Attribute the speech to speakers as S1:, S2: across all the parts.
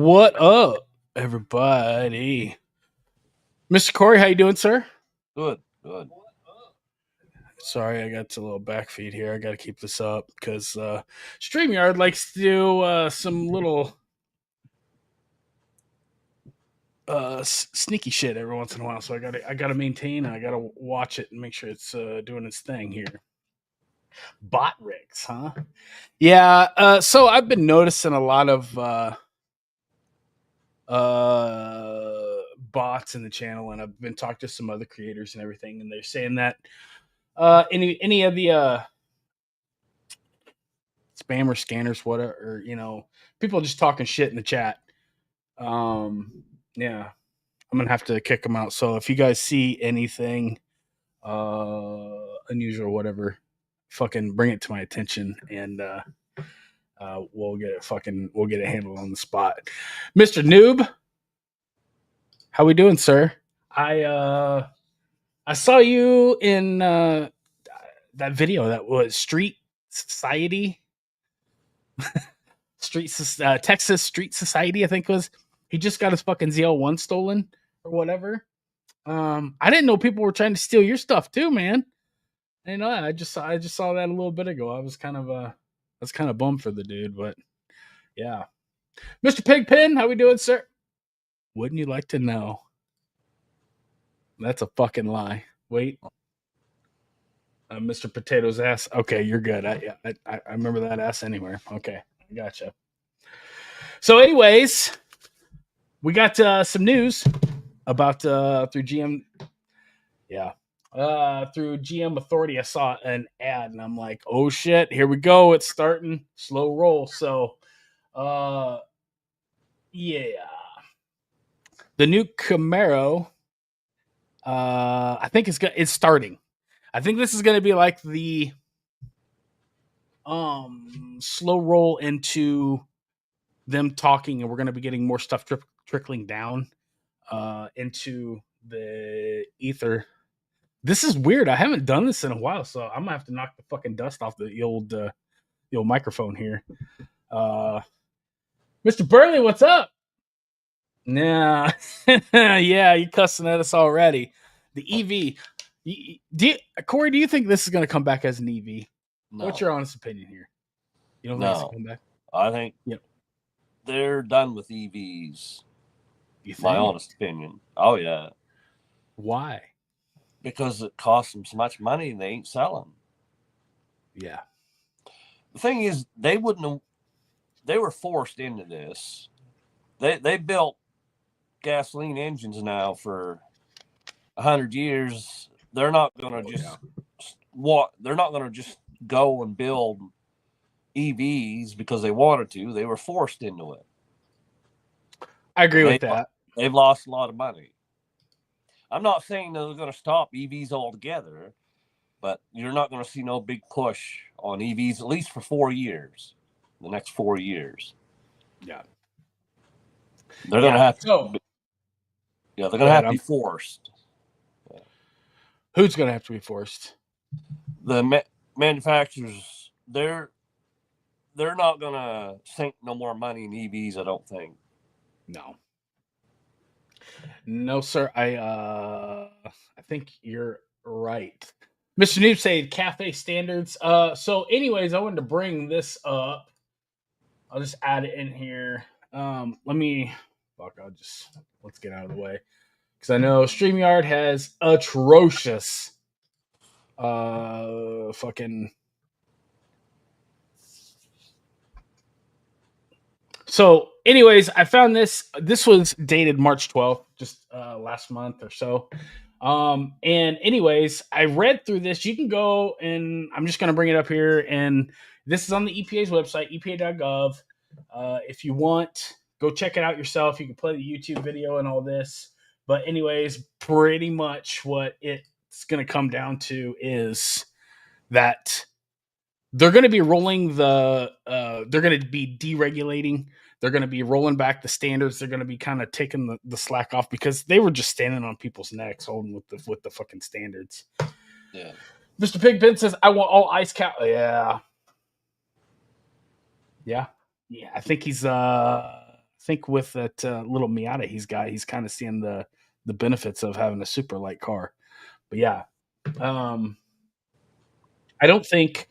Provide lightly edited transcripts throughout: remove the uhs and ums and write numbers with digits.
S1: What up, everybody? Mr. Corey, how you doing, sir?
S2: Good, good.
S1: Sorry, I got a little backfeed here. I got to keep this up because StreamYard likes to do some little sneaky shit every once in a while. So I gotta maintain and I gotta watch it and make sure it's doing its thing here. Bot rigs, huh? Yeah. So I've been noticing a lot of bots in the channel, and I've been talking to some other creators and everything, and they're saying that any of the spam or scanners, whatever, or people just talking shit in the chat. Yeah, I'm gonna have to kick them out. So if you guys see anything unusual or whatever, fucking bring it to my attention, and we'll get it handled on the spot. Mr. Noob, how we doing, sir? I saw you in that video that was Street Society, Texas Street Society. I think it was. He just got his fucking ZL1 stolen or whatever. I didn't know people were trying to steal your stuff too, man. And I just saw that a little bit ago. I was kind of bummed for the dude, but yeah. Mr. Pigpen, how we doing, sir? Wouldn't you like to know? That's a fucking lie. Wait. Mr. Potato's ass. Okay, you're good. I remember that ass anywhere. Okay, I gotcha. So, anyways, we got some news about through GM. Yeah, through GM Authority. I saw an ad, and I'm like, oh shit, here we go. It's starting. Slow roll. So, yeah, the new Camaro. I think it's starting. I think this is going to be like the slow roll into them talking, and we're going to be getting more stuff trickling down into the ether. This is weird. I haven't done this in a while, so I'm gonna have to knock the fucking dust off the old microphone here. Mr. Burley, what's up? Nah, yeah, you cussing at us already. The EV. Corey, do you think this is going to come back as an EV?
S2: No.
S1: What's your honest opinion here? You don't think it's going to come back?
S2: I think they're done with EVs.
S1: You think?
S2: My honest opinion. Oh, yeah.
S1: Why?
S2: Because it costs them so much money and they ain't selling.
S1: Yeah.
S2: The thing is, they were forced into this. They built gasoline engines now for 100 years. They're not going to they're not going to just go and build EVs because they wanted to. They were forced into it.
S1: I agree with that.
S2: They've lost a lot of money. I'm not saying they're going to stop EVs altogether, but you're not going to see no big push on EVs, at least for 4 years, the next 4 years.
S1: Yeah.
S2: They're going to have to. They're going to have to be forced.
S1: Yeah. Who's going to have to be forced?
S2: The manufacturers. They're not going to sink no more money in EVs, I don't think.
S1: No, sir. I think you're right. Mr. Noob said cafe standards. So anyways, I wanted to bring this up. I'll just add it in here. Let's get out of the way. Because I know StreamYard has atrocious fucking. So, anyways, I found this. This was dated March 12th, just last month or so. And anyways, I read through this. You can go and I'm just going to bring it up here. And this is on the EPA's website, epa.gov. If you want, go check it out yourself. You can play the YouTube video and all this. But anyways, pretty much what it's going to come down to is that they're going to be rolling they're going to be deregulating. They're going to be rolling back the standards. They're going to be kind of taking the slack off because they were just standing on people's necks holding with the fucking standards.
S2: Yeah.
S1: Mr. Pigpen says, I want all ice cap. Yeah. I think he's think with that little Miata he's got, he's kind of seeing the benefits of having a super light car. But yeah, um, I don't think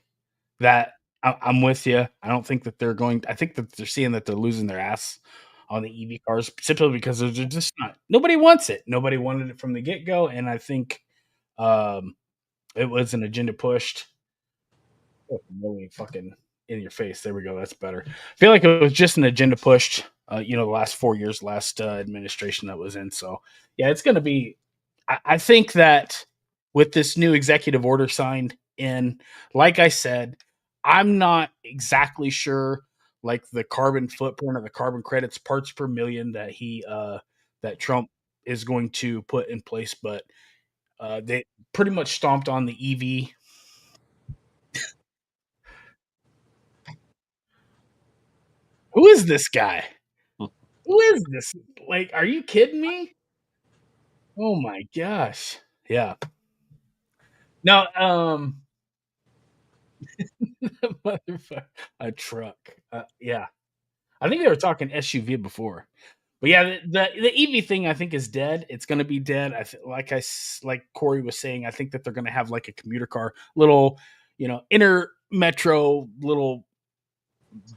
S1: that I'm with you. I don't think that they're going. I think that they're seeing that they're losing their ass on the EV cars simply because they're just not. Nobody wants it. Nobody wanted it from the get go, and I think um, it was an agenda pushed. Oh, really fucking in your face. There we go. That's better. I feel like it was just an agenda pushed. The last 4 years, last administration that was in. So yeah, it's going to be. I think that with this new executive order signed in, like I said, I'm not exactly sure like the carbon footprint or the carbon credits parts per million that Trump is going to put in place, but they pretty much stomped on the EV. Who is this guy? Who is this? Like, are you kidding me? Oh my gosh. Yeah. No, motherfucker, a truck. Yeah. I think they were talking SUV before. But yeah, the EV thing I think is dead. It's going to be dead. Like Corey was saying, I think that they're going to have like a commuter car, little, inner metro, little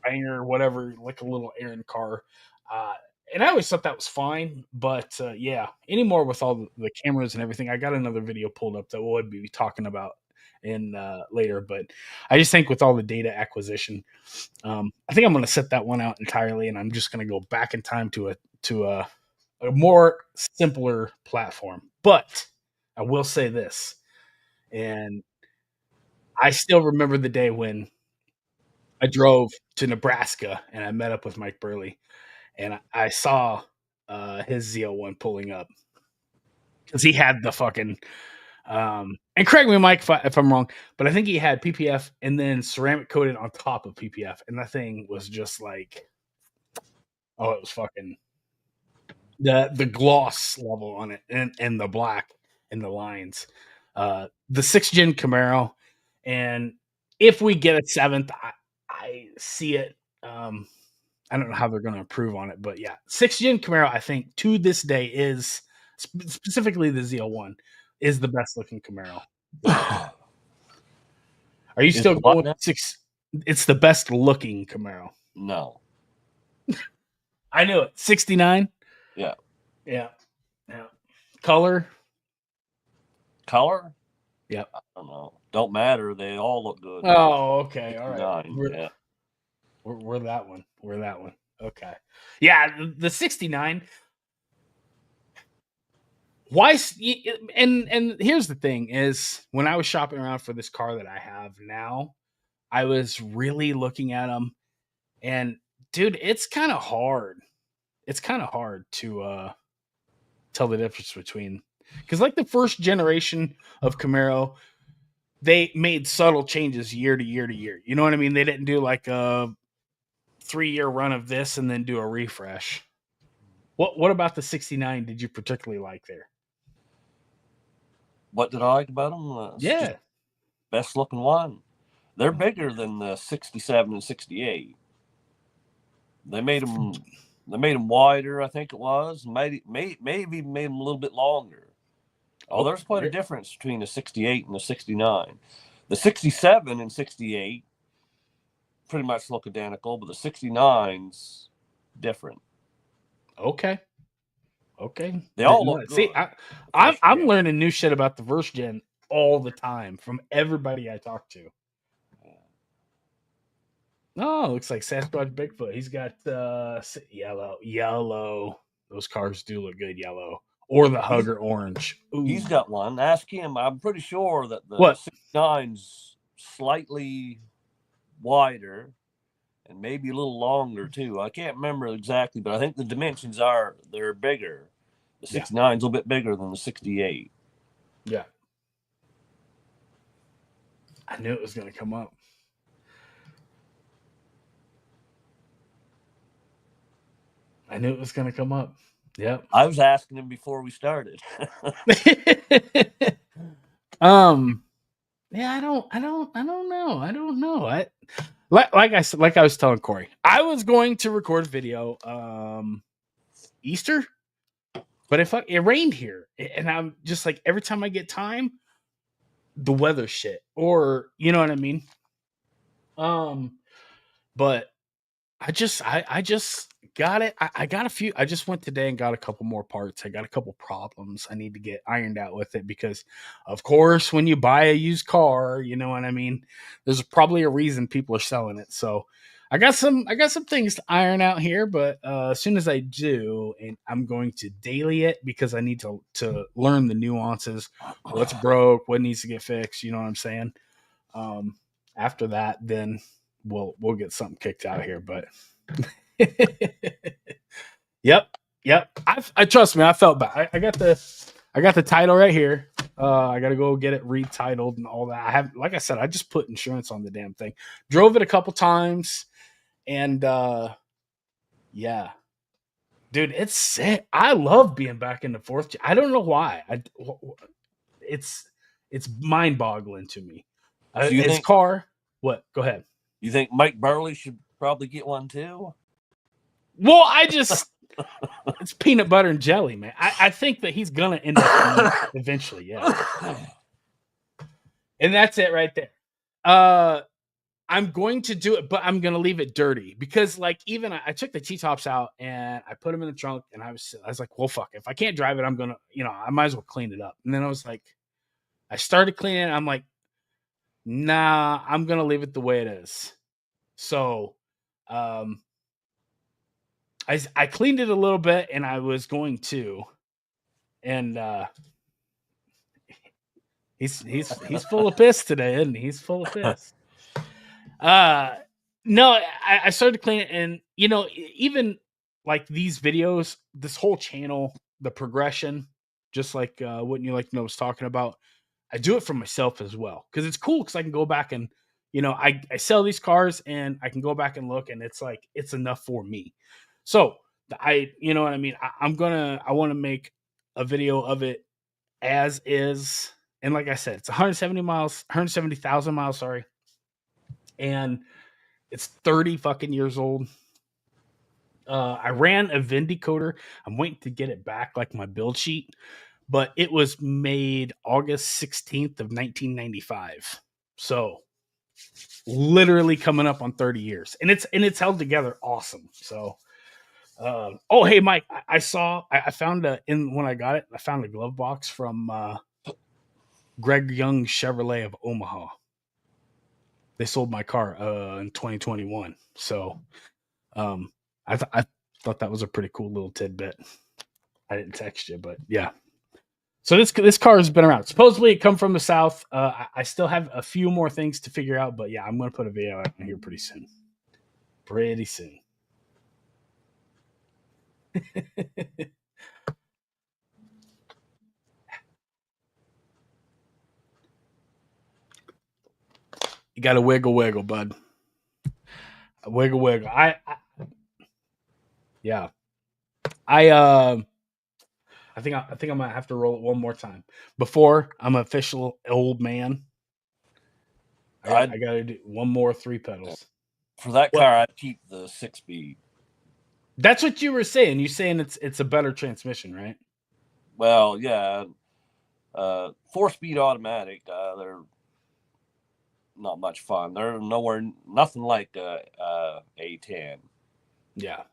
S1: banger, whatever, like a little errand car. Uh, and I always thought that was fine, but yeah, anymore with all the cameras and everything. I got another video pulled up that we'll be talking about in later, but I just think with all the data acquisition, I think I'm going to set that one out entirely, and I'm just going to go back in time to a more simpler platform. But I will say this, and I still remember the day when I drove to Nebraska and I met up with Mike Burley, and I saw his Z01 pulling up because he had the fucking and correct me, Mike, if I'm wrong, but I think he had PPF and then ceramic coated on top of PPF, and that thing was just like, oh, it was fucking the gloss level on it and the black and the lines. The 6th gen Camaro, and if we get a seventh, I see it. I don't know how they're going to improve on it, but yeah, 6th gen Camaro, I think to this day is specifically the Z01 is the best looking Camaro. Are you
S2: Is
S1: still
S2: the what
S1: going
S2: now?
S1: with six? It's the best looking Camaro.
S2: No.
S1: I knew it. 69.
S2: Yeah.
S1: Yeah. Yeah. Color.
S2: Color?
S1: Yep.
S2: I don't know. Don't matter. They all look good.
S1: Oh, okay. All right.
S2: 69. Yeah.
S1: We're that one. We're that one. Okay. Yeah, the 69. Why? And here's the thing: is when I was shopping around for this car that I have now, I was really looking at them, and dude, it's kind of hard. It's kind of hard to tell the difference between because like the first generation of Camaro, they made subtle changes year to year to year. You know what I mean? They didn't do like a 3-year run of this and then do a refresh. What about the 69 did you particularly like there?
S2: What did I like about them? It's just
S1: Yeah.
S2: best looking one. They're bigger than the 67 and 68. They made them. They made them wider, I think it was. Maybe made them a little bit longer. Oh, there's quite a difference between the 68 and the 69. The 67 and 68 pretty much look identical, but the 69's different.
S1: Okay. Okay.
S2: They all look good.
S1: See, I'm learning new shit about the first gen all the time from everybody I talk to. Oh, looks like Sasquatch Bigfoot. He's got yellow. Those cars do look good yellow. Or the Hugger orange. Ooh.
S2: He's got one. Ask him. I'm pretty sure that the 69's slightly wider and maybe a little longer too. I can't remember exactly, but I think the dimensions they're bigger. The 69's a little bit bigger than the 68.
S1: Yeah. I knew it was going to come up. I knew it was going to come up. Yep.
S2: I was asking him before we started.
S1: Yeah, I don't know. like I was telling Corey, I was going to record video Easter, but it rained here, and I'm just like every time I get time, the weather shit, or you know what I mean. But I just got it. I got a few. I just went today and got a couple more parts. I got a couple problems I need to get ironed out with it because, of course, when you buy a used car, you know what I mean. There's probably a reason people are selling it. So I got some things to iron out here. But as soon as I do, and I'm going to daily it because I need to learn the nuances, what's broke, what needs to get fixed. You know what I'm saying? After that, then we'll get something kicked out here. But yep. I trust me. I felt bad. I got the title right here. I got to go get it retitled and all that. I have, like I said, I just put insurance on the damn thing. Drove it a couple times, and yeah, dude, it's sick. I love being back in the fourth. I don't know why. It's mind boggling to me.
S2: So you
S1: his
S2: think
S1: car. What? Go ahead.
S2: you think Mike Burley should probably get one too?
S1: Well, it's peanut butter and jelly, man. I think that he's gonna end up eventually, yeah. And that's it right there. I'm going to do it, but I'm gonna leave it dirty because, like, even I took the T-tops out and I put them in the trunk, and I was like, well, fuck, if I can't drive it, I'm gonna, I might as well clean it up. And then I was like, I started cleaning it. I'm like, nah, I'm gonna leave it the way it is. So, I cleaned it a little bit, and I was going to, and he's full of piss today, isn't he? He's full of piss. No, I started to clean it, and even like these videos, this whole channel, the progression, just like Wouldn't You Like to Know was talking about, I do it for myself as well because it's cool because I can go back and I sell these cars and I can go back and look, and it's like it's enough for me. So you know what I mean. I want to make a video of it as is, and like I said, it's 170,000 miles, sorry, and it's 30 fucking years old. I ran a Vindicator. I'm waiting to get it back, like my build sheet, but it was made August 16th of 1995. So literally coming up on 30 years, and it's held together awesome. So, oh, hey, Mike, I found when I got it, I found a glove box from Greg Young Chevrolet of Omaha. They sold my car in 2021. So, I thought that was a pretty cool little tidbit. I didn't text you, but yeah. So this car has been around. Supposedly it come from the South. I still have a few more things to figure out, but yeah, I'm going to put a video out here pretty soon. Pretty soon. You got to wiggle, bud. Wiggle. Yeah. I think I might have to roll it one more time before I'm an official old man. I got to do one more 3 pedals.
S2: For that car, I'd keep the 6-speed.
S1: That's what you were saying. You're saying it's a better transmission, right?
S2: Well, yeah. 4-speed automatic, they're not much fun. They're nothing like A10.
S1: Yeah.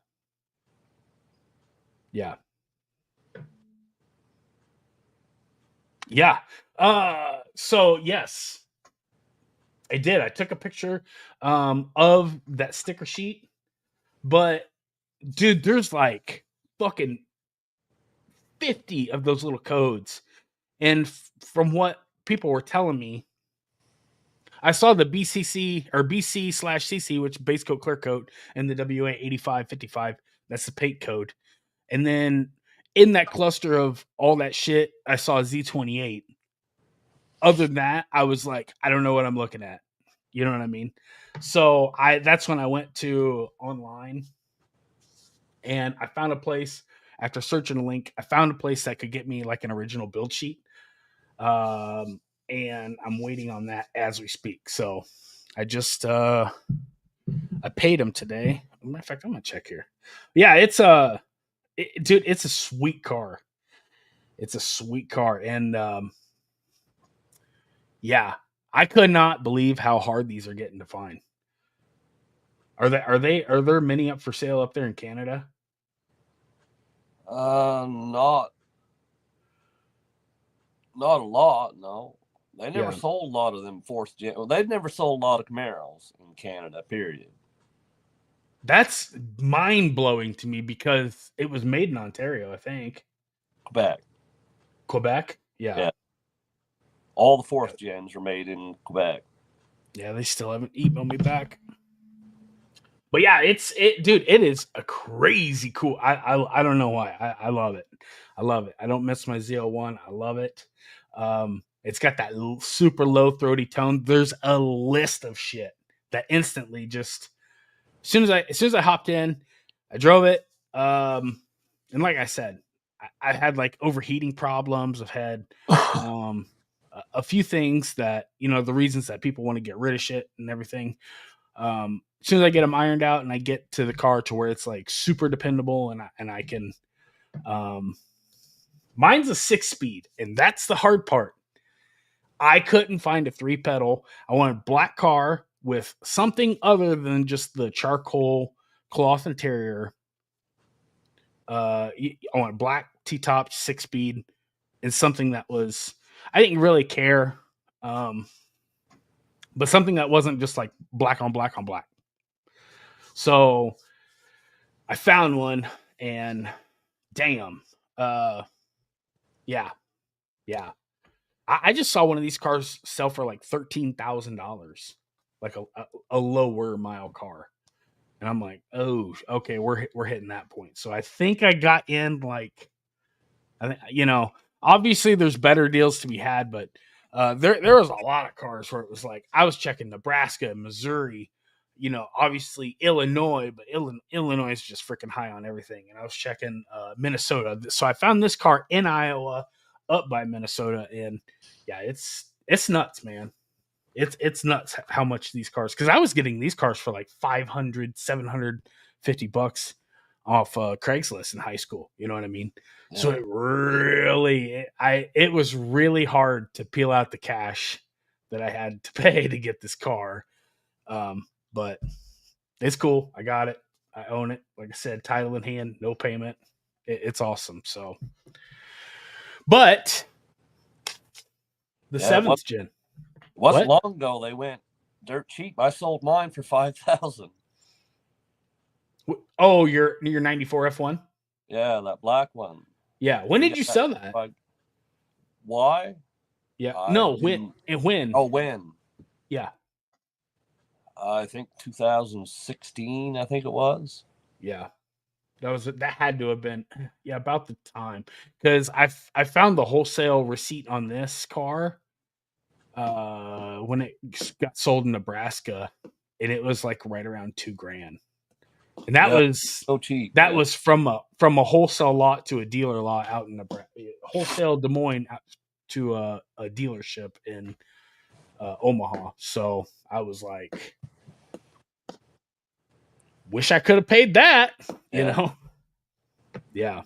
S1: So yes, I did. I took a picture of that sticker sheet, but dude, there's like fucking 50 of those little codes, and from what people were telling me, I saw the BCC or BC/CC, which base coat, clear coat, and the WA 8555. That's the paint code, and then in that cluster of all that shit, I saw Z28. Other than that, I was like, I don't know what I'm looking at. You know what I mean? So that's when I went to online, and I found a place. After searching a link, I found a place that could get me like an original build sheet. And I'm waiting on that as we speak. So I just I paid him today. Matter of fact, I'm gonna check here. Yeah, dude, it's a sweet car. It's a sweet car, and yeah, I could not believe how hard these are getting to find. Are there many up for sale up there in Canada?
S2: Not a lot. No, they never
S1: Yeah,
S2: sold a lot of them fourth gen. Well, they've never sold a lot of Camaros in Canada. Period.
S1: that's mind blowing to me because it was made in Ontario, I think.
S2: Quebec.
S1: Quebec. Yeah,
S2: Yeah, all the
S1: yeah,
S2: fourth gens are made in Quebec.
S1: yeah. They still haven't emailed me back. But yeah, dude. It is a crazy cool. I don't know why. I love it. I love it. I don't miss my Z01. I love it. It's got that super low throaty tone. There's a list of shit that instantly just as soon as I hopped in, I drove it. And like I said, I had like overheating problems. I've had um a few things that the reasons that people want to get rid of shit and everything. As soon as I get them ironed out and I get to the car to where it's like super dependable and I can, um, mine's a 6 speed and that's the hard part. I couldn't find a 3 pedal. I wanted a black car with something other than just the charcoal cloth interior. I want black T-top 6 speed and something that was, I didn't really care. Um, but something that wasn't just like black on black on black. So I found one and damn. Uh yeah, yeah. I just saw one of these cars sell for like $13,000, like a lower mile car. And I'm like, oh, okay, we're hitting that point. So I think I got in like obviously there's better deals to be had, but there was a lot of cars where it was like I was checking Nebraska, Missouri, obviously Illinois, but Illinois is just freaking high on everything. And I was checking Minnesota, so I found this car in Iowa, up by Minnesota, and yeah, it's nuts, man. It's nuts how much these cars, because I was getting these cars for like 500, $750 off Craigslist in high school. You know what I mean?
S2: Yeah.
S1: So it was really hard to peel out the cash that I had to pay to get this car. But it's cool. I got it. I own it. Like I said, title in hand, no payment. It's awesome. So, but the seventh gen.
S2: Wasn't
S1: What?
S2: long ago they went dirt cheap. I sold mine for 5,000.
S1: Oh, your 94 F1?
S2: Yeah, that black one.
S1: Yeah. When did you sell that?
S2: Why?
S1: Yeah. No, when?
S2: Oh, when?
S1: Yeah.
S2: I think 2016, I think it was.
S1: Yeah. That had to have been about the time, because I found the wholesale receipt on this car when it got sold in Nebraska, and it was like right around $2,000. And that was
S2: so cheap.
S1: That was from a wholesale lot to a dealer lot out in Nebraska, wholesale Des Moines out to a dealership in Omaha. So I was like, wish I could have paid that, you know? Yeah.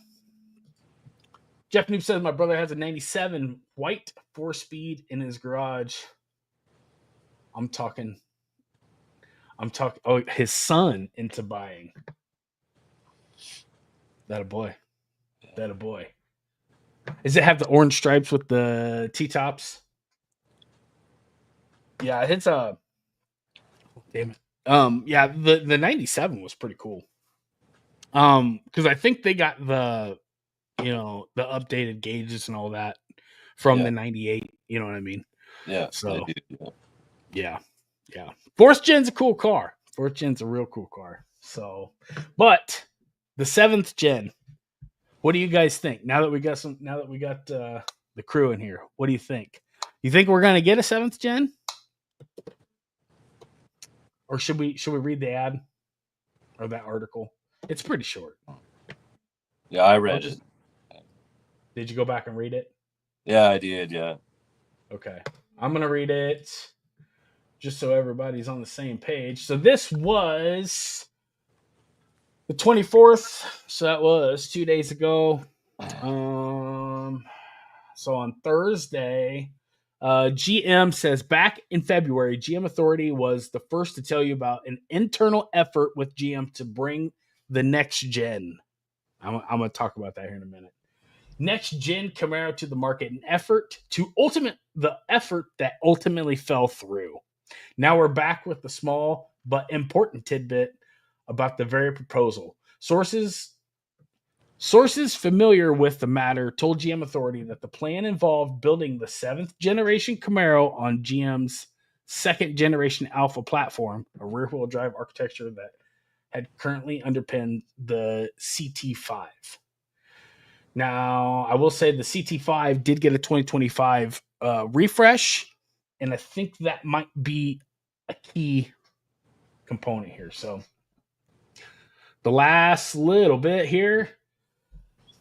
S1: Jeff Noob says my brother has a 97 white 4-speed in his garage. I'm talking. Oh, his son into buying. That a boy. Does it have the orange stripes with the T-tops? Yeah, it's damn it. Yeah, the 97 was pretty cool. Because I think they got the updated gauges and all that from the 98. You know what I mean?
S2: Yeah.
S1: So
S2: yeah.
S1: Fourth gen's a cool car. Fourth gen's a real cool car. So, but the seventh gen, what do you guys think? Now that we got the crew in here, what do you think? You think we're gonna get a seventh gen? Or should we read the ad or that article? It's pretty short.
S2: Yeah, I read it.
S1: Did you go back and read it?
S2: Yeah, I did. Yeah.
S1: Okay. I'm going to read it just so everybody's on the same page. So this was the 24th. So that was 2 days ago. So on Thursday, GM says back in February, GM Authority was the first to tell you about an internal effort with GM to bring the next gen. I'm going to talk about that here in a minute. Next gen Camaro to the market, the effort that ultimately fell through. Now we're back with the small but important tidbit about the very proposal. Sources familiar with the matter told GM Authority that the plan involved building the 7th generation Camaro on GM's 2nd generation Alpha platform, a rear wheel drive architecture that had currently underpinned the CT5. Now, I will say the CT5 did get a 2025 refresh, and I think that might be a key component here. So, the last little bit here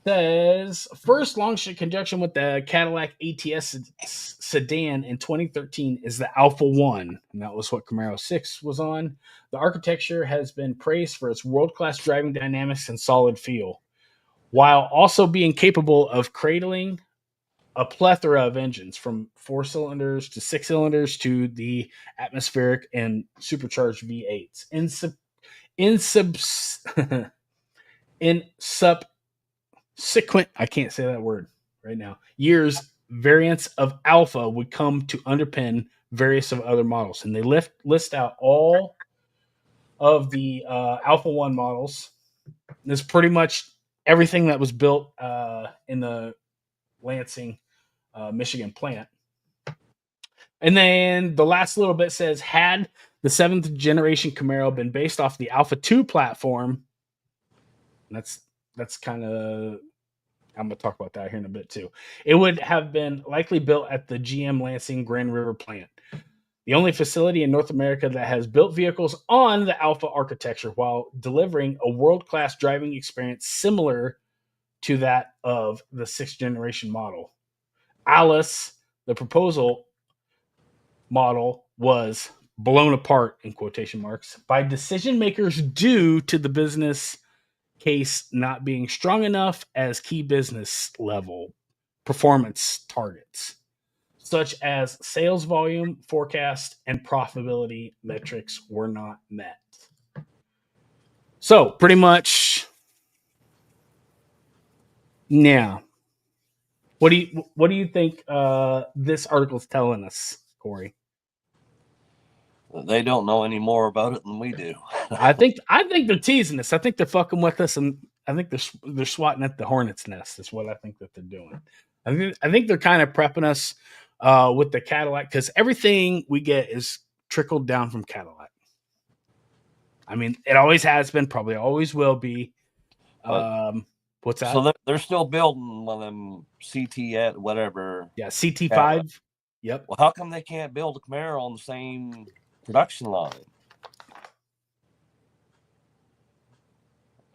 S1: says first launched in conjunction with the Cadillac ATS sedan in 2013 is the Alpha One, and that was what Camaro 6 was on. The architecture has been praised for its world-class driving dynamics and solid feel, while also being capable of cradling a plethora of engines from 4 cylinders to 6 cylinders to the atmospheric and supercharged V8s. In subsequent, I can't say that word right now, years, variants of Alpha would come to underpin various of other models. And they list out all of the Alpha 1 models. There's pretty much everything that was built in the Lansing, Michigan plant. And then the last little bit says, had the 7th generation Camaro been based off the Alpha 2 platform, that's kind of, I'm going to talk about that here in a bit too. It would have been likely built at the GM Lansing Grand River plant, the only facility in North America that has built vehicles on the Alpha architecture while delivering a world-class driving experience similar to that of the 6th generation model. Alice, the proposal model, was blown apart in quotation marks by decision makers due to the business case not being strong enough as key business level performance targets, such as sales volume, forecast, and profitability metrics were not met. So pretty much, now, what do you think this article's telling us, Corey?
S2: They don't know any more about it than we do.
S1: I think they're teasing us. I think they're fucking with us, and I think they're swatting at the hornet's nest. Is what I think that they're doing. I think they're kind of prepping us with the Cadillac, because everything we get is trickled down from Cadillac. I mean, it always has been, probably always will be. What's that?
S2: So they're still building one of them CT at whatever.
S1: Yeah, CT5.
S2: Cadillac.
S1: Yep.
S2: Well, how come they can't build a Camaro on the same production line?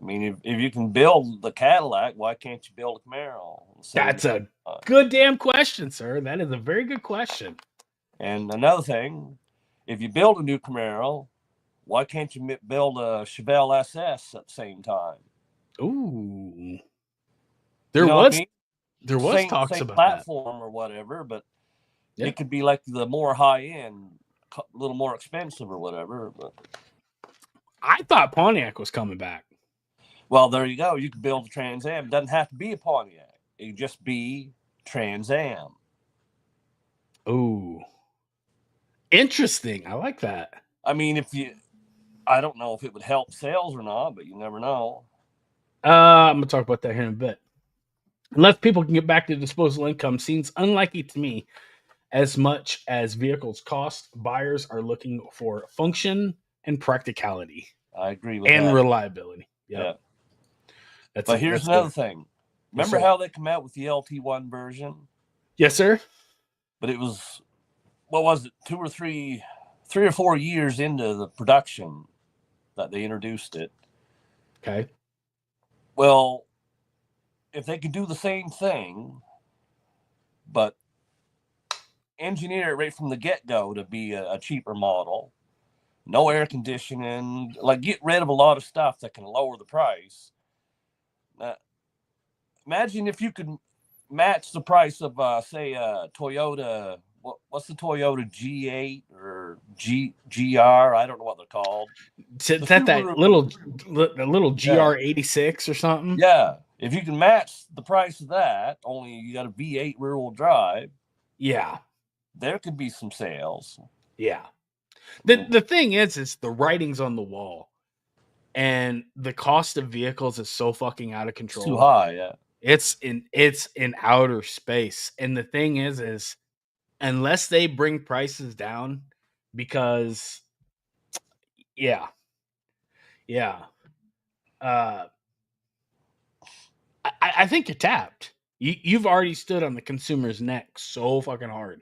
S2: I mean, if you can build the Cadillac, why can't you build a Camaro?
S1: That's a good damn question, sir. That is a very good question.
S2: And another thing, if you build a new Camaro, why can't you build a Chevelle SS at the same time?
S1: Ooh, there was talks
S2: same
S1: about
S2: platform or whatever, but it could be like the more high end, a little more expensive or whatever. But
S1: I thought Pontiac was coming back.
S2: Well, there you go. You can build a Trans Am. It doesn't have to be a Pontiac. It can just be Trans Am.
S1: Ooh, interesting. I like that.
S2: I mean, I don't know if it would help sales or not, but you never know.
S1: I'm gonna talk about that here in a bit. Unless people can get back to disposable income, seems unlikely to me. As much as vehicles cost, buyers are looking for function and practicality.
S2: I agree with
S1: and
S2: that.
S1: reliability. Yep.
S2: Yeah. But here's another thing. Remember how they come out with the LT1 version?
S1: Yes, sir.
S2: But it was, what was it, 3 or 4 years into the production that they introduced it.
S1: Okay.
S2: Well, if they could do the same thing, but engineer it right from the get-go to be a cheaper model. No air conditioning, like get rid of a lot of stuff that can lower the price. Imagine if you could match the price of, say, a Toyota. What's the Toyota G8 or GR? I don't know what they're called.
S1: Is
S2: The
S1: that
S2: Subaru.
S1: little
S2: Yeah.
S1: GR86 or something?
S2: Yeah. If you can match the price of that, only you got a V8 rear-wheel drive.
S1: Yeah.
S2: There could be some sales.
S1: Yeah. The thing is the writing's on the wall, and the cost of vehicles is so fucking out of control.
S2: It's too high, yeah.
S1: It's in outer space, and the thing is unless they bring prices down, because yeah, I think you're tapped. You've already stood on the consumer's neck so fucking hard.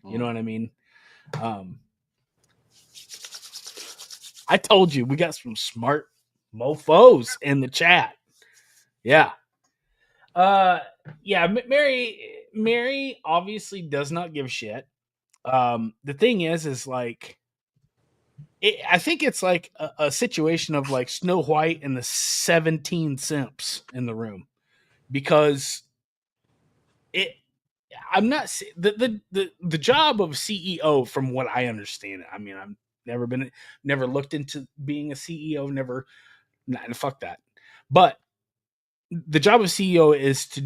S1: You know what I mean? I told you we got some smart mofos in the chat. Yeah. Yeah, Mary obviously does not give a shit. The thing is like I think it's like a situation of like Snow White and the 17 simps in the room, because I'm not the job of CEO, from what I understand. I mean, I've never looked into being a CEO, fuck that. But the job of CEO is to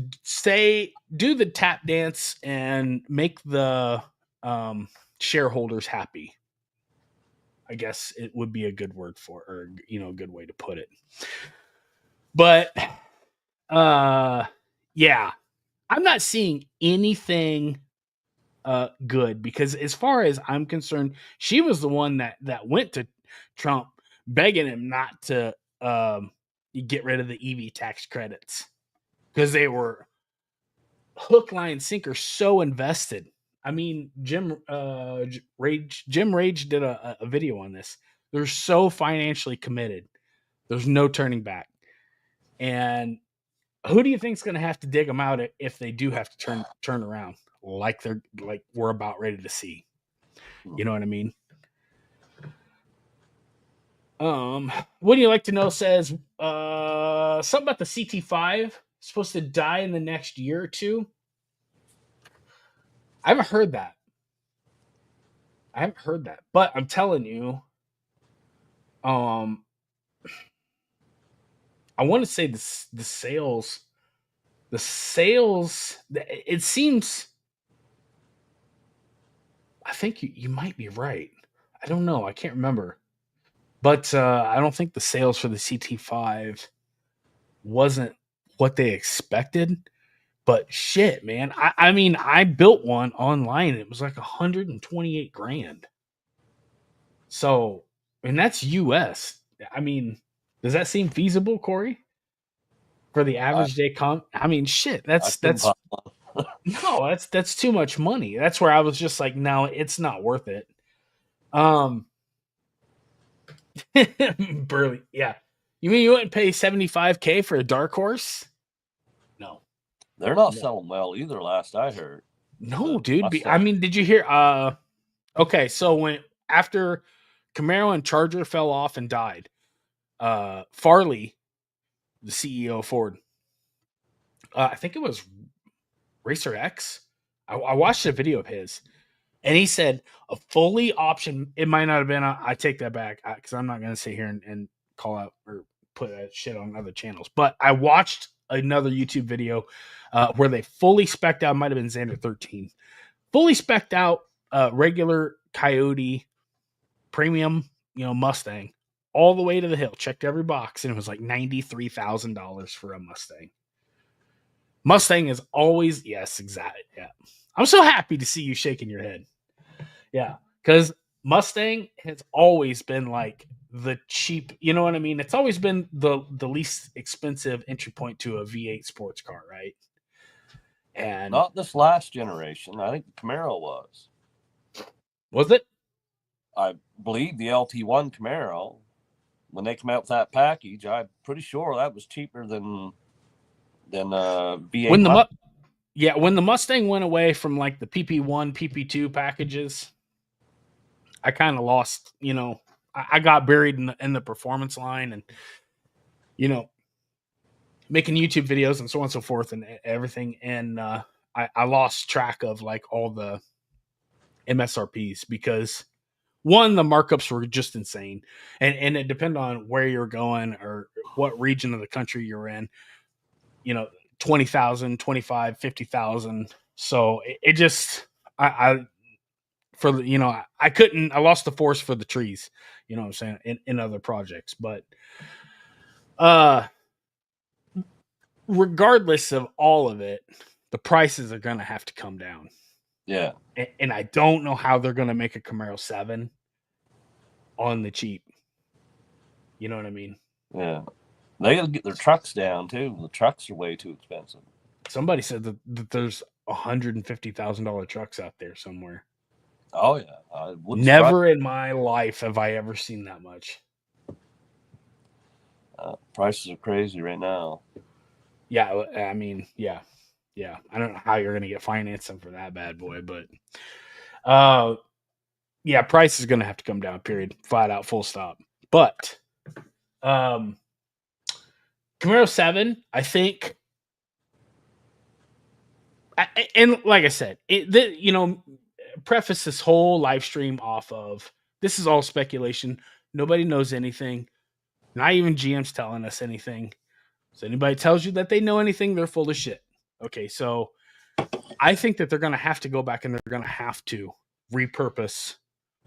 S1: do the tap dance and make the shareholders happy. I guess it would be a good word for, or a good way to put it. But yeah, I'm not seeing anything good, because as far as I'm concerned, she was the one that went to Trump begging him not to get rid of the EV tax credits, because they were hook, line, sinker so invested. I mean, Jim Rage did a video on this. They're so financially committed. There's no turning back. And who do you think's going to have to dig them out if they do have to turn around, like we're about ready to see? You know what I mean? What do you like to know says something about the CT5 supposed to die in the next year or two. I haven't heard that. But I'm telling you, I want to say the sales, it seems, I think you might be right. I don't know. I can't remember. But I don't think the sales for the CT5 wasn't what they expected. But shit, man. I mean, I built one online. It was like 128 grand. So, and that's US. I mean, does that seem feasible, Corey? For the average day I mean, shit, that's no, that's too much money. That's where I was just like, no, it's not worth it. Burley, yeah. You mean you wouldn't pay 75K for a dark horse? No.
S2: They're not selling well either, last I heard.
S1: No, dude. I mean, did you hear okay, so after Camaro and Charger fell off and died, Farley, the CEO of Ford, I think it was Racer X. I watched a video of his, and he said a fully option. It might not have been. I take that back, because I'm not going to sit here and call out or put that shit on other channels. But I watched another YouTube video where they fully spec'd out. Might have been Xander 13. Fully spec'd out regular Coyote premium, Mustang, all the way to the hill. Checked every box, and it was like $93,000 for a Mustang. Mustang is always, yes, exactly. Yeah. I'm so happy to see you shaking your head. Yeah. Because Mustang has always been like the cheap, you know what I mean? It's always been the least expensive entry point to a V8 sports car, right? And
S2: not this last generation. I think the Camaro was.
S1: Was it?
S2: I believe the LT1 Camaro, when they came out with that package, I'm pretty sure that was cheaper than V8.
S1: Yeah, when the Mustang went away from like the PP1, PP2 packages, I kind of lost, I got buried in the performance line and, you know, making YouTube videos and so on and so forth and everything. And I lost track of like all the MSRPs because one, the markups were just insane. And it depended on where you're going or what region of the country you're in, you know, 20,000, 25, 50,000. So it just, I for the, I lost the forest for the trees, you know what I'm saying, in other projects. But uh regardless of all of it, the prices are gonna have to come down.
S2: Yeah.
S1: And I don't know how they're gonna make a Camaro 7 on the cheap. You know what I mean?
S2: Yeah. They got to get their trucks down too. The trucks are way too expensive.
S1: Somebody said that there's $150,000 trucks out there somewhere.
S2: Oh yeah,
S1: Never in my life have I ever seen that much.
S2: Prices are crazy right now.
S1: Yeah, I mean, yeah. I don't know how you're gonna get financing for that bad boy, but yeah, price is gonna have to come down. Period. Flat out. Full stop. But Camaro 7, I think, and like I said, preface this whole live stream off of this is all speculation. Nobody knows anything. Not even GM's telling us anything. So anybody tells you that they know anything, they're full of shit. Okay, so I think that they're going to have to go back and they're going to have to repurpose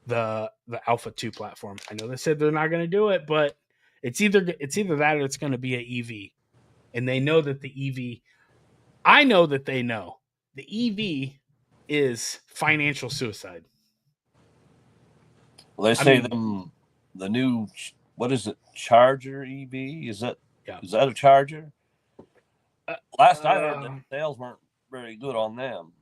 S1: the Alpha 2 platform. I know they said they're not going to do it, but it's either that or it's going to be an EV. And they know that the EV, I know that they know the EV is financial suicide.
S2: Well, they say the new, what is it, Charger EV? Is that a Charger? Last I heard, the sales weren't very good on them.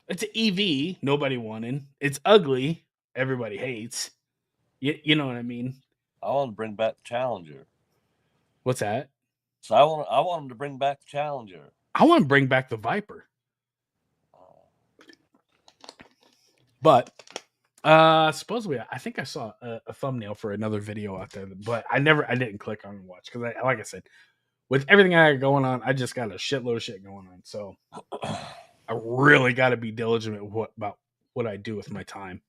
S1: It's an EV. Nobody wanted. It's ugly. Everybody hates. You know what I mean?
S2: I want to bring back the Challenger.
S1: What's that?
S2: So I want them to bring back the Challenger.
S1: I want to bring back the Viper. But supposedly, I think I saw a thumbnail for another video out there, but I didn't click on and watch because, like I said, with everything I got going on, I just got a shitload of shit going on. So I really got to be diligent about what I do with my time.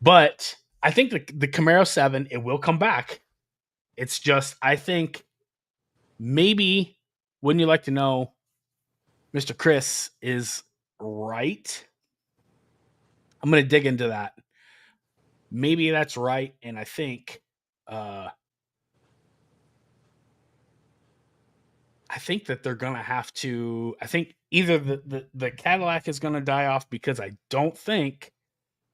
S1: But I think the Camaro 7, it will come back. It's just, I think maybe, wouldn't you like to know, Mr. Chris is right. I'm going to dig into that. Maybe that's right. And I think, that they're going to have to, I think either the Cadillac is going to die off because I don't think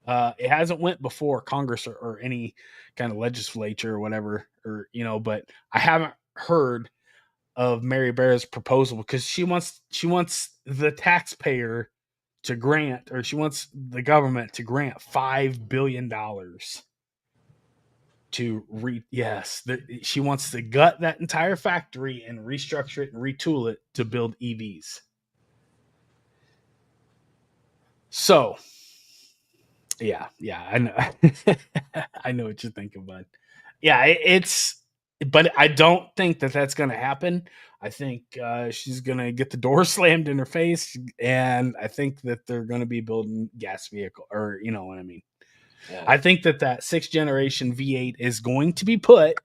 S1: it hasn't went before Congress or any kind of legislature or whatever, but I haven't heard of Mary Barra's proposal because she wants the taxpayer to grant, or she wants the government to grant $5 billion to she wants to gut that entire factory and restructure it and retool it to build EVs. So yeah, I know. I know what you're thinking, bud. Yeah, but I don't think that that's going to happen. I think she's going to get the door slammed in her face, and I think that they're going to be building gas vehicle, or you know what I mean. Yeah. I think that 6th generation V8 is going to be put.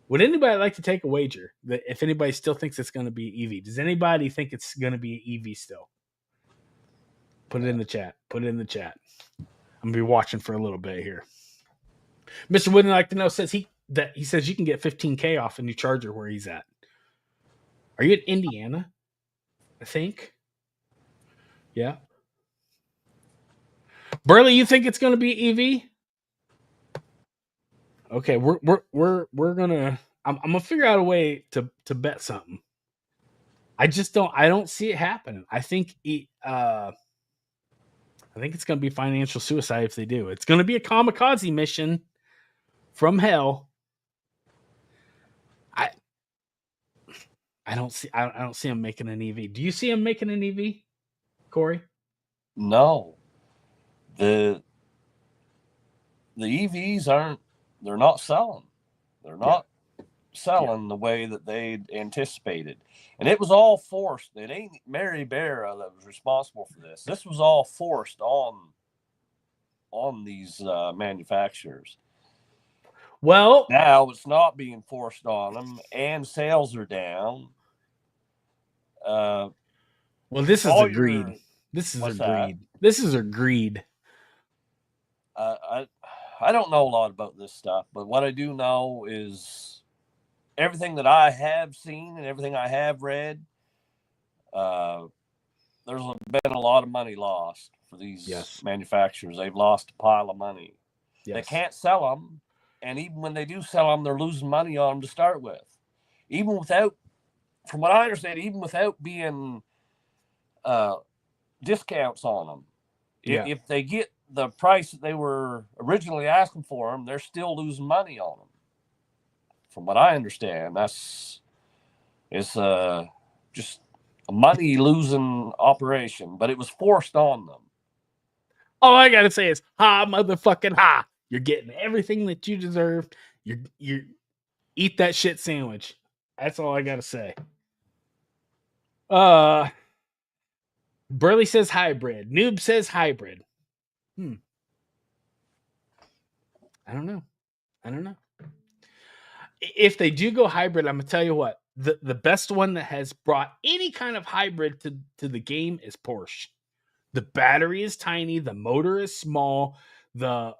S1: Would anybody like to take a wager that if anybody still thinks it's going to be EV? Does anybody think it's going to be EV still? Put it in the chat. I'm going to be watching for a little bit here. Mr. Wouldn't like to know says he says you can get $15,000 off a new Charger where he's at. Are you in Indiana? I think. Yeah. Burley, you think it's going to be EV? Okay, we're gonna. I'm gonna figure out a way to bet something. I don't see it happening. I think it's going to be financial suicide if they do. It's going to be a kamikaze mission from hell. I don't see him making an EV. Do you see him making an EV, Corey?
S2: No, the EVs aren't. They're not selling. They're not selling the way that they anticipated, and it was all forced. It ain't Mary Barra that was responsible for this. This was all forced on these manufacturers.
S1: Well,
S2: now it's not being forced on them, and sales are down.
S1: Well, this is agreed. This is agreed. This is agreed.
S2: I don't know a lot about this stuff, but what I do know is everything that I have seen and everything I have read, there's been a lot of money lost for these manufacturers. They've lost a pile of money. They can't sell them, and even when they do sell them, they're losing money on them to start with. Even without, from what I understand, even without being discounts on them, if they get the price that they were originally asking for them, they're still losing money on them. From what I understand, it's just a money losing operation, but it was forced on them.
S1: All I gotta say is, ha, motherfucking ha! You're getting everything that you deserve. You eat that shit sandwich. That's all I gotta say. Burley says hybrid. Noob says hybrid. I don't know. If they do go hybrid, I'm gonna tell you what. The best one that has brought any kind of hybrid to the game is Porsche. The battery is tiny, the motor is small, the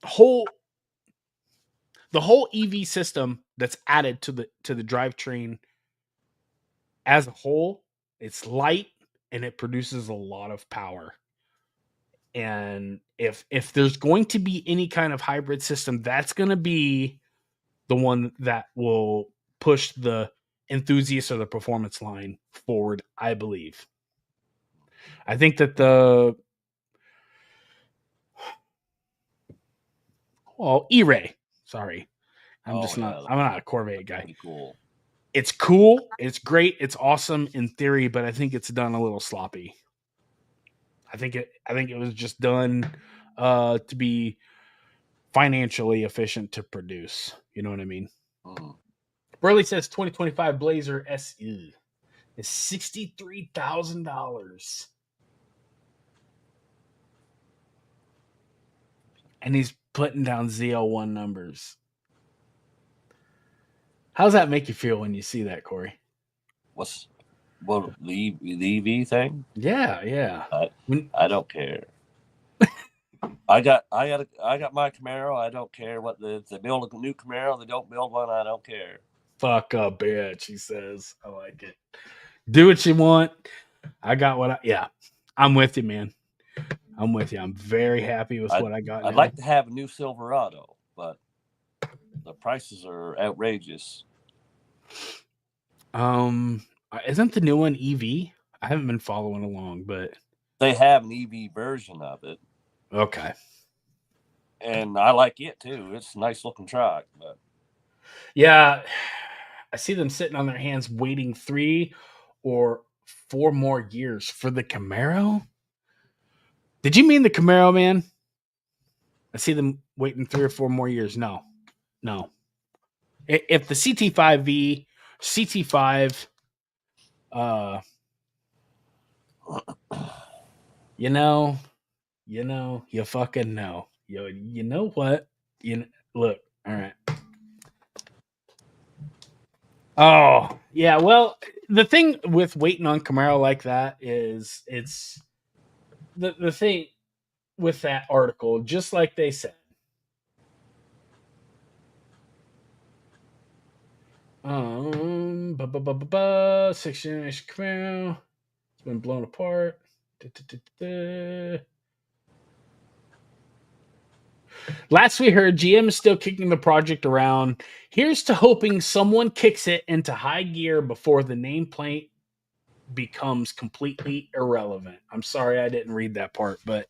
S1: whole EV system that's added to the drivetrain as a whole, it's light and it produces a lot of power. And if there's going to be any kind of hybrid system, that's going to be the one that will push the enthusiast or the performance line forward, I believe. I think that E-Ray. Sorry. I'm not a Corvette guy.
S2: Pretty cool.
S1: It's cool. It's great. It's awesome in theory, but I think it's done a little sloppy. I think it was just done to be financially efficient to produce. You know what I mean? Burley says 2025 Blazer SE is $63,000. And he's putting down ZL1 numbers. How does that make you feel when you see that, Corey?
S2: The EV thing?
S1: Yeah.
S2: I don't care. I got my Camaro. I don't care what if they build a new Camaro, they don't build one. I don't care.
S1: Fuck a bitch, he says. I like it. Do what you want. I got what I'm with you, man. I'm with you. I'm very happy with what I got.
S2: I'd like to have a new Silverado, but the prices are outrageous.
S1: Isn't the new one EV? I haven't been following along, but
S2: they have an EV version of it.
S1: Okay.
S2: And I like it too. It's a nice looking truck, but
S1: yeah, I see them sitting on their hands waiting 3 or 4 more years for the Camaro. Did you mean the Camaro, man? I see them waiting 3 or 4 more years. No. If the CT5V, CT5, you fucking know. You know what? Look, all right. Oh, yeah. Well, the thing with waiting on Camaro like that is it's the thing with that article, just like they said. 6th generation Camaro. It's been blown apart. Last we heard, GM is still kicking the project around. Here's to hoping someone kicks it into high gear before the nameplate becomes completely irrelevant. I'm sorry I didn't read that part, but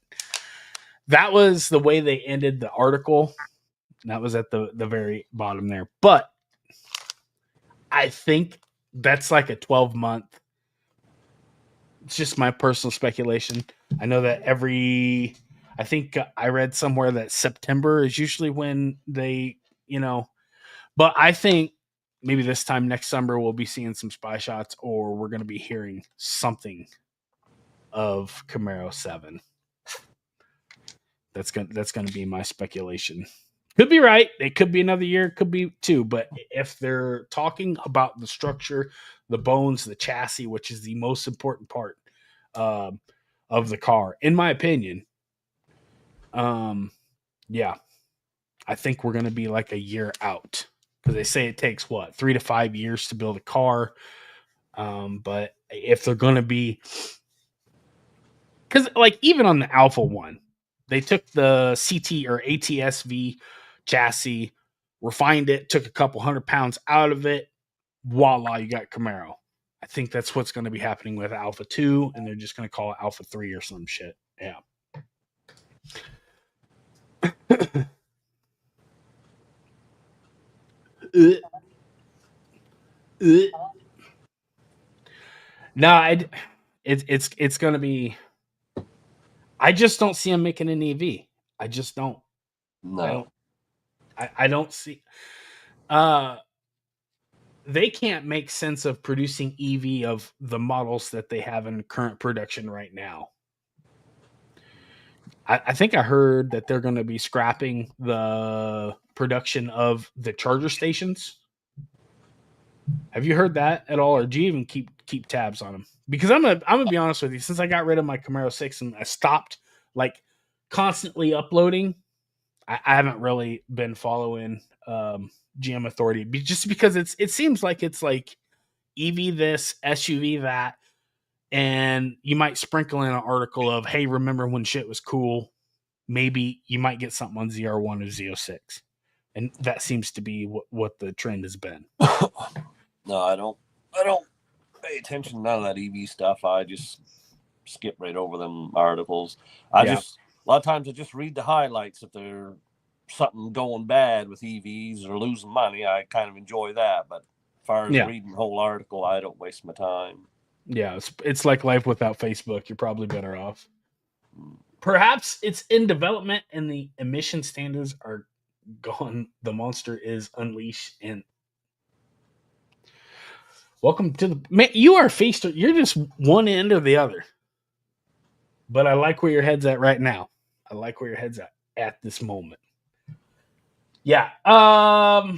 S1: that was the way they ended the article. That was at the very bottom there. But I think that's like a 12-month. It's just my personal speculation. I know that I think I read somewhere that September is usually when they, but I think maybe this time next summer we'll be seeing some spy shots, or we're going to be hearing something of Camaro 7. That's gonna be my speculation. Could be right. It could be another year. Could be two. But if they're talking about the structure, the bones, the chassis, which is the most important part um, of the car, in my opinion, yeah, I think we're gonna be like a year out because they say it takes what 3 to 5 years to build a car. But if they're gonna be, because like even on the Alpha one, they took the CT or ATSV chassis, refined it, took a couple 100 pounds out of it. Voila, you got Camaro. I think that's what's going to be happening with Alpha 2, and they're just going to call it Alpha 3 or some shit. Yeah. No, it's going to be. I just don't see them making an EV. I just don't.
S2: No.
S1: I don't. I don't see. They can't make sense of producing EV of the models that they have in current production right now. I think I heard that they're going to be scrapping the production of the charger stations. Have you heard that at all, or do you even keep tabs on them? Because I'm gonna be honest with you. Since I got rid of my Camaro 6 and I stopped like constantly uploading, I haven't really been following GM Authority just because it seems like it's like EV this, SUV that, and you might sprinkle in an article of, hey, remember when shit was cool? Maybe you might get something on ZR1 or Z06. And that seems to be what the trend has been.
S2: No, I don't pay attention to none of that EV stuff. I just skip right over them articles. A lot of times I just read the highlights. If there's something going bad with EVs or losing money, I kind of enjoy that. But as far as reading the whole article, I don't waste my time.
S1: Yeah, it's like life without Facebook. You're probably better off. Perhaps it's in development and the emission standards are gone. The monster is unleashed. And welcome to the man. You are faced. You're just one end or the other. But I like where your head's at right now. I like where your head's at this moment. Yeah. I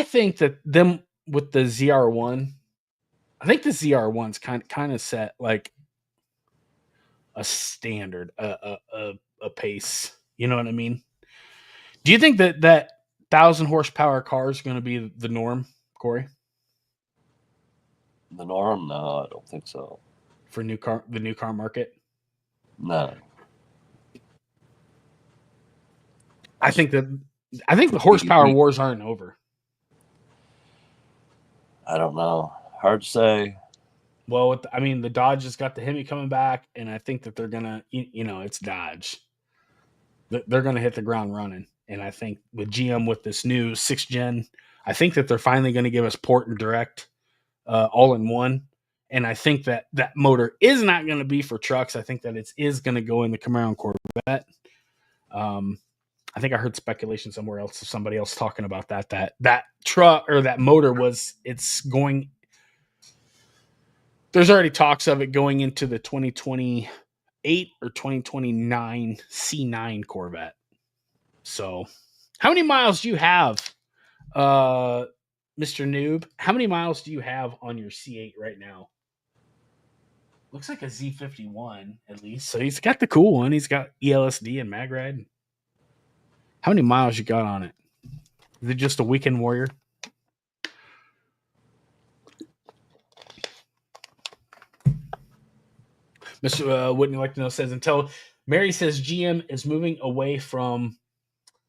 S1: think that them with the ZR1, I think the ZR1's kind of set like a standard, a pace. You know what I mean? Do you think that 1,000 horsepower car is going to be the norm, Corey?
S2: The norm? No, I don't think so.
S1: For the new car market?
S2: No.
S1: I think the horsepower wars aren't over.
S2: I don't know. Hard to say.
S1: Well, the Dodge has got the Hemi coming back, and I think that they're gonna, it's Dodge. They're gonna hit the ground running, and I think with GM with this new 6th-gen, I think that they're finally going to give us port and direct, all in one. And I think that motor is not going to be for trucks. I think that it is going to go in the Camaro and Corvette. I think I heard speculation somewhere else of somebody else talking about that truck or that motor it's going. There's already talks of it going into the 2028 or 2029 C9 Corvette. So, how many miles do you have, Mr. Noob? How many miles do you have on your C8 right now? Looks like a Z51 at least. So he's got the cool one. He's got ELSD and MagRide. How many miles you got on it? Is it just a weekend warrior? Mr. Wouldn't you like to know says until Mary says GM is moving away from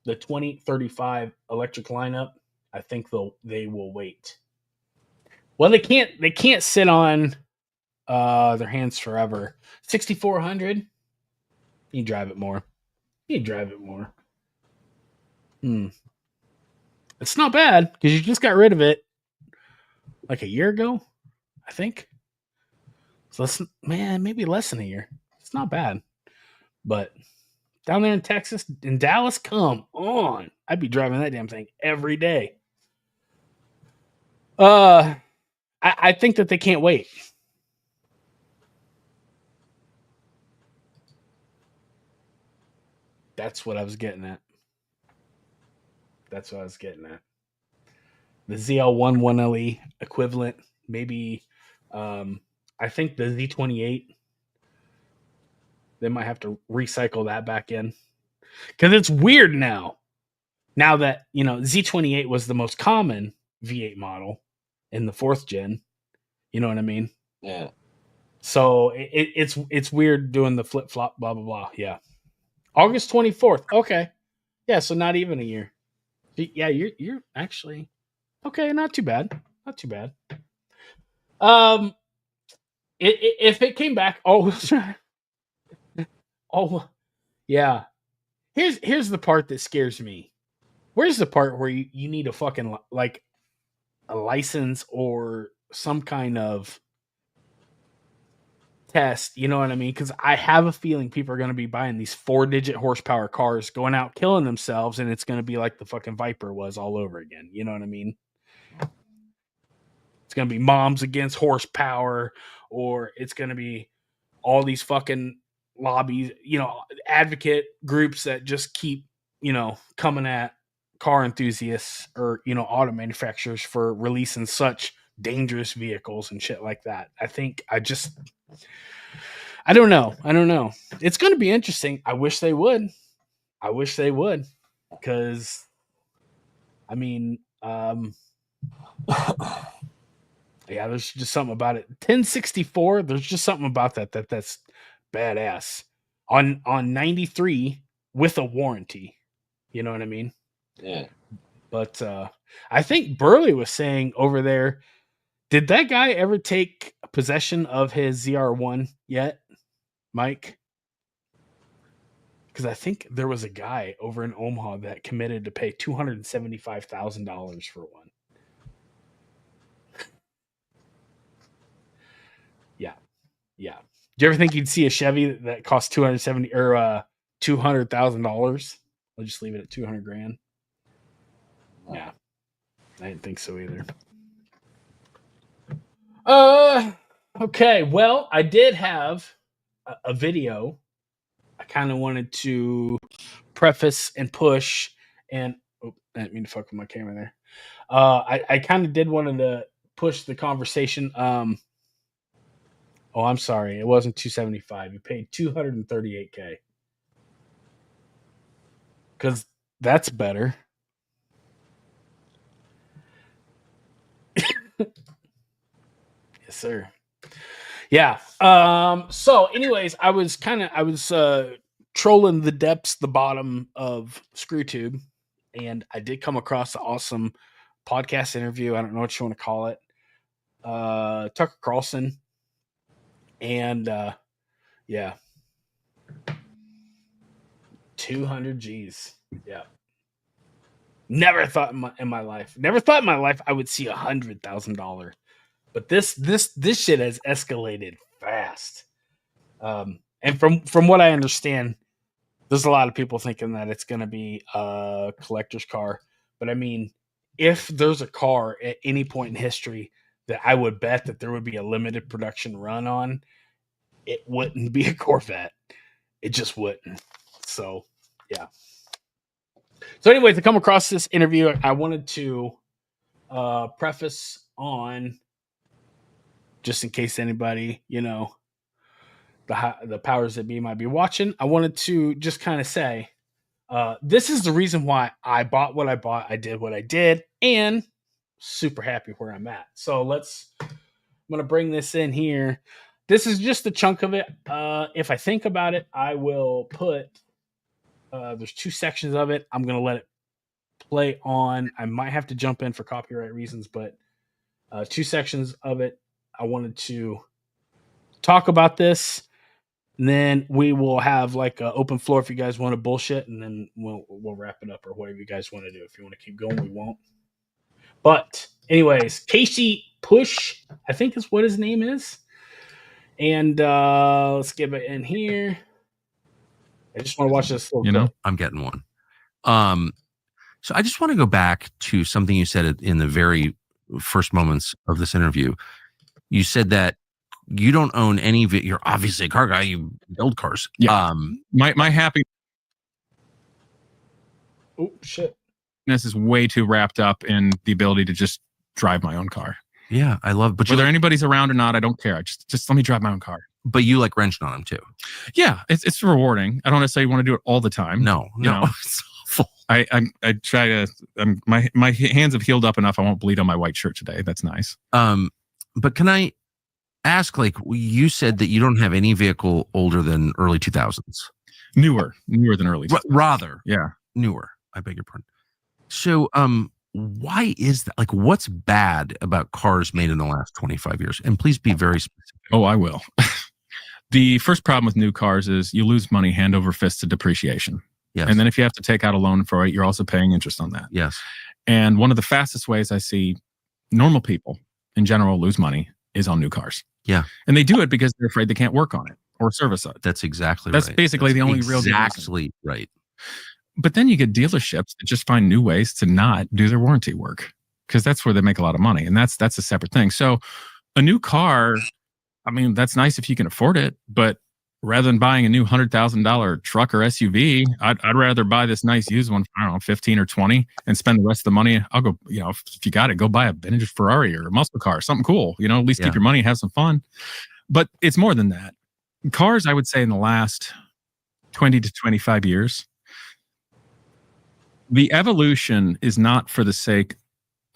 S1: the 2035 electric lineup, I think they will wait. Well, they can't sit on their hands forever. 6,400. You drive it more. Hmm. It's not bad because you just got rid of it like a year ago, I think. So maybe less than a year. It's not bad. But down there in Texas, in Dallas, come on. I'd be driving that damn thing every day. I think that they can't wait. That's what I was getting at. That's what I was getting at. The ZL1 1LE equivalent, maybe. I think the Z28, they might have to recycle that back in because it's weird now. Now that Z28 was the most common V8 model in the fourth gen, you know what I mean?
S2: Yeah.
S1: So it's weird doing the flip flop, blah blah blah. Yeah, August 24th. Okay, yeah, so not even a year. Yeah, you're actually okay. Not too bad. Not too bad. Um, if it came back, oh yeah. Here's the part that scares me. Where's the part where you need a fucking like a license or some kind of test, you know what I mean? Because I have a feeling people are going to be buying these 4-digit horsepower cars, going out killing themselves, and it's going to be like the fucking Viper was all over again. You know what I mean? It's going to be moms against horsepower, or it's going to be all these fucking lobbies, advocate groups that just keep, coming at car enthusiasts or, auto manufacturers for releasing such dangerous vehicles and shit like that. I don't know. It's going to be interesting. I wish they would. Because, I mean, yeah, there's just something about it. 1064, there's just something about that's badass. On 93 with a warranty. You know what I mean?
S2: Yeah.
S1: But I think Burley was saying over there, did that guy ever take possession of his ZR1 yet, Mike? Because I think there was a guy over in Omaha that committed to pay $275,000 for one. Yeah, yeah. Do you ever think you'd see a Chevy that cost $200,000? I'll just leave it at 200 grand. Yeah, I didn't think so either. Okay. Well, I did have a video. I kind of wanted to preface and push, and I didn't mean to fuck with my camera there. I kind of did wanted to push the conversation. Oh, I'm sorry, it wasn't 275. You paid 238K because that's better. Yes, sir. Yeah. So, anyways, I was trolling the depths, the bottom of ScrewTube, and I did come across an awesome podcast interview. I don't know what you want to call it. Tucker Carlson, and yeah, 200 G's. Yeah. Never thought in my life I would see $100,000. But this shit has escalated fast. And from what I understand, there's a lot of people thinking that it's going to be a collector's car. But I mean, if there's a car at any point in history that I would bet that there would be a limited production run on, it wouldn't be a Corvette. It just wouldn't. So, yeah. So, anyway, to come across this interview, I wanted to preface on, just in case anybody, the powers that be might be watching, I wanted to just kind of say, this is the reason why I bought what I bought. I did what I did, and super happy where I'm at. So I'm going to bring this in here. This is just a chunk of it. If I think about it, I will put, there's 2 sections of it. I'm going to let it play on. I might have to jump in for copyright reasons, but 2 sections of it. I wanted to talk about this. And then we will have like an open floor if you guys want to bullshit, and then we'll wrap it up or whatever you guys want to do. If you want to keep going, we won't. But anyways, Casey Push, I think is what his name is. And let's get it in here. I just want to watch this little clip.
S3: I'm getting one. So I just want to go back to something you said in the very first moments of this interview. You said that you don't own any. You're obviously a car guy. You build cars.
S4: Yeah. My happiness.
S1: Oh shit!
S4: This is way too wrapped up in the ability to just drive my own car.
S3: Yeah, I love. But
S4: whether anybody's around or not, I don't care. I just let me drive my own car.
S3: But you like wrenching on them too.
S4: Yeah, it's rewarding. I don't necessarily want to do it all the time.
S3: No.
S4: It's awful. I try to. My hands have healed up enough. I won't bleed on my white shirt today. That's nice.
S3: But can I ask? Like you said that you don't have any vehicle older than early 2000s.
S4: Newer than early.
S3: Rather,
S4: yeah,
S3: newer. I beg your pardon. So, why is that? Like, what's bad about cars made in the last 25 years? And please be very specific.
S4: Oh, I will. The first problem with new cars is you lose money hand over fist to depreciation.
S3: Yes.
S4: And then if you have to take out a loan for it, you're also paying interest on that.
S3: Yes.
S4: And one of the fastest ways I see normal people in general lose money is on new cars.
S3: Yeah.
S4: And they do it because they're afraid they can't work on it or service it.
S3: That's exactly
S4: That's
S3: right.
S4: basically the only real reason.
S3: Exactly right.
S4: But then you get dealerships that just find new ways to not do their warranty work because that's where they make a lot of money. And that's a separate thing. So a new car, I mean, that's nice if you can afford it, but rather than buying a new $100,000 truck or SUV, I'd rather buy this nice used one for, I don't know, 15 or 20 and spend the rest of the money. I'll go, if you got it, go buy a vintage Ferrari or a muscle car, something cool, at least keep your money, have some fun. But it's more than that. Cars, I would say in the last 20 to 25 years, the evolution is not for the sake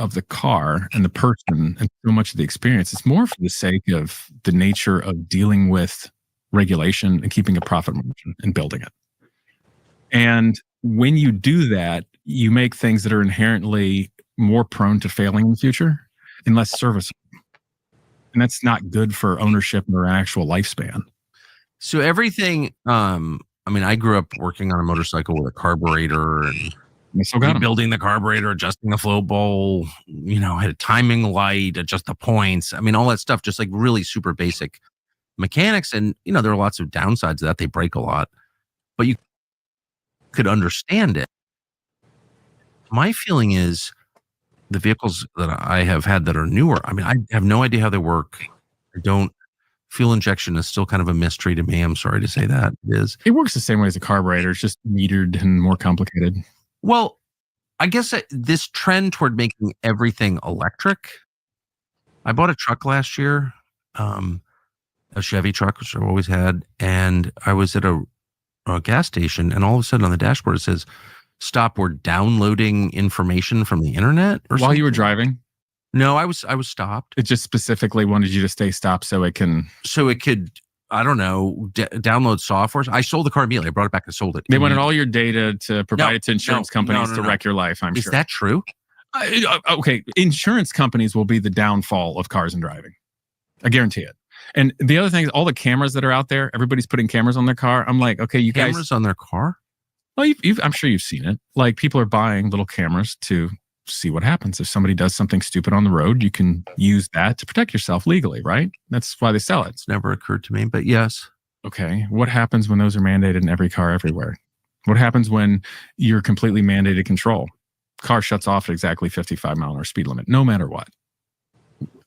S4: of the car and the person and so much of the experience. It's more for the sake of the nature of dealing with regulation and keeping a profit margin and building it. And when you do that, you make things that are inherently more prone to failing in the future and less serviceable. And that's not good for ownership or actual lifespan.
S3: So everything, I grew up working on a motorcycle with a carburetor and building the carburetor, adjusting the float bowl, had a timing light, adjust the points. All that stuff, just like really super basic mechanics. And, there are lots of downsides to that. They break a lot, but you could understand it. My feeling is the vehicles that I have had that are newer, I have no idea how they work. I don't. Fuel injection is still kind of a mystery to me. I'm sorry to say that. It is.
S4: It works the same way as a carburetor. It's just metered and more complicated.
S3: Well, I guess this trend toward making everything electric. I bought a truck last year, a Chevy truck, which I've always had, and I was at a gas station, and all of a sudden on the dashboard it says, "Stop, we're downloading information from the internet." Or
S4: while
S3: something.
S4: You were driving?
S3: No, I was stopped.
S4: It just specifically wanted you to stay stopped so it could. I don't know, download software. I sold the car immediately. I brought it back and sold it. They wanted all your data to provide it to insurance companies to wreck your life, I'm sure.
S3: Is that true?
S4: Okay. Insurance companies will be the downfall of cars and driving. I guarantee it. And the other thing is all the cameras that are out there, everybody's putting cameras on their car. I'm like, okay,
S3: cameras on their car?
S4: Well, I'm sure you've seen it. Like people are buying little cameras to see what happens. If somebody does something stupid on the road, you can use that to protect yourself legally, right? That's why they sell it.
S3: It's never occurred to me, but yes.
S4: Okay. What happens when those are mandated in every car everywhere? What happens when you're completely mandated control? Car shuts off at exactly 55 mile an hour speed limit, no matter what.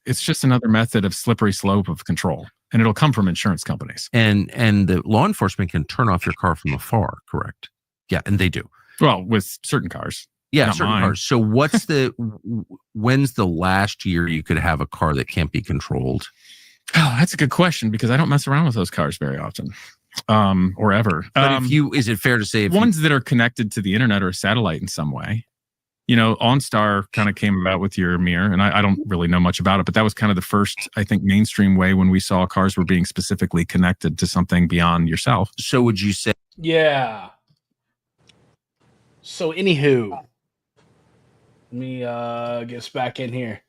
S4: It's just another method of slippery slope of control. And it'll come from insurance companies.
S3: And the law enforcement can turn off your car from afar, correct? Yeah, and they do.
S4: Well, with certain cars.
S3: Yeah, certain cars. So when's the last year you could have a car that can't be controlled?
S4: Oh, that's a good question because I don't mess around with those cars very often. Or ever.
S3: But is it fair to say
S4: ones that are connected to the internet or a satellite in some way? OnStar kind of came about with your mirror, and I don't really know much about it, but that was kind of the first, I think, mainstream way when we saw cars were being specifically connected to something beyond yourself.
S3: So would you say?
S1: Yeah. So anywho, let me get us back in here.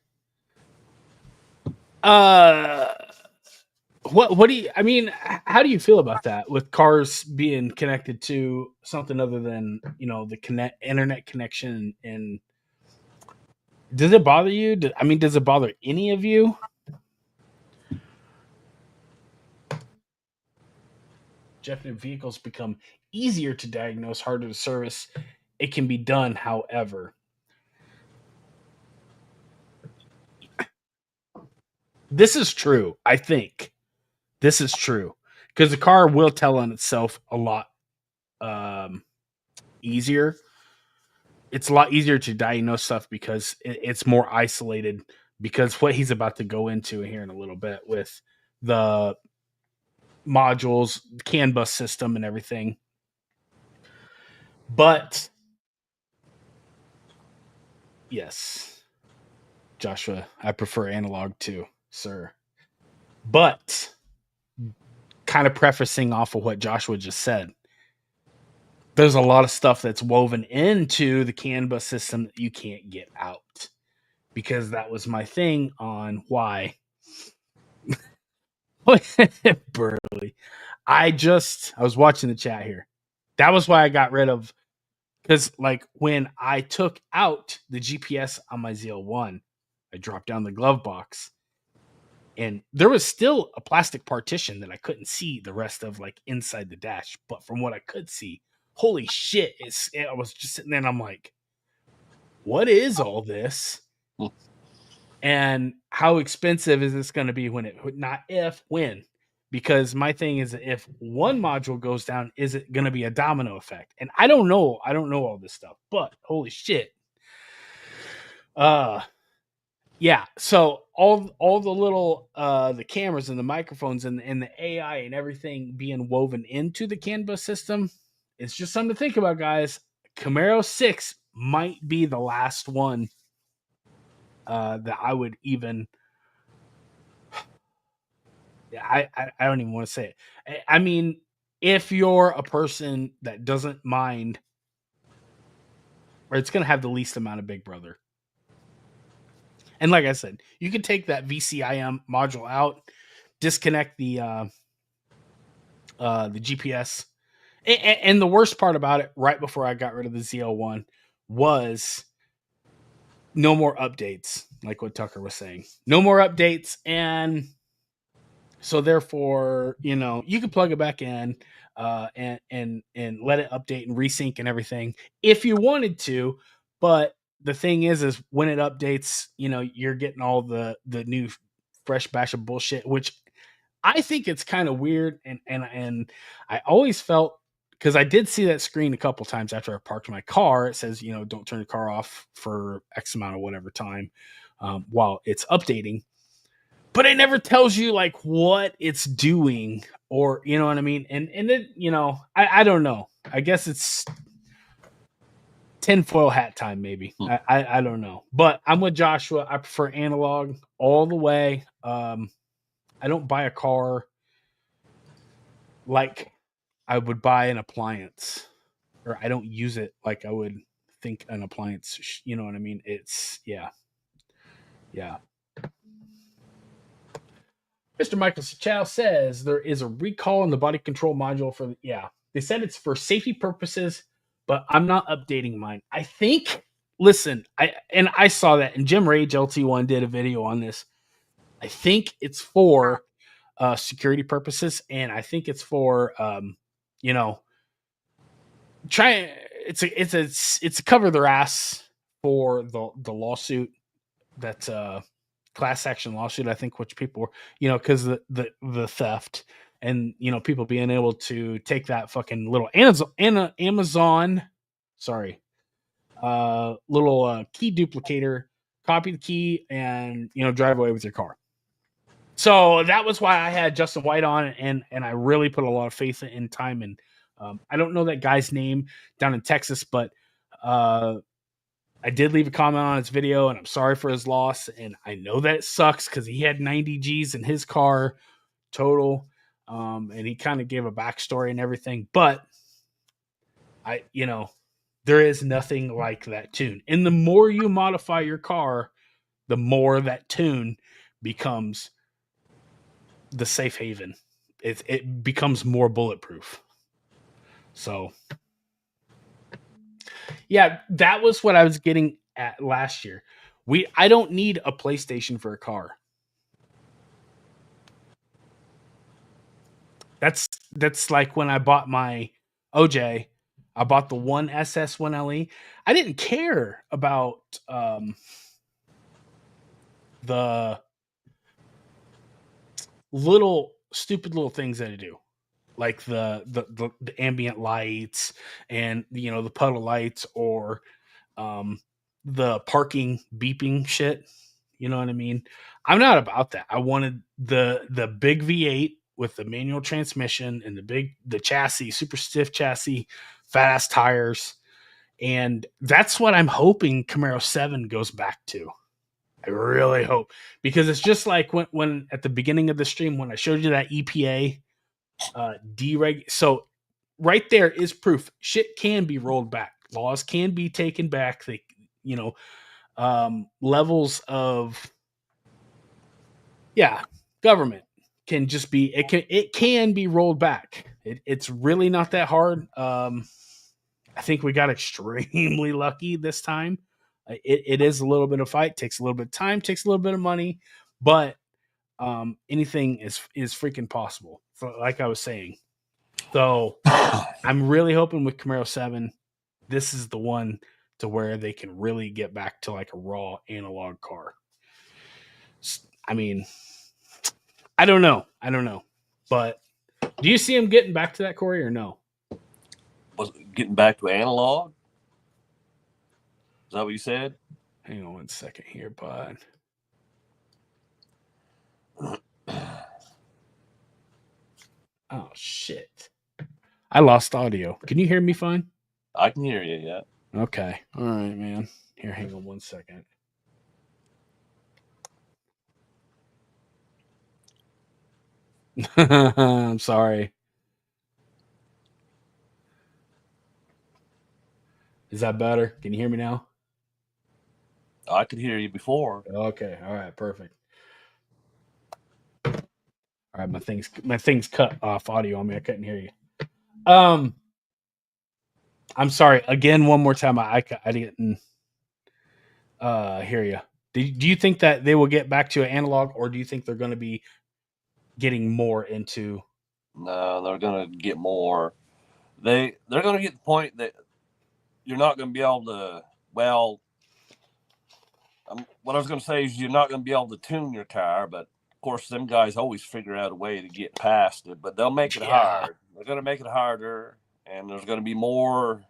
S1: What do you? I mean, how do you feel about that with cars being connected to something other than the internet connection? And does it bother you? I mean, does it bother any of you? Definite vehicles become easier to diagnose, harder to service. It can be done, however. This is true, I think. This is true. Because the car will tell on itself a lot easier. It's a lot easier to diagnose stuff because it's more isolated. Because what he's about to go into here in a little bit with the modules, CAN bus system, and everything. But yes, Joshua, I prefer analog too, sir. But kind of prefacing off of what Joshua just said, there's a lot of stuff that's woven into the CAN bus system that you can't get out. Because that was my thing on why. Burley. I was watching the chat here. That was why I got rid of, because like when I took out the GPS on my ZL1, I dropped down the glove box and there was still a plastic partition that I couldn't see the rest of like inside the dash. But from what I could see, holy shit, I was just sitting there and I'm like, what is all this? And how expensive is this going to be when? Because my thing is, if one module goes down, is it going to be a domino effect? And I don't know all this stuff, but holy shit. Yeah. So all the little the cameras and the microphones and the AI and everything being woven into the CAN bus system, it's just something to think about, guys. Camaro 6 might be the last one that I would even. I don't even want to say it. I mean, if you're a person that doesn't mind, or it's going to have the least amount of Big Brother. And like I said, you can take that VCIM module out, disconnect the GPS. And the worst part about it, right before I got rid of the ZL1, was no more updates, like what Tucker was saying. No more updates, and so therefore, you can plug it back in and let it update and resync and everything if you wanted to. But the thing is when it updates, you're getting all the new fresh batch of bullshit, which I think it's kind of weird. And I always felt, because I did see that screen a couple times after I parked my car. It says, don't turn the car off for X amount of whatever time while it's updating. But it never tells you like what it's doing, or you know what I mean. And it, I don't know. I guess it's tinfoil hat time, maybe. I don't know. But I'm with Joshua. I prefer analog all the way. I don't buy a car like I would buy an appliance, or I don't use it like I would think an appliance. You know what I mean? It's yeah. Mr. Michael Chow says there is a recall in the body control module for they said it's for safety purposes, but I'm not updating mine. I think, listen, I saw that, and Jim Rage LT1 did a video on this. I think it's for security purposes, and I think it's for it's a cover their ass for the lawsuit that's class action lawsuit, I think, which people were, because the theft and people being able to take that fucking little Amazon little key duplicator, copy the key, and drive away with your car. So that was why I had Justin White on, and I really put a lot of faith in time. And I don't know that guy's name down in Texas, but I did leave a comment on his video, and I'm sorry for his loss. And I know that it sucks because he had 90 G's in his car total. And he kind of gave a backstory and everything. But there is nothing like that tune. And the more you modify your car, the more that tune becomes the safe haven. It becomes more bulletproof. So, yeah, that was what I was getting at last year. I don't need a PlayStation for a car. That's like when I bought my OJ. I bought the one SS1 LE. I didn't care about the little stupid little things that I do, like the ambient lights and the puddle lights, or the parking beeping shit. You know what I mean? I'm not about that. I wanted the big V8 with the manual transmission and the chassis, super stiff chassis, fat ass tires. And that's what I'm hoping Camaro 7 goes back to. I really hope, because it's just like when at the beginning of the stream when I showed you that EPA dereg. So right there is proof shit can be rolled back. Laws can be taken back. They, levels of government can just be it can be rolled back. It's really not that hard. I think we got extremely lucky this time. It is a little bit of fight, takes a little bit of time, takes a little bit of money, but anything is freaking possible. So, like I was saying, so I'm really hoping with Camaro 7, this is the one to where they can really get back to like a raw analog car. I mean, I don't know, but do you see him getting back to that, Corey, or no?
S2: Was it getting back to analog? Is that what you said?
S1: Hang on one second here, bud. Oh shit! I lost audio. Can you hear me fine?
S2: I can hear you. Yeah.
S1: Okay. All right, man. Here, hang on one second. I'm sorry. Is that better? Can you hear me now?
S2: I could hear you before.
S1: Okay. All right. Perfect. All right. My thing's cut off audio on me. I couldn't hear you. I'm sorry. Again, one more time. I didn't hear you. Do you think that they will get back to an analog, or do you think they're going to be getting more into?
S2: No, they're going to get more. They're going to get the point that you're not going to be able to. Well, what I was going to say is you're not going to be able to tune your car, but of course, them guys always figure out a way to get past it. But they'll make it hard. They're going to make it harder, and there's going to be more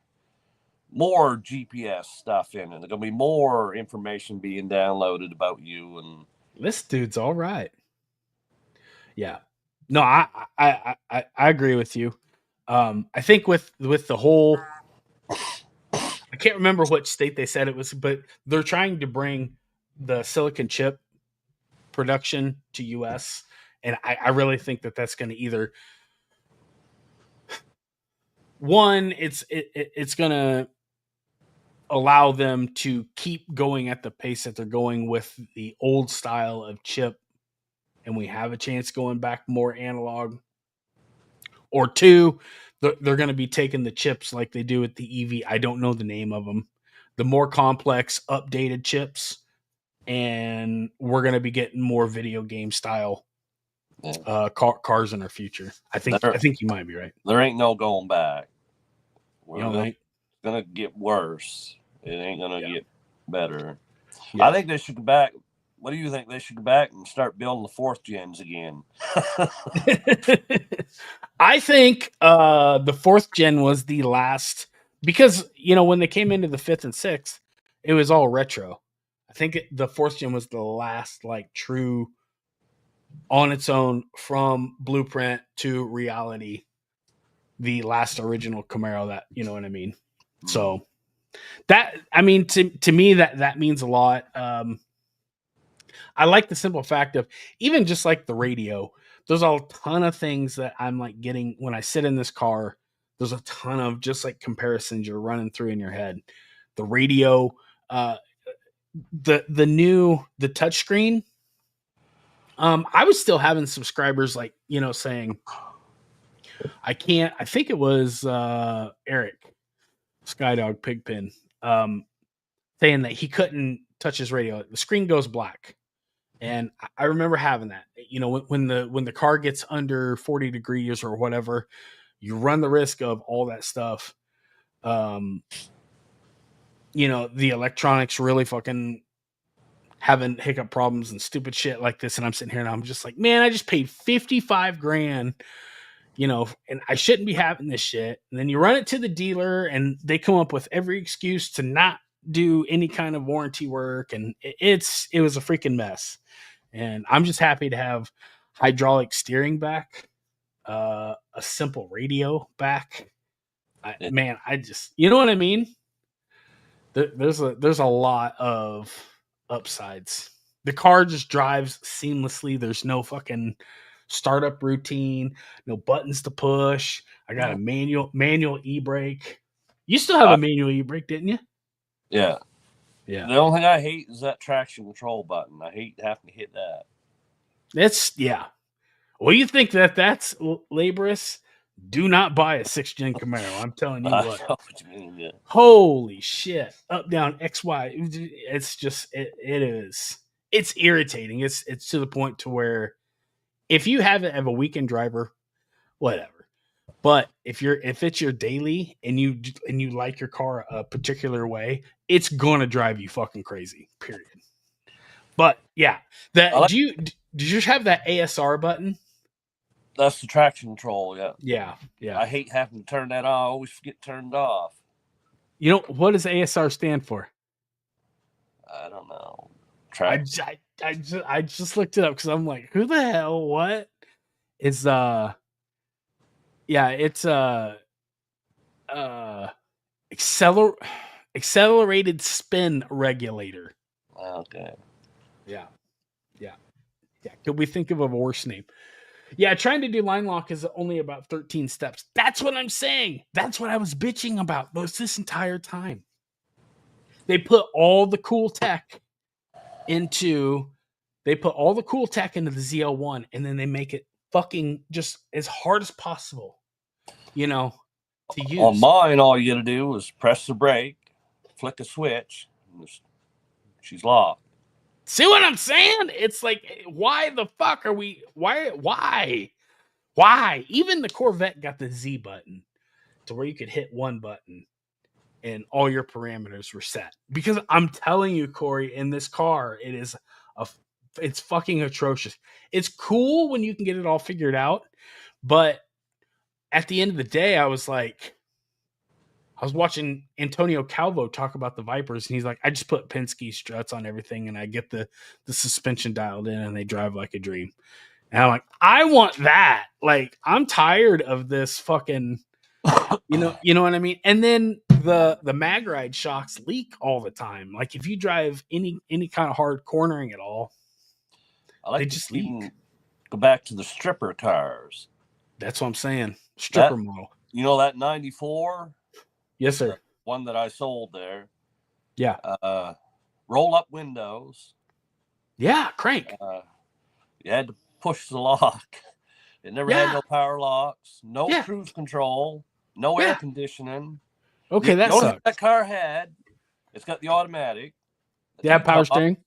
S2: GPS stuff in it. There's going to be more information being downloaded about you. And
S1: this dude's all right. Yeah. No, I agree with you. I think with the whole, I can't remember what state they said it was, but they're trying to bring the silicon chip production to US, and I really think that that's going to either one, it's going to allow them to keep going at the pace that they're going with the old style of chip, and we have a chance going back more analog. Or two, they're going to be taking the chips like they do with the EV. I don't know the name of them. The more complex, updated chips, and we're going to be getting more video game style cars in our future. I think you might be right.
S2: There ain't no going back.
S1: It's
S2: going to get worse. It ain't going to get better.
S1: Yeah.
S2: I think they should go back. What do you think? They should go back and start building the 4th gens again.
S1: I think the 4th gen was the last, because when they came into the 5th and 6th, it was all retro. I think the 4th gen was the last like true on its own from blueprint to reality, the last original Camaro that, you know what I mean? So that, I mean, to me, that means a lot. I like the simple fact of even just like the radio, there's a ton of things that I'm like getting when I sit in this car. There's a ton of just like comparisons you're running through in your head. The radio, the touchscreen, I was still having subscribers like, saying I can't. I think it was Eric Skydog Pigpen saying that he couldn't touch his radio. The screen goes black. And I remember having that. When the car gets under 40 degrees or whatever, you run the risk of all that stuff. The electronics really fucking having hiccup problems and stupid shit like this. And I'm sitting here and I'm just like, man, I just paid 55 grand, and I shouldn't be having this shit. And then you run it to the dealer and they come up with every excuse to not do any kind of warranty work. And it was a freaking mess. And I'm just happy to have hydraulic steering back, a simple radio back. I just, you know what I mean? There's a lot of upsides. The car just drives seamlessly. There's no fucking startup routine, no buttons to push. I got a manual e-brake. You still have a manual e-brake, didn't you?
S2: Yeah.
S1: Yeah.
S2: The only thing I hate is that traction control button. I hate having to hit that.
S1: Well, you think that's laborious? Do not buy a 6th gen Camaro. I'm telling you what.
S2: I know what you mean, yeah.
S1: Holy shit. Up, down, XY. It's just, it is. It's irritating. It's to the point to where if you have a weekend driver, whatever. But if it's your daily and you like your car a particular way, it's gonna drive you fucking crazy. Period. But yeah, did you have that ASR button?
S2: That's the traction control.
S1: Yeah.
S2: I hate having to turn that on. I always forget turned off.
S1: What does ASR stand for?
S2: I don't know.
S1: I just looked it up because I'm like, who the hell? What? It's it's accelerated spin regulator.
S2: Okay.
S1: Yeah. Could we think of a worse name? Yeah, trying to do line lock is only about 13 steps. That's what I'm saying. That's what I was bitching about this entire time. They put all the cool tech into the ZL1, and then they make it fucking just as hard as possible, to use.
S2: On mine, all you got to do is press the brake, flick a switch, and she's locked.
S1: See what I'm saying? It's like, why the fuck are we? Why? Even the Corvette got the Z button to where you could hit one button and all your parameters were set. Because I'm telling you, Corey, in this car, it's fucking atrocious. It's cool when you can get it all figured out, but at the end of the day, I was watching Antonio Calvo talk about the Vipers, and he's like, I just put Penske struts on everything, and I get the suspension dialed in, and they drive like a dream. And I'm like, I want that. Like, I'm tired of this fucking, you know what I mean? And then the mag ride shocks leak all the time. Like, if you drive any kind of hard cornering at all,
S2: they just leak. Go back to the stripper cars.
S1: That's what I'm saying. Stripper model.
S2: You know that 94?
S1: Yes, sir.
S2: One that I sold there.
S1: Yeah.
S2: Roll up windows.
S1: Yeah, crank.
S2: You had to push the lock. It never had no power locks, no cruise control, no air conditioning.
S1: Okay, that sucks.
S2: That car had. It's got the automatic.
S1: Power steering.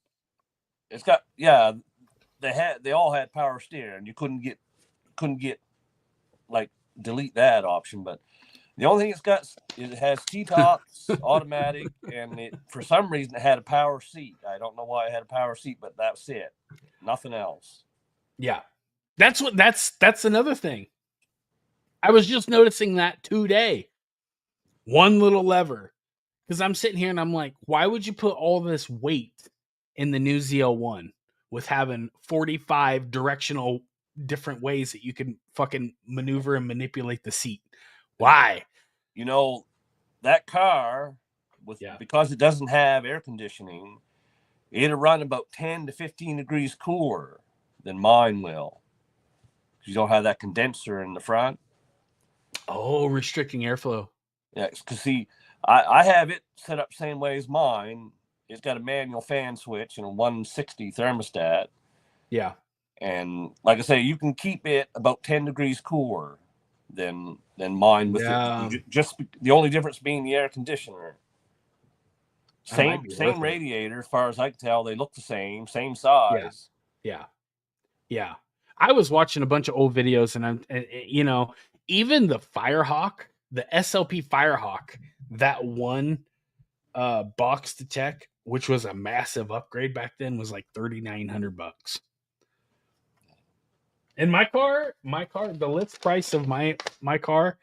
S2: It's got They all had power steering. You couldn't get like delete that option, but the only thing it's got, it has T-tops, automatic, and for some reason it had a power seat. I don't know why it had a power seat, but that's it. Nothing else.
S1: Yeah. That's another thing. I was just noticing that today. One little lever. Because I'm sitting here and I'm like, why would you put all this weight in the new ZL1 with having 45 directional different ways that you can fucking maneuver and manipulate the seat? Why?
S2: That car, because it doesn't have air conditioning, it'll run about 10 to 15 degrees cooler than mine will. You don't have that condenser in the front.
S1: Oh, restricting airflow.
S2: Yeah, because see, I have it set up same way as mine. It's got a manual fan switch and a 160 thermostat.
S1: Yeah.
S2: And like I say, you can keep it about 10 degrees cooler than mine with just the only difference being the air conditioner. Same radiator, as far as I can tell. They look the same size.
S1: Yeah. I was watching a bunch of old videos, and even the Firehawk, the SLP Firehawk, that one box to tech, which was a massive upgrade back then, was like $3,900. And my car, the list price of my car,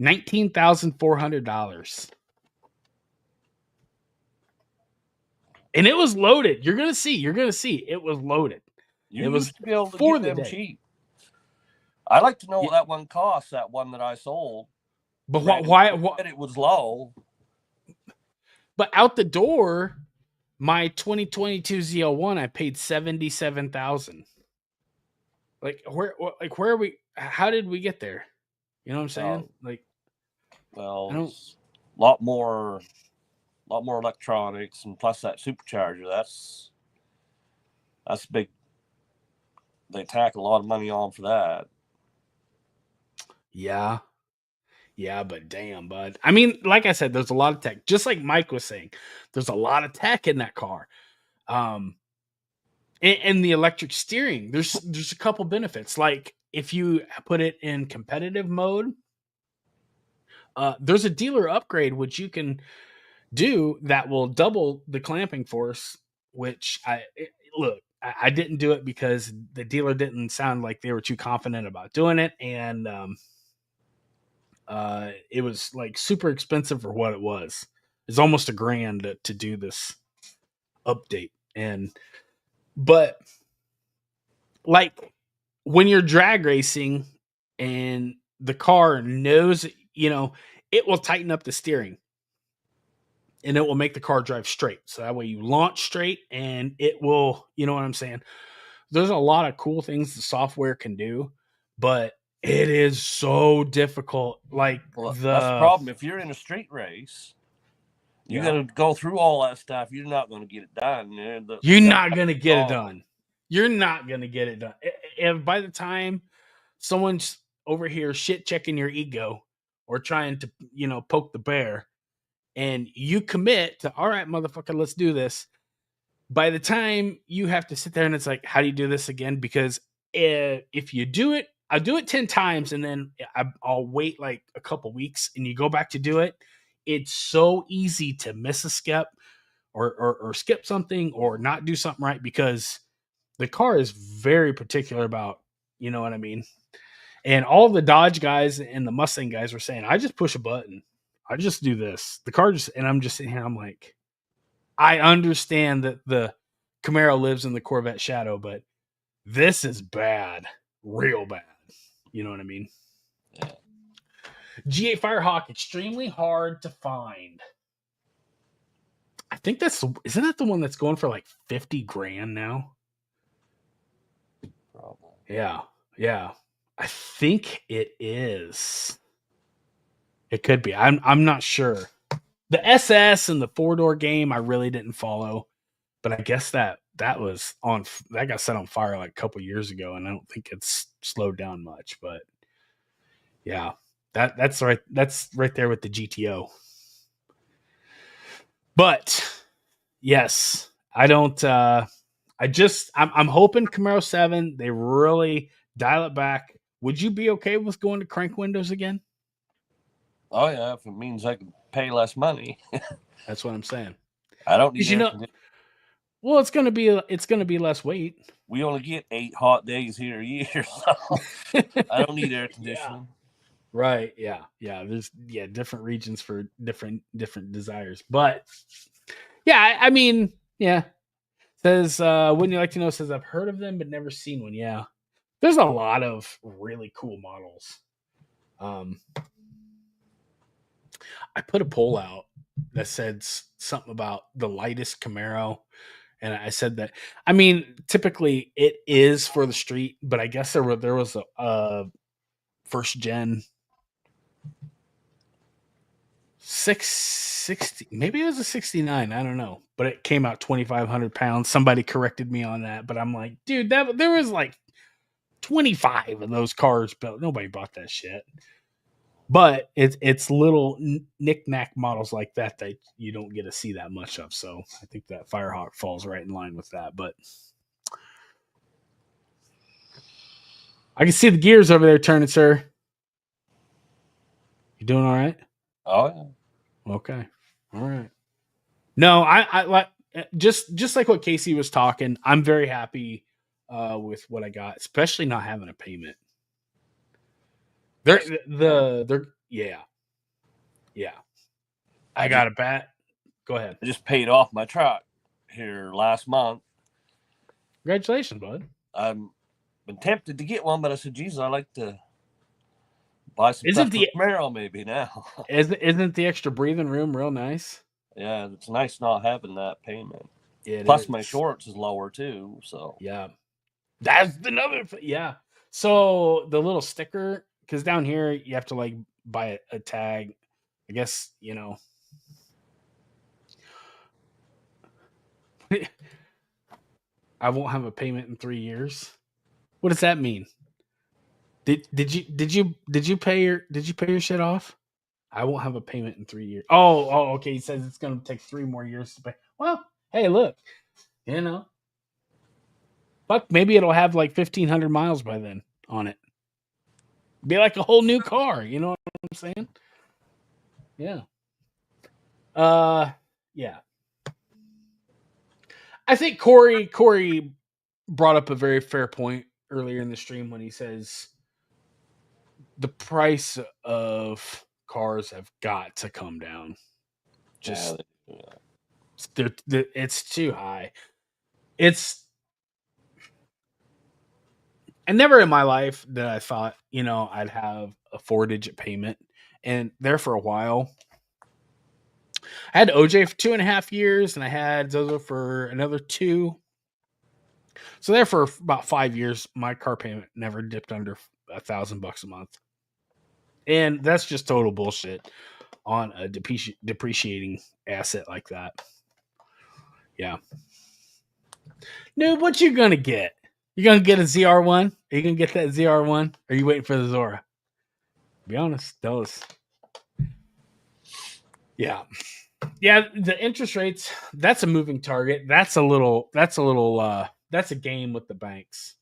S1: $19,400. And it was loaded. You're gonna see. It was loaded.
S2: It was to be able to get them cheap. I'd like to know what that one costs. That one that I sold.
S1: But why
S2: it was low?
S1: But out the door, my 2022 ZL1, I paid $77,000. Where are we? How did we get there? You know what I'm saying?
S2: A lot more electronics, and plus that supercharger. That's big. They tack a lot of money on for that.
S1: Yeah, but damn, bud. I mean, like I said, there's a lot of tech. Just like Mike was saying, there's a lot of tech in that car. And the electric steering, there's a couple benefits. Like if you put it in competitive mode, there's a dealer upgrade which you can do that will double the clamping force. Which I didn't do it because the dealer didn't sound like they were too confident about doing it, and it was like super expensive for what it was. It's almost $1,000 to do this update. But like when you're drag racing and the car knows, it will tighten up the steering and it will make the car drive straight. So that way you launch straight and it will, you know what I'm saying? There's a lot of cool things the software can do, but it is so difficult. That's
S2: the problem. If you're in a street race, you got to go through all that stuff. You're not going to get it done.
S1: You're not going to get it done. You're not going to get it done. And by the time someone's over here shit checking your ego or trying to, poke the bear, and you commit to, all right, motherfucker, let's do this. By the time you have to sit there and it's like, how do you do this again? Because if you do it, I'll do it 10 times and then I'll wait like a couple weeks and you go back to do it. It's so easy to miss a skip or skip something or not do something right because the car is very particular about, you know what I mean? And all the Dodge guys and the Mustang guys were saying, I just push a button. I just do this. The car and I'm just sitting here, I'm like, I understand that the Camaro lives in the Corvette shadow, but this is bad, real bad. You know what I mean?
S2: Yeah.
S1: G8 Firehawk, extremely hard to find. I think isn't that the one that's going for like $50,000 now?
S2: Probably.
S1: Yeah. I think it is. It could be. I'm not sure. The SS and the 4-door game I really didn't follow, but I guess that got set on fire like a couple years ago, and I don't think it's slowed down much. But yeah, that's right. That's right there with the GTO. But yes, I don't. I'm hoping Camaro7 they really dial it back. Would you be okay with going to crank windows again?
S2: Oh yeah, if it means I can pay less money.
S1: That's what I'm saying.
S2: I don't need
S1: well, it's gonna be less weight.
S2: We only get 8 hot days here a year, so I don't need air conditioning.
S1: Yeah. Right? Yeah. There's different regions for different desires, but yeah, I mean, yeah. Says, wouldn't you like to know? Says I've heard of them but never seen one. Yeah, there's a lot of really cool models. I put a poll out that said something about the lightest Camaro. And I said that, I mean, typically it is for the street, but I guess there was a first gen 660, maybe it was a 69. I don't know, but it came out 2,500 pounds. Somebody corrected me on that, but I'm like, dude, there was like 25 of those cars built. Nobody bought that shit. But it's little knick-knack models like that you don't get to see that much of. So I think that Firehawk falls right in line with that. But I can see the gears over there turning, sir. You doing all right?
S2: Oh, yeah.
S1: Okay. All right. No, I like just like what Casey was talking. I'm very happy with what I got, especially not having a payment. Yeah. I got a bat. Go ahead.
S2: I just paid off my truck here last month.
S1: Congratulations, bud.
S2: I've been tempted to get one, but I said, "Jesus, I like to buy some stuff for Camaro maybe now."
S1: Isn't the extra breathing room real nice?
S2: Yeah, it's nice not having that payment.
S1: It
S2: Plus,
S1: is.
S2: my shorts is lower too. So
S1: yeah, that's another. Yeah. So the little sticker, because down here you have to like buy a tag. I guess I won't have a payment in 3 years. What does that mean? Did you pay your shit off? I won't have a payment in 3 years. Oh, okay. He says it's going to take 3 more years to pay. Well, hey, look, fuck, maybe it'll have like 1,500 miles by then on it. Be like a whole new car. You know what I'm saying? Yeah. Yeah. I think Corey brought up a very fair point earlier in the stream when he says the price of cars have got to come down. Just it's too high. I never in my life that I thought, I'd have a 4-digit payment. And there for a while, I had OJ for 2.5 years, and I had Zozo for another 2. So there for about 5 years, my car payment never dipped under $1,000 a month. And that's just total bullshit on a depreciating asset like that. Yeah. Noob, what you gonna get? You gonna get a ZR1? Are you gonna get that ZR1? Or are you waiting for the Zora? Be honest, those. Yeah. Yeah, the interest rates, that's a moving target. That's a game with the banks.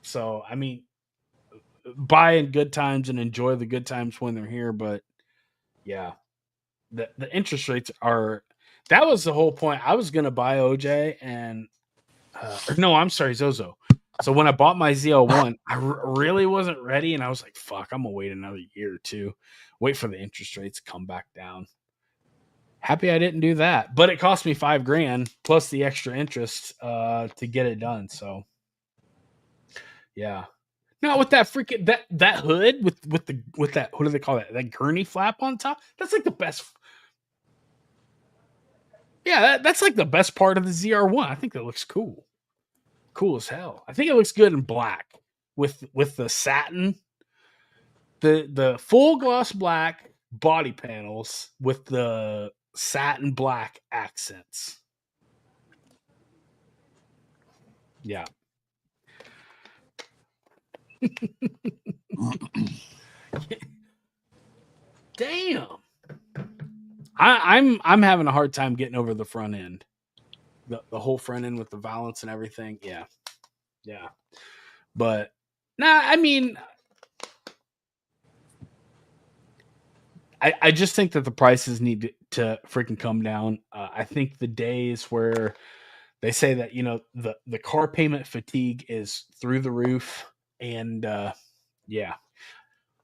S1: So, I mean, buy in good times and enjoy the good times when they're here. But yeah, the interest rates that was the whole point. I was going to buy OJ and, no, I'm sorry, Zozo. So when I bought my ZL1, I really wasn't ready. And I was like, fuck, I'm going to wait another year or 2, wait for the interest rates to come back down. Happy I didn't do that, but it cost me $5,000 plus the extra interest to get it done. So, yeah, now with that freaking that hood with that, what do they call that? That gurney flap on top. That's like the best. Yeah, that's like the best part of the ZR1. I think that looks cool as hell. I think it looks good in black with the satin, the full gloss black body panels with the satin black accents. Yeah. Damn. I'm having a hard time getting over the front end. The whole front end with the valance and everything. Yeah. Yeah. But I mean, I just think that the prices need to freaking come down. I think the days where they say that, the car payment fatigue is through the roof. And yeah,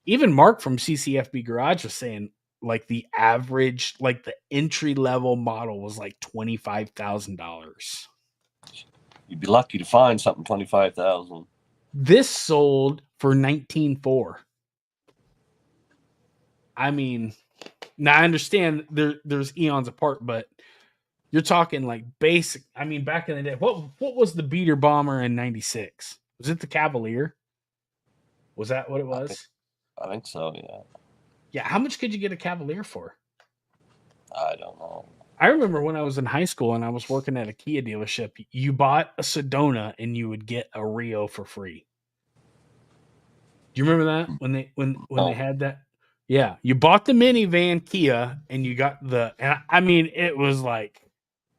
S1: even Mark from CCFB Garage was saying like the average, like the entry level model was like $25,000.
S2: You'd be lucky to find something $25,000.
S1: This sold for $19,400. I mean, now I understand there's eons apart, but you're talking like basic. I mean, back in the day, what was the beater bomber in '96? Was it the Cavalier? Was that what it was?
S2: I think so, yeah.
S1: Yeah, how much could you get a Cavalier for?
S2: I don't know.
S1: I remember when I was in high school and I was working at a Kia dealership, you bought a Sedona and you would get a Rio for free. you remember that when they
S2: Oh.
S1: had that? Yeah, you bought the minivan Kia and you got the. And I mean, it was like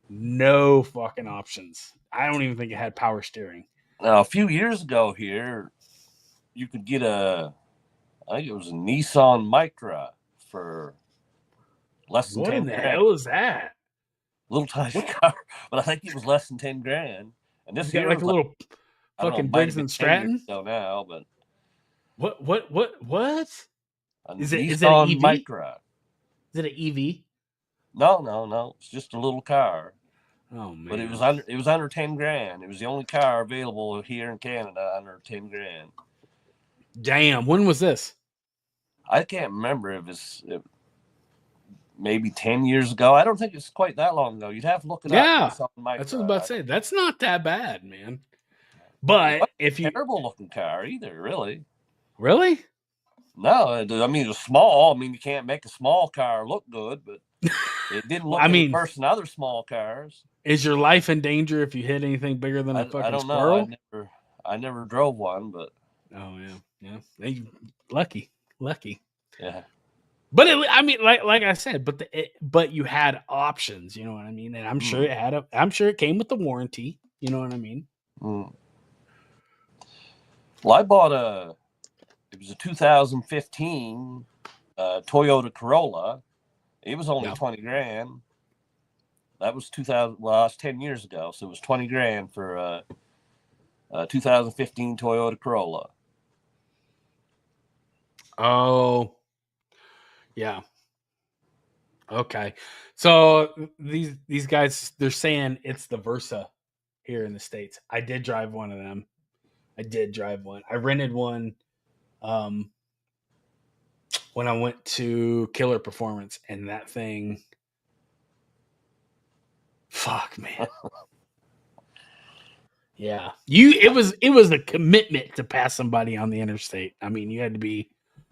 S1: no fucking options. I don't even think it had power steering.
S2: Now, a few years ago here, you could get I think it was a Nissan Micra for less than
S1: What
S2: 10
S1: in the
S2: grand.
S1: hell is that?
S2: Little tiny car, but I think it was less than 10 grand. And this
S1: You got
S2: here
S1: like
S2: was
S1: a little
S2: I don't know,
S1: fucking
S2: it might have
S1: Briggs
S2: been
S1: and
S2: 10 years
S1: Stratton.
S2: ago now, but
S1: What?
S2: a
S1: Is it an
S2: Nissan
S1: EV?
S2: Micra.
S1: Is it an EV?
S2: No. It's just a little car.
S1: Oh man.
S2: But it was under 10 grand. It was the only car available here in Canada under 10 grand.
S1: Damn, when was this?
S2: I can't remember if it's maybe 10 years ago. I don't think it's quite that long ago. You'd have to look it
S1: Yeah.
S2: up. Micra.
S1: That's what I was about to say. That's not that bad, man. But if you
S2: terrible looking car either, really.
S1: Really?
S2: No, I mean, it was small. I mean, you can't make a small car look good, but it didn't look any worse than other small cars.
S1: Is your life in danger if you hit anything bigger than a fucking
S2: I don't
S1: squirrel?
S2: know. I never drove one, but
S1: oh yeah. Lucky.
S2: Yeah.
S1: But I mean, like I said, but you had options. You know what I mean? And I'm sure it came with the warranty. You know what I mean?
S2: Mm. Well, I bought it was a 2015 Toyota Corolla. It was only 20 grand. That was 2000. Well, that's 10 years ago, so it was 20 grand for a 2015 Toyota Corolla.
S1: Oh, yeah. Okay, so these guys, they're saying it's the Versa here in the States. I did drive one of them. I rented one when I went to Killer Performance, and that thing, fuck, man. Yeah, it was a commitment to pass somebody on the interstate. I mean, you had to be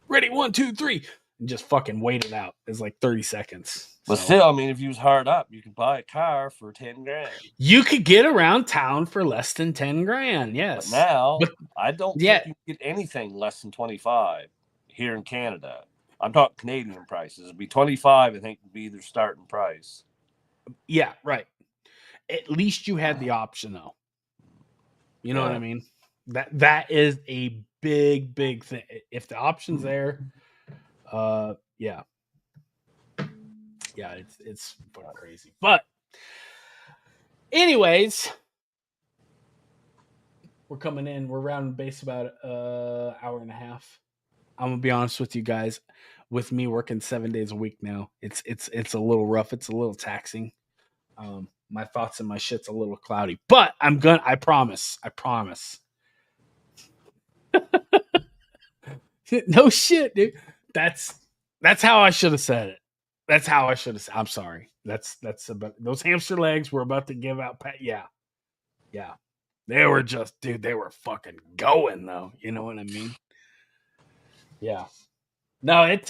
S1: ready, 1, 2, 3, and just fucking wait it out. It's like 30 seconds.
S2: But still, I mean, if you was hard up, you could buy a car for 10 grand.
S1: You could get around town for less than 10 grand. Yes.
S2: But now, I don't think you get anything less than 25 here in Canada. I'm talking Canadian prices. It'd be 25, I think, would be their starting price.
S1: Yeah, right. At least you had the option, though. You know what I mean? That is a big thing. If the option's there, yeah, it's fucking crazy. But anyways, we're coming in. We're rounding base about hour and a half. I'm gonna be honest with you guys. With me working 7 days a week now, it's a little rough. It's a little taxing. My thoughts and my shit's a little cloudy, but I promise. No shit, dude. That's how I should have said it. That's how I should have said. I'm sorry. That's about those hamster legs were about to give out. Yeah. They were just, dude. They were fucking going though. You know what I mean? Yeah. No, it's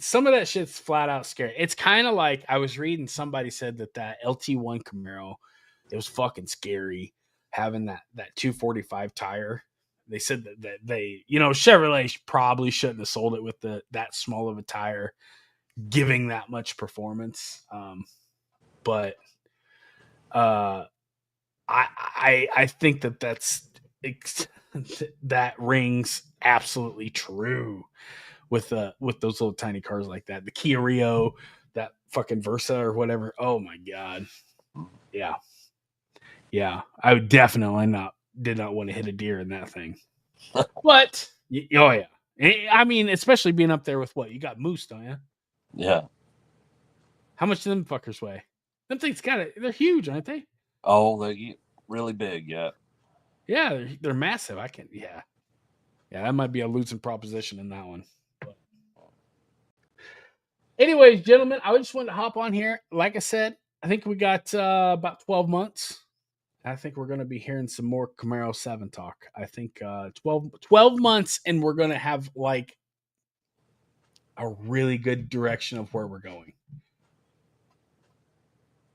S1: some of that shit's flat out scary. It's kind of like I was reading, somebody said that LT1 Camaro, it was fucking scary having that 245 tire. They said that they, Chevrolet probably shouldn't have sold it with that small of a tire, giving that much performance. But I think that rings absolutely true with those little tiny cars like that. The Kia Rio, that fucking Versa or whatever. Oh my god. Yeah. I would definitely did not want to hit a deer in that thing. But oh yeah. I mean, especially being up there with what? You got moose, don't you?
S2: Yeah.
S1: How much do them fuckers weigh? Them things they're huge, aren't they?
S2: Oh, they get really big, yeah.
S1: Yeah, they're massive. Yeah, that might be a losing proposition in that one. But anyways, gentlemen, I just wanted to hop on here. Like I said, I think we got about 12 months. I think we're going to be hearing some more Camaro7 talk. I think 12 months, and we're going to have like a really good direction of where we're going.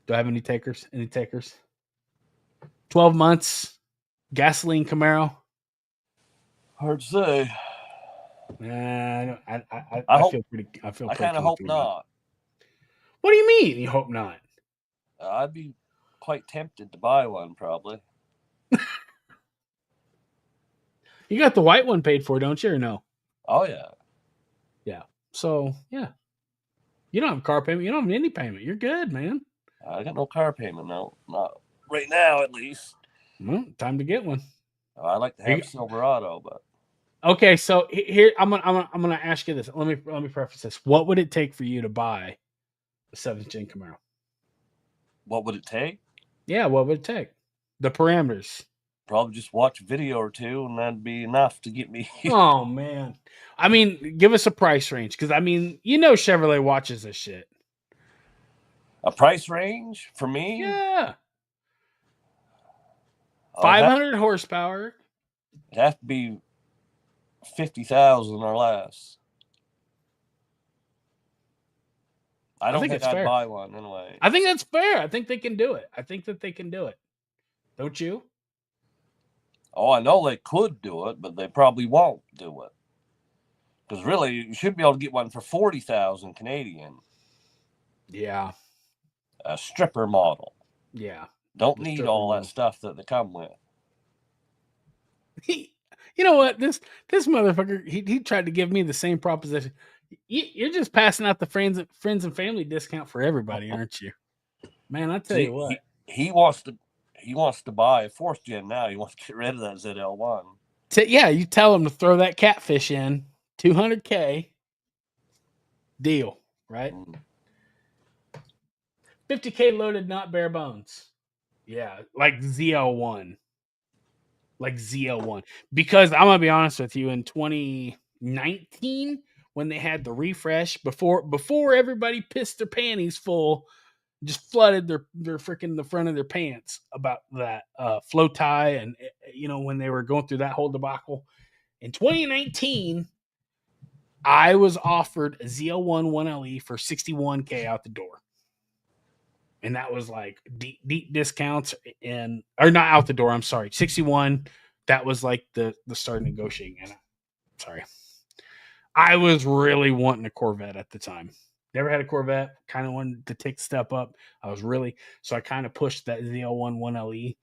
S1: Do I have any takers? 12 months, gasoline Camaro.
S2: Hard to say.
S1: I
S2: hope,
S1: feel pretty. I feel.
S2: I kind of hope not.
S1: What do you mean? You hope not?
S2: I'd be quite tempted to buy one, probably.
S1: You got the white one paid for, don't you, or no?
S2: Oh yeah.
S1: Yeah. So yeah, you don't have a car payment. You don't have any payment. You're good, man.
S2: I got no car payment. No, not right now, at least.
S1: Well, time to get one.
S2: I like to have a Silverado, but
S1: okay. So here, I'm gonna ask you this. Let me preface this. What would it take for you to buy a 7th gen Camaro?
S2: What would it take?
S1: Yeah, what would it take? The parameters.
S2: Probably just watch a video or two, and that'd be enough to get me.
S1: Oh man, I mean, give us a price range, because I mean, Chevrolet watches this shit.
S2: A price range for me?
S1: Yeah. 500 horsepower.
S2: It'd have to be 50,000 or less. I don't think I'd buy one anyway.
S1: I think that's fair. I think they can do it. I think that they can do it. Don't you?
S2: Oh, I know they could do it, but they probably won't do it. Because really, you should be able to get one for 40,000 Canadian.
S1: Yeah.
S2: A stripper model.
S1: Yeah.
S2: Don't need all that stuff that they come with.
S1: You know what? This motherfucker, he tried to give me the same proposition. You're just passing out the friends and family discount for everybody, aren't you? Man, I tell you what.
S2: He wants to buy a 4th gen now. He wants to get rid of that ZL1.
S1: Yeah, you tell him to throw that catfish in. $200K. Deal, right? 50K loaded, not bare bones. Yeah, like ZL1. Like ZL1. Because I'm going to be honest with you, in 2019, when they had the refresh, before everybody pissed their panties full, just flooded their freaking the front of their pants about that flow tie, and when they were going through that whole debacle. In 2019, I was offered a ZL1 1LE for $61K out the door. And that was like deep discounts, or not out the door. I'm sorry, 61. That was like the start of negotiating. And I was really wanting a Corvette at the time. Never had a Corvette. Kind of wanted to take a step up. So I kind of pushed that ZL1 1LE,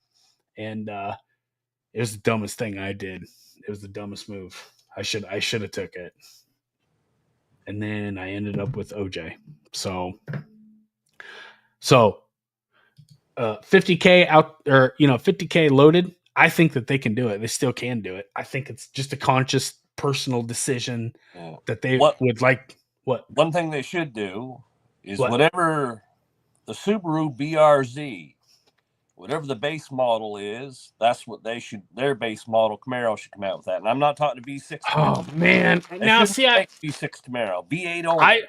S1: and it was the dumbest thing I did. It was the dumbest move. I should have took it. And then I ended up with OJ. So 50K out, or 50K loaded. I think that they can do it. They still can do it. I think it's just a conscious personal decision that they would like. What
S2: one thing they should do is whatever the Subaru BRZ, whatever the base model is, that's what they should. Their base model Camaro should come out with that. And I'm not talking to V6.
S1: Oh man! Now see,
S2: V6 Camaro V8 only.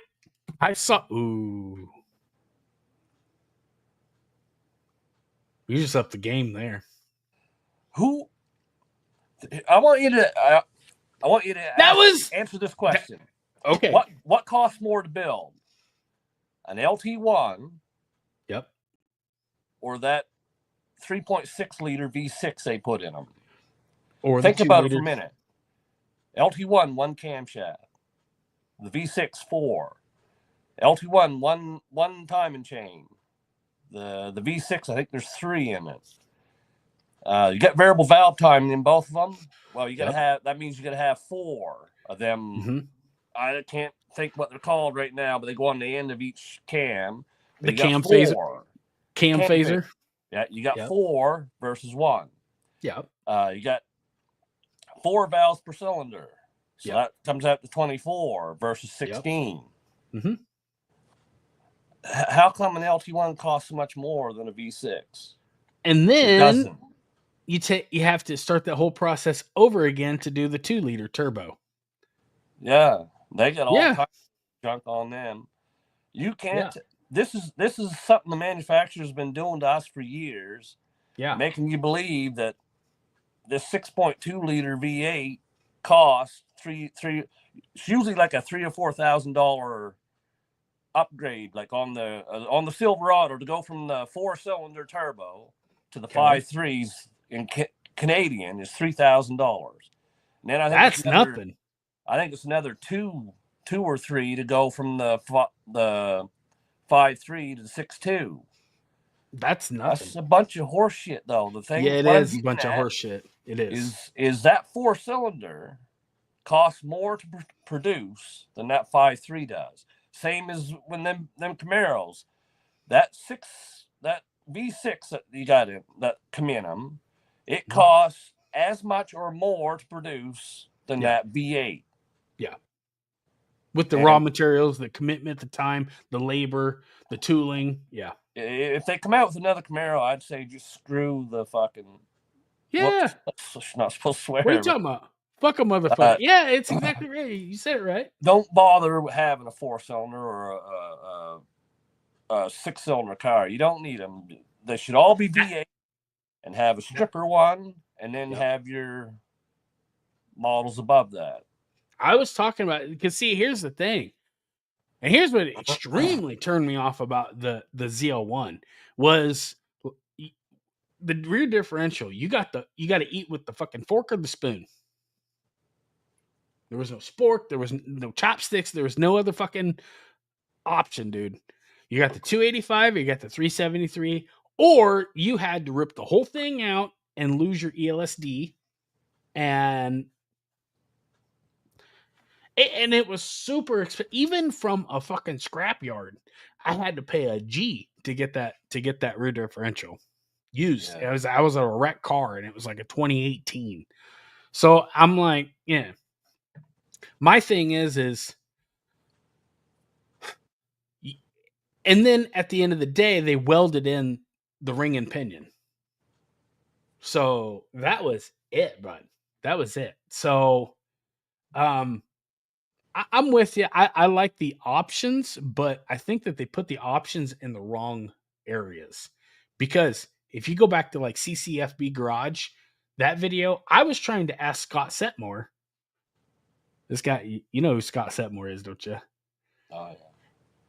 S1: I saw. Ooh. You just upped the game there.
S2: Who? I want you to answer this question.
S1: Okay.
S2: What costs more to build? An LT1?
S1: Yep.
S2: Or that 3.6 liter V6 they put in them?
S1: Or
S2: think about it for a minute. LT1 1 camshaft. The V6 4. LT1 one timing chain. The V6, I think there's 3 in it. You got variable valve timing in both of them. Well, you got to have. That means you got to have 4 of them.
S1: Mm-hmm.
S2: I can't think what they're called right now, but they go on the end of each cam.
S1: The cam phaser. Cam phaser.
S2: Yeah, you got 4 versus 1.
S1: Yeah.
S2: You got 4 valves per cylinder, so that comes out to 24 versus 16.
S1: Yep. Mm-hmm.
S2: How come an LT1 costs so much more than a V6?
S1: And then you have to start that whole process over again to do the 2-liter turbo.
S2: Yeah, they got all kinds of junk on them. You can't. This is something the manufacturer's been doing to us for years.
S1: Yeah,
S2: making you believe that this 6.2 liter V8 costs it's usually like a $3,000 or $4,000 upgrade, like on the Silverado, to go from the 4-cylinder turbo to the 5.3s in Canadian is $3,000. And then I think
S1: That's nothing.
S2: I think it's another two or three to go from the 5.3 to the 6.2.
S1: That's nothing.
S2: That's a bunch of horse shit, though. The thing,
S1: yeah, it is a bunch of horse shit. It
S2: is that 4-cylinder costs more to produce than that 5.3 does. Same as when them Camaros, that V6 that you got in that come in them, it costs as much or more to produce than that V8.
S1: Yeah. With the raw materials, the commitment, the time, the labor, the tooling. Yeah.
S2: If they come out with another Camaro, I'd say just screw the fucking.
S1: Yeah.
S2: Whoops, not supposed to swear.
S1: What are you talking about? Fuck a motherfucker. Yeah, it's exactly right. You said it right.
S2: Don't bother having a 4-cylinder or a 6-cylinder car. You don't need them. They should all be V8 and have a stripper one, and then have your models above that.
S1: I was talking about, because see, here's the thing, and here's what extremely turned me off about the ZL1 was the rear differential. You got to eat with the fucking fork or the spoon. There was no spork, there was no chopsticks, there was no other fucking option, dude. You got the 285, you got the 373, or you had to rip the whole thing out and lose your ELSD, and it was super expensive. Even from a fucking scrapyard, I had to pay a G to get that rear differential used.
S2: Yeah.
S1: I was a wrecked car, and it was like a 2018. So I'm like, yeah. My thing is, and then at the end of the day, they welded in the ring and pinion. So that was it, bud. That was it. So, I'm with you. I like the options, but I think that they put the options in the wrong areas. Because if you go back to like CCFB Garage, that video, I was trying to ask Scott Setmore. This guy, you know who Scott Setmore is, don't you?
S2: Oh, yeah.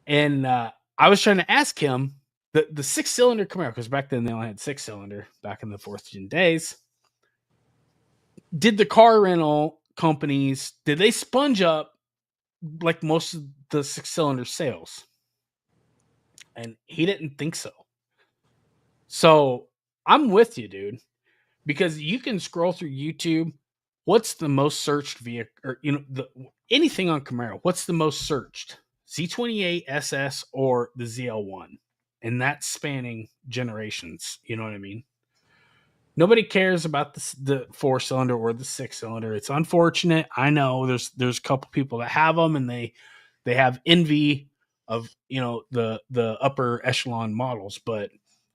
S1: And I was trying to ask him the 6-cylinder Camaro, because back then they only had 6-cylinder back in the 4th gen days. Did the car rental companies, did they sponge up like most of the 6-cylinder sales? And he didn't think so. So I'm with you, dude, because you can scroll through YouTube. What's the most searched vehicle, or anything on Camaro? What's the most searched? Z28 SS or the ZL1? And that's spanning generations. You know what I mean? Nobody cares about the 4-cylinder or the 6-cylinder. It's unfortunate. I know there's a couple people that have them, and they have envy of the upper echelon models. But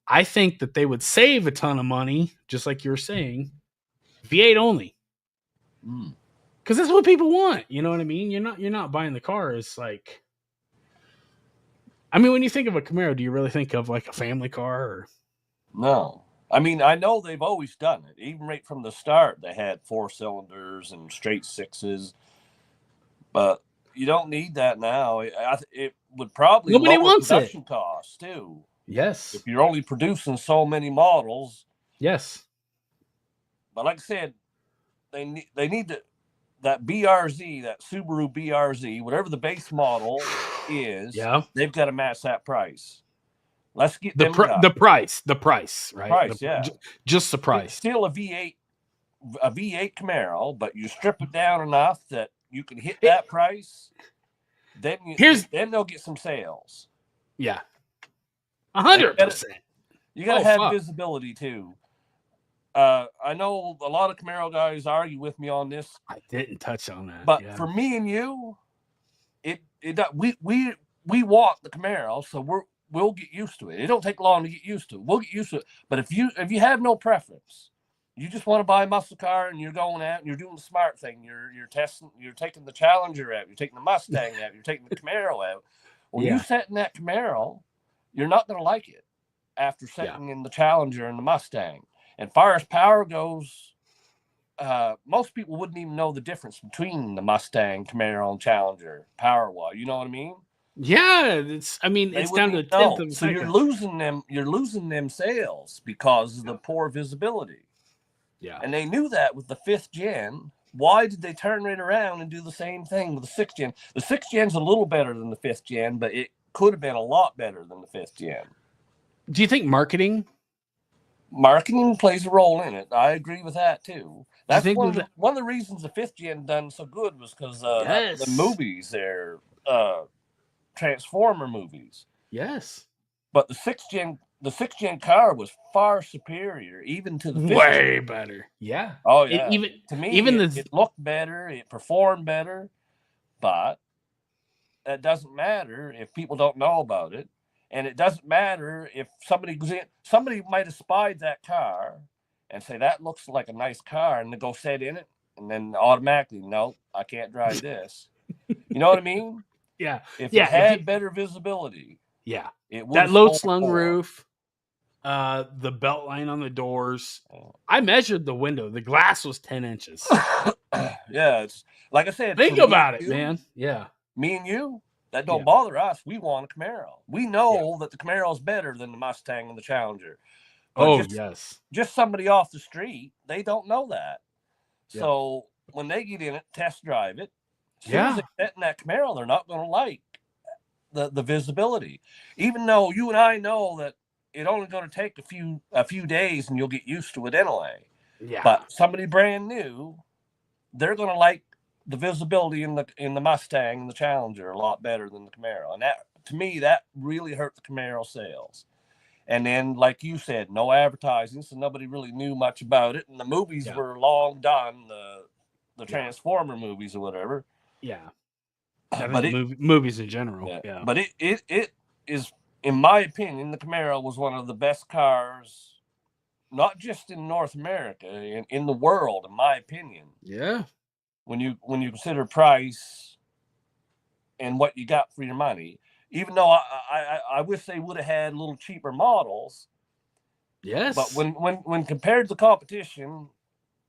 S1: I think that they would save a ton of money, just like you were saying, V8 only, because that's what people want. You know what I mean? You're not buying the car. It's like, I mean, when you think of a Camaro, do you really think of like a family car? Or?
S2: No. I mean, I know they've always done it. Even right from the start, they had 4-cylinders and straight 6s. But you don't need that now. It would probably
S1: nobody
S2: lower
S1: wants
S2: production
S1: it.
S2: costs too.
S1: Yes.
S2: If you're only producing so many models.
S1: Yes.
S2: But like I said, they need that BRZ, that Subaru BRZ, whatever the base model is.
S1: Yeah.
S2: They've got to match that price. Let's get
S1: the price, right?
S2: Price, yeah.
S1: Just the price.
S2: It's still a V8 Camaro, but you strip it down enough that you can hit that price. Then they'll get some sales.
S1: Yeah, 100%.
S2: You got to have visibility too. I know a lot of Camaro guys argue with me on this.
S1: I didn't touch on that,
S2: but for me and you, we want the Camaro, so we'll get used to it. It don't take long to get used to it. We'll get used to it. But if you have no preference, you just want to buy a muscle car and you're going out and you're doing the smart thing. You're testing. You're taking the Challenger out. You're taking the Mustang out. You're taking the Camaro out. When you set in that Camaro, you're not going to like it after setting in the Challenger and the Mustang. And far as power goes, most people wouldn't even know the difference between the Mustang, Camaro, and Challenger power-wise. You know what I mean?
S1: Yeah, it's down to a tenth of a second.
S2: You're losing them sales because of the poor visibility.
S1: Yeah.
S2: And they knew that with the 5th gen why did they turn it around and do the same thing with the 6th gen? The 6th gen's a little better than the 5th gen, but it could have been a lot better than the 5th gen.
S1: Do you think marketing
S2: plays a role in it? I agree with that too. That's one of the reasons the 5th gen done so good was because the movies, they're Transformer movies.
S1: Yes.
S2: But the 6th gen car was far superior, even to the 5th
S1: way
S2: gen.
S1: better. Yeah.
S2: Oh yeah.
S1: To me, it
S2: looked better, it performed better, but that doesn't matter if people don't know about it, and it doesn't matter if somebody goes in. Somebody might have spied that car and say that looks like a nice car, and they go sit in it, and then automatically, no, I can't drive this. You know what I mean?
S1: Yeah.
S2: If it had better visibility.
S1: Yeah.
S2: It would
S1: that load slung roof, the belt line on the doors. I measured the window. The glass was 10 inches.
S2: Yeah, it's like I said.
S1: Think about it, man. Yeah.
S2: Me and you, that don't bother us. We want a Camaro. We know that the Camaro is better than the Mustang and the Challenger. But just somebody off the street, they don't know that. Yeah. So when they get in it, test drive it, as soon as they get in that Camaro, they're not going to like the visibility. Even though you and I know that it's only going to take a few days and you'll get used to it anyway.
S1: Yeah.
S2: But somebody brand new, they're going to like the visibility in the Mustang and the Challenger a lot better than the Camaro. And that, to me, that really hurt the Camaro sales. And then, like you said, no advertising, so nobody really knew much about it. And the movies were long done, the Transformer movies or whatever.
S1: Yeah. But movies in general. Yeah.
S2: But it is, in my opinion, the Camaro was one of the best cars, not just in North America, in the world, in my opinion.
S1: Yeah.
S2: When you consider price and what you got for your money, even though I wish they would have had a little cheaper models.
S1: Yes.
S2: But when compared to the competition,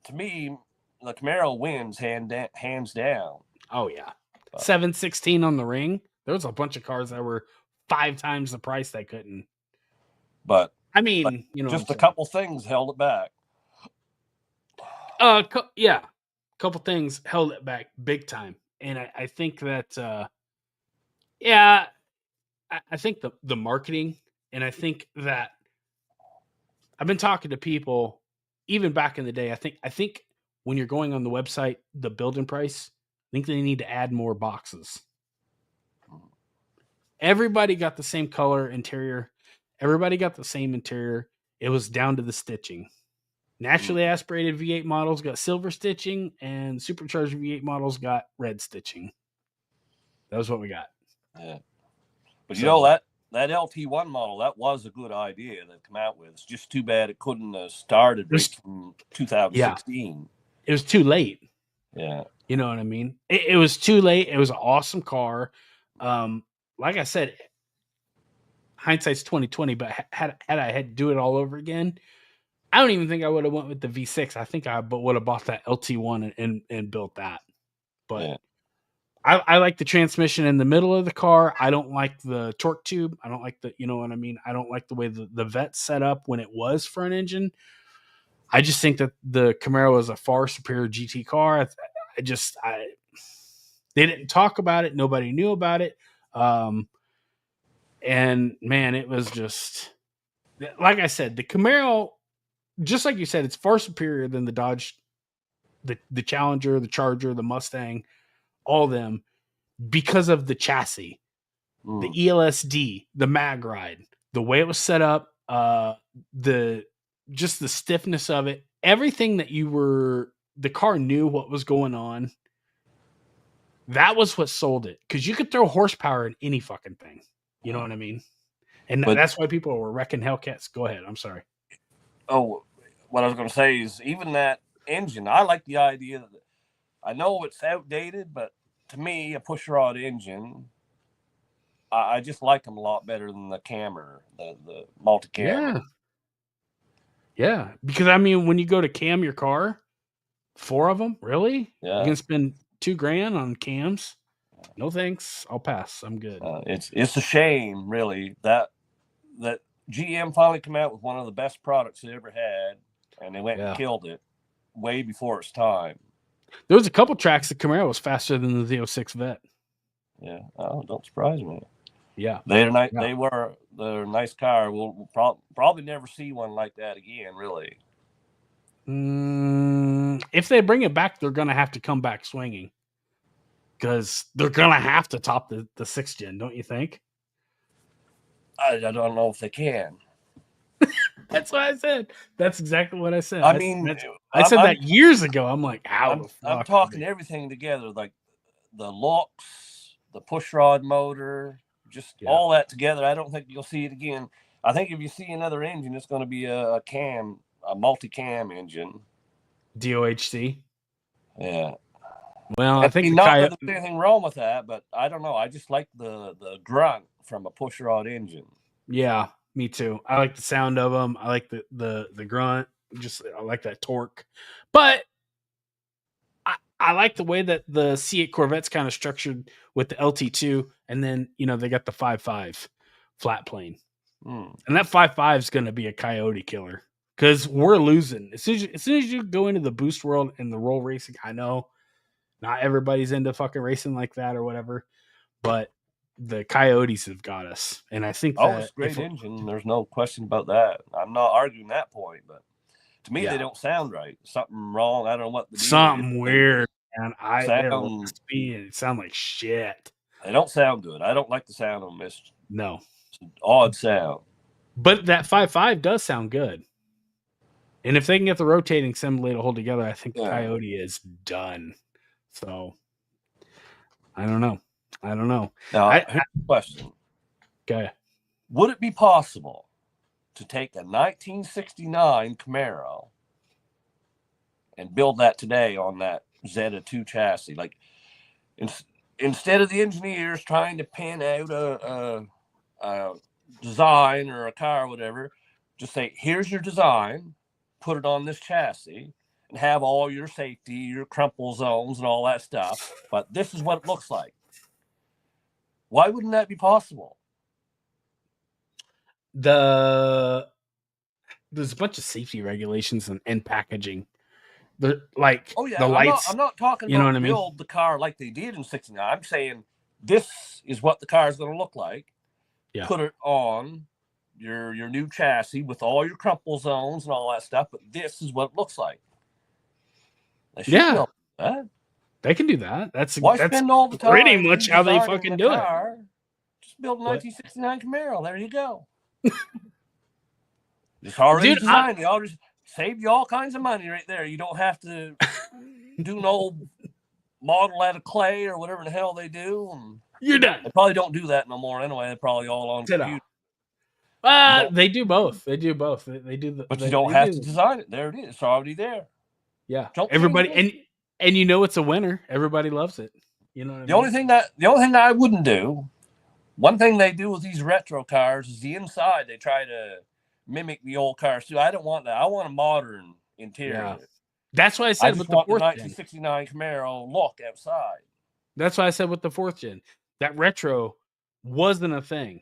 S2: to me, the Camaro wins hands down.
S1: Oh yeah. 716 on the ring. There was a bunch of cars that were 5 times the price they couldn't.
S2: But
S1: I mean,
S2: just a couple things held it back.
S1: Couple things held it back big time, and I think that I think the marketing, and I think that I've been talking to people even back in the day. I think when you're going on the website, the building price, I think they need to add more boxes. Everybody got the same color interior. Everybody got the same interior. It was down to the stitching. Naturally aspirated V8 models got silver stitching, and supercharged V8 models got red stitching. That was what we got.
S2: Yeah. But you know, that LT1 model, that was a good idea that come out with. It's just too bad it couldn't have started right from 2016.
S1: Yeah. It was too late.
S2: Yeah.
S1: You know what I mean? It was too late. It was an awesome car. Like I said, hindsight's 2020, but had I had to do it all over again, I don't even think I would have went with the V6. I think I would have bought that LT1 and built that. But I like the transmission in the middle of the car. I don't like the torque tube. I don't like you know what I mean? I don't like the way the Vet's set up when it was front engine. I just think that the Camaro is a far superior GT car. They didn't talk about it. Nobody knew about it. And man, it was just, like I said, the Camaro, just like you said, it's far superior than the Dodge, the Challenger, the Charger, the Mustang, all of them, because of the chassis, the ELSD, the mag ride, the way it was set up, the stiffness of it, everything that the car knew what was going on. That was what sold it, because you could throw horsepower in any fucking thing. You know what I mean? And that's why people were wrecking Hellcats. Go ahead. I'm sorry.
S2: Oh, what I was going to say is, even that engine, I like the idea that, I know it's outdated, but to me, a pushrod engine, I just like them a lot better than the Camaro, the multi-cam.
S1: Yeah, because I mean, when you go to cam your car, 4 of them, really?
S2: Yeah.
S1: You can spend $2,000 on cams. No thanks. I'll pass. I'm good.
S2: It's a shame, really, that GM finally came out with one of the best products they ever had, and they went and killed it way before its time.
S1: There was a couple tracks the Camaro was faster than the Z06 Vet.
S2: Yeah, oh, don't surprise me.
S1: Yeah,
S2: they're nice.
S1: Yeah.
S2: They're a nice car. We'll probably never see one like that again, really.
S1: If they bring it back, they're gonna have to come back swinging, because they're gonna have to top the 6th gen, don't you think?
S2: I don't know if they can.
S1: That's what I said. That's exactly what I said.
S2: I mean,
S1: I said that years ago. I'm like, how?
S2: I'm talking everything together, like the looks, the pushrod motor, just all that together. I don't think you'll see it again. I think if you see another engine, it's going to be a multi-cam engine.
S1: DOHC.
S2: Yeah.
S1: Well, I think
S2: not that there's anything wrong with that, but I don't know. I just like the grunt from a pushrod engine.
S1: Yeah, me too. I like the sound of them. I like the grunt. I like that torque. But I like the way that the C8 Corvette's kind of structured with the LT2, and then they got the 5.5 flat plane, and that 5.5 is going to be a coyote killer because we're losing as soon as you go into the boost world and the roll racing. I know not everybody's into fucking racing like that or whatever, but the coyotes have got us, and I think
S2: it's a great engine. There's no question about that. I'm not arguing that point, but to me, they don't sound right. Something wrong. I don't know what the
S1: something weird. And it sound like shit.
S2: They don't sound good. I don't like the sound of them. It's
S1: an
S2: odd sound.
S1: But that 5.5 does sound good. And if they can get the rotating assembly to hold together, I think the Coyote is done. So I don't know.
S2: Now, here's a question.
S1: Okay.
S2: Would it be possible to take a 1969 Camaro and build that today on that Zeta 2 chassis? Like, instead of the engineers trying to pin out a design or a car or whatever, just say, here's your design, put it on this chassis, and have all your safety, your crumple zones and all that stuff. But this is what it looks like. Why wouldn't that be possible?
S1: There's a bunch of safety regulations and packaging. The lights.
S2: I'm not talking about build the car like they did in '69. I'm saying this is what the car is going to look like.
S1: Yeah.
S2: Put it on your new chassis with all your crumple zones and all that stuff, but this is what it looks like. They
S1: can do that. That's
S2: spend all the time
S1: pretty much how they fucking do it.
S2: Just build a 1969 Camaro. There you go. It's already designed. They already save you all kinds of money right there. You don't have to do no model out of clay or whatever the hell they do. And
S1: you're done.
S2: They probably don't do that no more anyway. They're probably all on computer.
S1: They do both. They do both. They do the.
S2: But you don't have to design it. There it is. It's already there.
S1: Yeah. Everybody and it's a winner. Everybody loves it. You know what I mean?
S2: The only thing that I wouldn't do. One thing they do with these retro cars is the inside. They try to mimic the old cars too. I don't want that. I want a modern interior.
S1: Yeah. That's why I said with the
S2: 1969 Camaro look outside.
S1: That's why I said with the 4th gen. That retro wasn't a thing.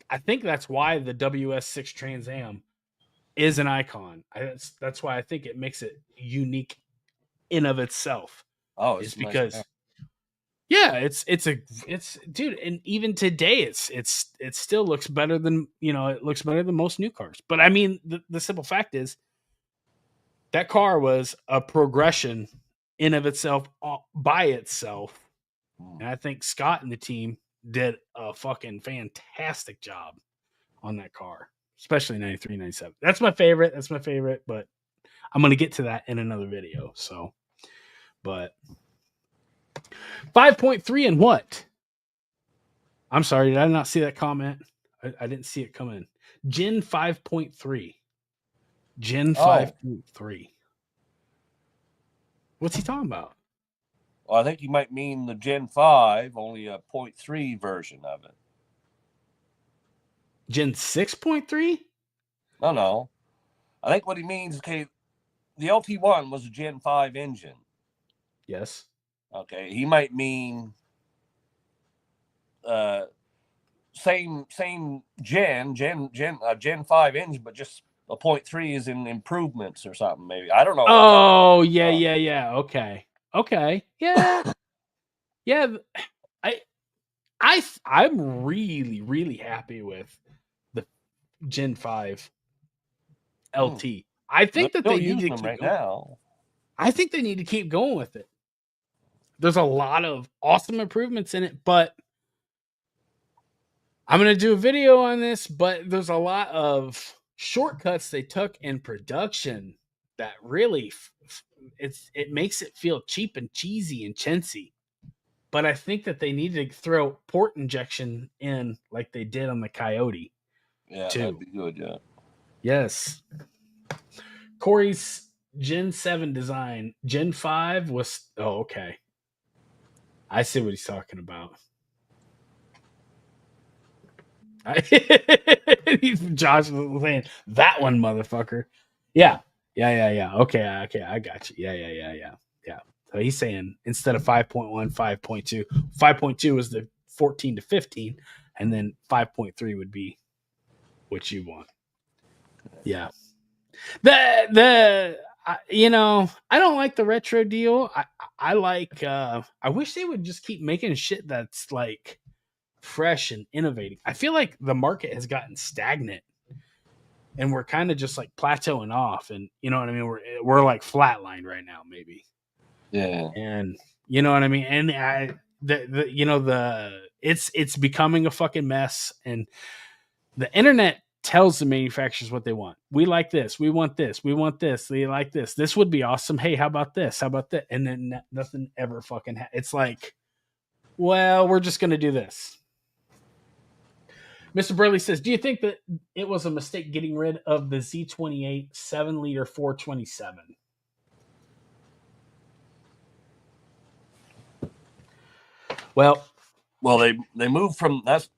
S1: I think that's why the WS6 Trans Am is an icon. That's why I think it makes it unique in of itself.
S2: Oh, it's
S1: because
S2: nice.
S1: it's dude, and even today it still looks better than it looks better than most new cars. But I mean, the simple fact is that car was a progression in of itself by itself, and I think Scott and the team did a fucking fantastic job on that car, especially 93, 97. That's my favorite, but I'm gonna get to that in another video. So, but 5.3 and what? I'm sorry, did I not see that comment? I didn't see it come in. Gen 5.3. Gen 5.3. What's he talking about?
S2: Well, I think you might mean the Gen 5, only a 0.3 version of it.
S1: Gen 6.3?
S2: No. I think what he means is, okay, the LT1 was a Gen 5 engine.
S1: Yes. Okay,
S2: he might mean same Gen 5 engine, but just a 0.3 is in improvements or something. Maybe I don't know.
S1: Oh yeah. Okay. Okay. Yeah. Yeah. I'm really, really happy with the Gen 5 LT. I
S2: They're
S1: think that
S2: still
S1: they need
S2: using
S1: to
S2: them
S1: keep
S2: right
S1: going.
S2: now.
S1: I think they need to keep going with it. There's a lot of awesome improvements in it, but I'm going to do a video on this, but there's a lot of shortcuts they took in production that really it makes it feel cheap and cheesy and chintzy. But I think that they need to throw port injection in like they did on the Coyote
S2: Yeah,
S1: too.
S2: that'd be good. Yeah.
S1: Yes. Corey's Gen 7 design. Gen 5 was okay. I see what he's talking about. Josh was saying that one, motherfucker. Yeah. Okay, I got you. Yeah. So he's saying instead of 5.1, 5.2, 5.2 is the 14 to 15, and then 5.3 would be what you want. Yeah. I don't like the retro deal. I like I wish they would just keep making shit that's like fresh and innovating. I feel like the market has gotten stagnant and we're kind of just like plateauing off, and you know what I mean, we're like flatlined right now maybe.
S2: Yeah.
S1: And you know what I mean, and it's becoming a fucking mess, and the internet tells the manufacturers what they want. We like this, we want this, we want this, they like this would be awesome, hey, how about this, how about that, and then nothing ever fucking it's like, well, we're just gonna do this. Mr. Burley says, do you think that it was a mistake getting rid of the Z28 7-liter 427? Well,
S2: they moved from that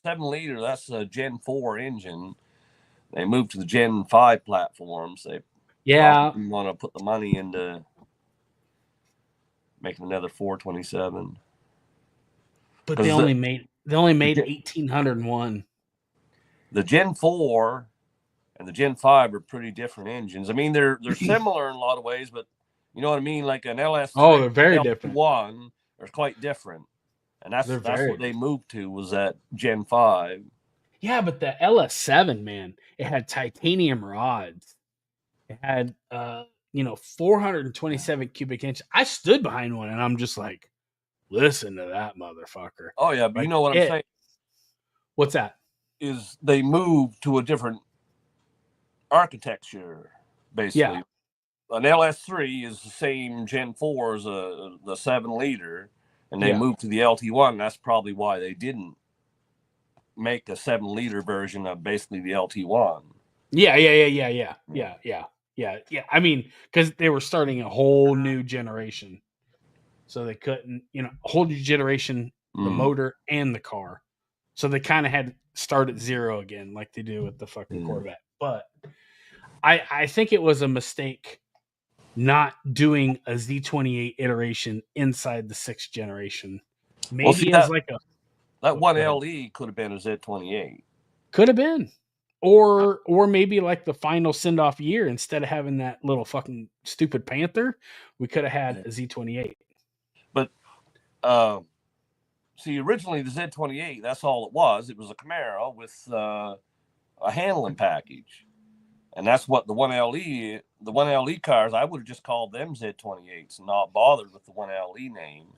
S2: 7-liter. That's a Gen 4 engine. They moved to the Gen 5 platforms. They want to put the money into making another 427.
S1: But they only made 1,801.
S2: The Gen 4 and the Gen 5 are pretty different engines. I mean, they're similar in a lot of ways, but you know what I mean? Like an LS3,
S1: they're very different.
S2: LT1 are quite different. And that's what they moved to, was that Gen 5.
S1: Yeah, but the LS7, man, it had titanium rods. It had 427 cubic inches. I stood behind one and I'm just like, listen to that motherfucker.
S2: Oh yeah, but like, you know what I'm saying?
S1: What's that?
S2: Is they moved to a different architecture, basically. Yeah. An LS3 is the same Gen 4 as the 7-liter, and they moved to the LT1. That's probably why they didn't make a 7-liter version of basically the LT1. Yeah. I mean, because they were starting a whole new generation, so they couldn't, a whole new generation, the motor and the car. So they kind of had to start at zero again, like they do with the fucking Corvette. But I think it was a mistake not doing a Z28 iteration inside the 6th generation. Maybe as like that one LE could have been a Z28.
S1: Could have been. Or maybe like the final send-off year, instead of having that little fucking stupid Panther, we could have had a Z28.
S2: But see, originally the Z28, that's all it was. It was a Camaro with a handling package. And that's what the 1LE cars, I would have just called them Z28s and not bothered with the 1LE name.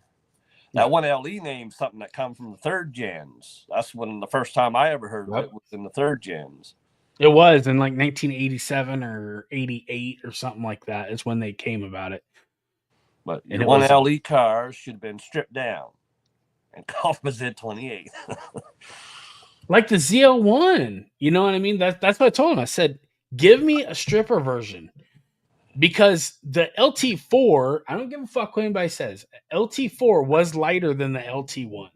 S2: That 1LE name is something that comes from the 3rd gens. That's when the first time I ever heard of it was in the 3rd gens.
S1: It was in like 1987 or 88 or something like that is when they came about it.
S2: But your 1LE cars should have been stripped down and called them a Z28.
S1: Like the Z01. You know what I mean? That's what I told him. I said, give me a stripper version. Because the LT4, I don't give a fuck what anybody says. LT4 was lighter than the LT1.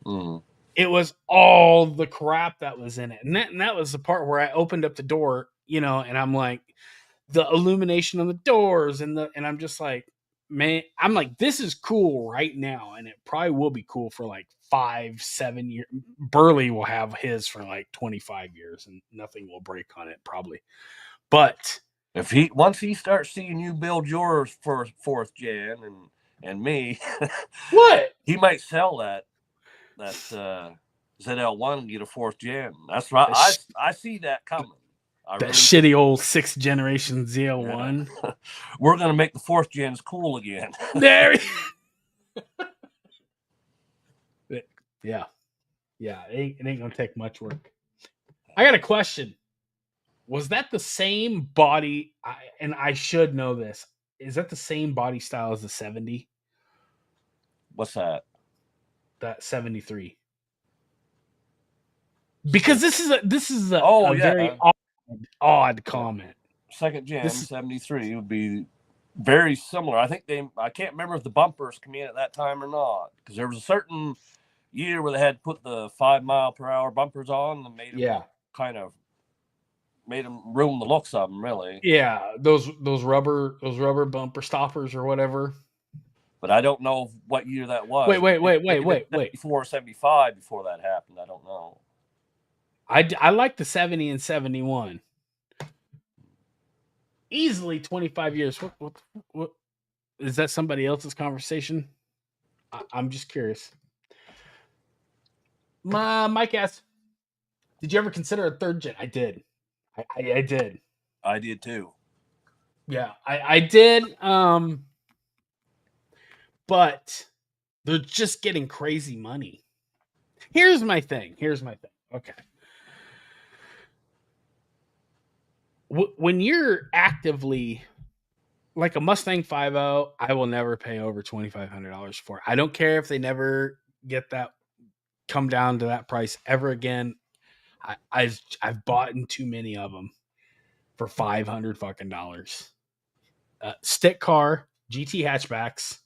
S2: Mm.
S1: It was all the crap that was in it. And that was the part where I opened up the door, and I'm like, the illumination on the doors and I'm just like, man, I'm like, this is cool right now. And it probably will be cool for like 5-7 years. Burley will have his for like 25 years and nothing will break on it probably. But
S2: Once he starts seeing you build yours for fourth gen and me,
S1: What?
S2: he might sell that ZL1 and get a fourth gen. That's right. I see that coming.
S1: That shitty old 6th generation ZL1.
S2: Yeah. We're gonna make the fourth gens cool again.
S1: There. Yeah. It ain't gonna take much work. I got a question. Was that the same body? And I should know this. Is that the same body style as the 70?
S2: What's that?
S1: That 73. Because this is a very odd comment.
S2: Second gen 73 would be very similar. I can't remember if the bumpers come in at that time or not, because there was a certain year where they had put the 5 mile per hour bumpers on and made them made them ruin the looks of them, really.
S1: Yeah, those rubber bumper stoppers or whatever.
S2: But I don't know what year that was.
S1: Wait.
S2: 74, 75 before that happened. I don't know.
S1: I like the 70 and 71. Easily 25 years. What is that somebody else's conversation? I'm just curious. Mike asked, did you ever consider a third gen? I did. I did.
S2: I did too.
S1: Yeah, I did. But they're just getting crazy money. Here's my thing. Okay. When you're actively like a Mustang 5.0, I will never pay over $2,500 for it. I don't care if they never get that come down to that price ever again. I've bought in too many of them for $500 fucking dollars. Stick car, GT hatchbacks.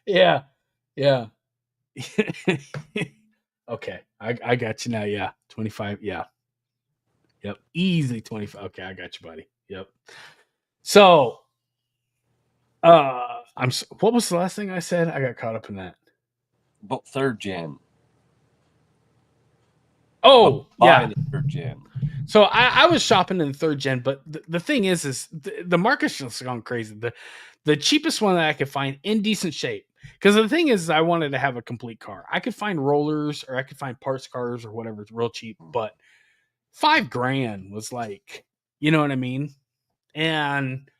S1: Yeah. Okay, I got you now. Yeah, 25. Yeah, yep, easy 25. Okay, I got you, buddy. Yep. So, what was the last thing I said? I got caught up in that.
S2: But third gen.
S1: Oh, yeah,
S2: third gen.
S1: So I was shopping in the third gen, but the thing is the market's just gone crazy. The cheapest one that I could find in decent shape. Because the thing is, I wanted to have a complete car. I could find rollers or I could find parts cars or whatever. It's real cheap, but $5,000 was like, you know what I mean? And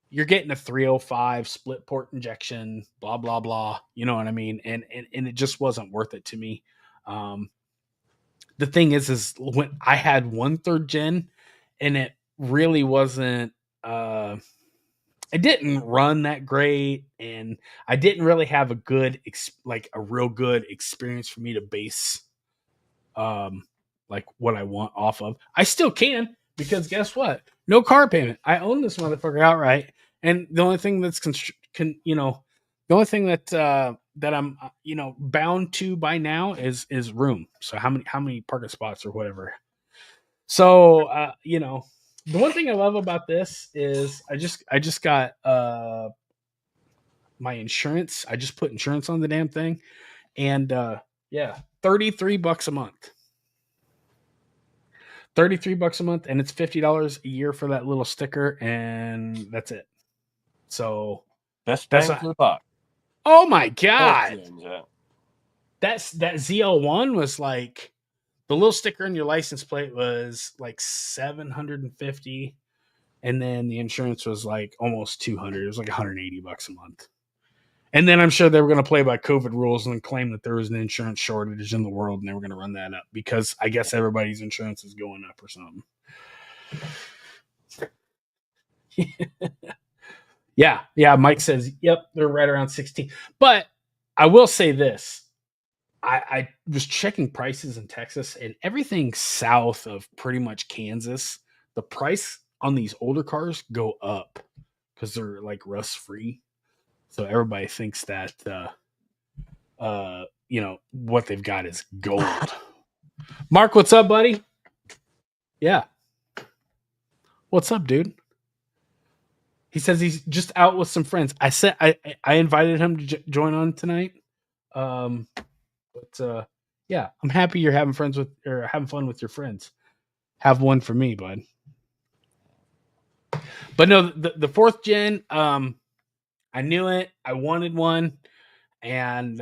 S1: you're getting a 305 split port injection, blah, blah, blah. You know what I mean? And it just wasn't worth it to me. The thing is when I had one third gen and it really wasn't, it didn't run that great, and I didn't really have a real good experience for me to base, like what I want off of. I still can, because guess what? No car payment. I own this motherfucker outright, and the only thing that's the only thing that I'm bound to by now is room. So how many parking spots or whatever. So the one thing I love about this is I just got my insurance. I just put insurance on the damn thing, and $33 a month. $33 a month, and it's $50 a year for that little sticker, and that's it. So
S2: best bang for the buck.
S1: Oh my god! That ZL1 was like, the little sticker on your license plate was like $750, and then the insurance was like almost $200. It was like $180 a month. And then I'm sure they were going to play by COVID rules and claim that there was an insurance shortage in the world, and they were going to run that up because I guess everybody's insurance is going up or something. Yeah. Mike says, yep, they're right around 16. But I will say this. I was checking prices in Texas, and everything south of pretty much Kansas, the price on these older cars go up because they're like rust free. So everybody thinks that, what they've got is gold. Mark, what's up, buddy? Yeah. What's up, dude? He says he's just out with some friends. I said I invited him to join on tonight. But I'm happy you're having fun with your friends. have one for me, bud. But no, the fourth gen, I knew it. I wanted one, and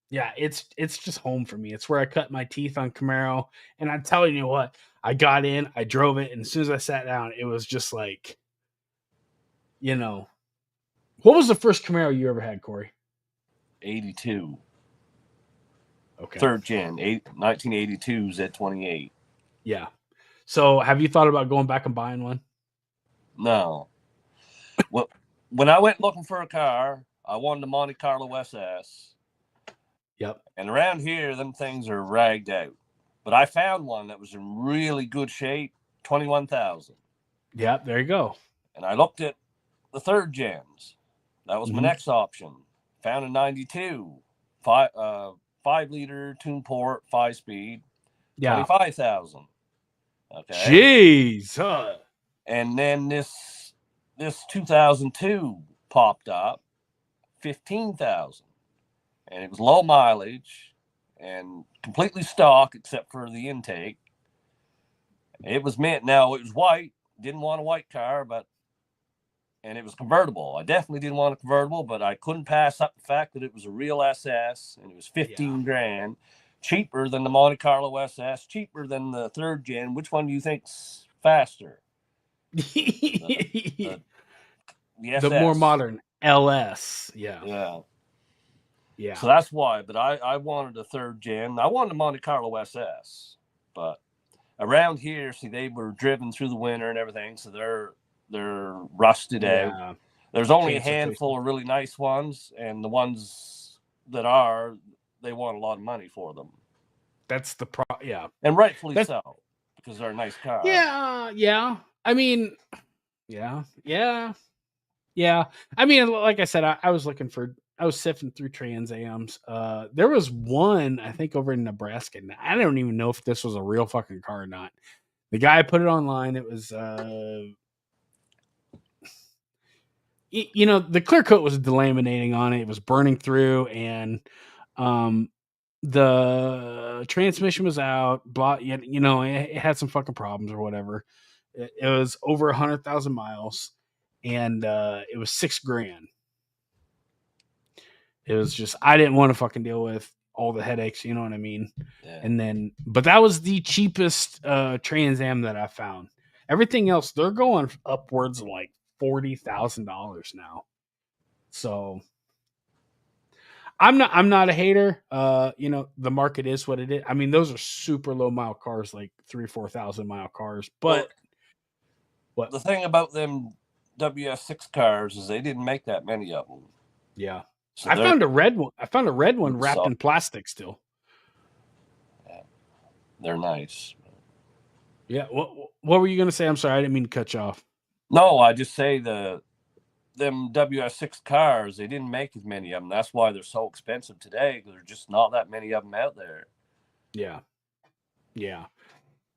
S1: yeah, it's just home for me. It's where I cut my teeth on Camaro. And I'm telling you what, I got in, I drove it, and as soon as I sat down, it was just like, you know, what was the first Camaro you ever had, Corey?
S2: 82.
S1: Okay.
S2: Third gen, 1982 Z28.
S1: Yeah. So have you thought about going back and buying one?
S2: No. Well, when I went looking for a car, I wanted a Monte Carlo SS.
S1: Yep.
S2: And around here, them things are ragged out. But I found one that was in really good shape, 21,000.
S1: Yep, there you go.
S2: And I looked at the third gens. That was my next option. Found a 92, 5-liter tune port, 5-speed, 25,000. Okay.
S1: Jeez.
S2: And then this 2002 popped up, 15,000. And it was low mileage and completely stock except for the intake. It was mint. Now, it was white. Didn't want a white car, and it was convertible. I definitely didn't want a convertible, but I couldn't pass up the fact that it was a real SS, and it was 15 grand. Cheaper than the Monte Carlo SS, cheaper than the third gen. Which one do you think's faster? The
S1: more modern LS.
S2: Yeah.
S1: Yeah.
S2: So that's why. But I wanted a third gen. I wanted a Monte Carlo SS. But around here, see, they were driven through the winter and everything, so they're rusted out. There's only a handful of really nice ones, and the ones that they want a lot of money for them.
S1: That's the
S2: and rightfully so, because they're a nice car.
S1: Yeah. I mean, yeah. I mean, like I said, I was sifting through Trans Ams. There was one, I think, over in Nebraska. I don't even know if this was a real fucking car or not. The guy put it online. It was, the clear coat was delaminating on it. It was burning through, and the transmission was out. Blah, it had some fucking problems or whatever. It was over 100,000 miles, and it was $6,000. It was just, I didn't want to fucking deal with all the headaches, you know what I mean? Yeah. And then, but that was the cheapest Trans Am that I found. Everything else, they're going upwards of like $40,000 now. So I'm not a hater. The market is what it is. I mean, those are super low mile cars, like 3,000-4,000 mile cars. But what
S2: the thing about them WS6 cars is they didn't make that many of them.
S1: Yeah. So I found a red one wrapped in plastic still.
S2: Yeah. They're nice.
S1: Yeah. What were you going to say? I'm sorry. I didn't mean to cut you off.
S2: No, I just say them WS6 cars, they didn't make as many of them. That's why they're so expensive today, because there's just not that many of them out there.
S1: Yeah.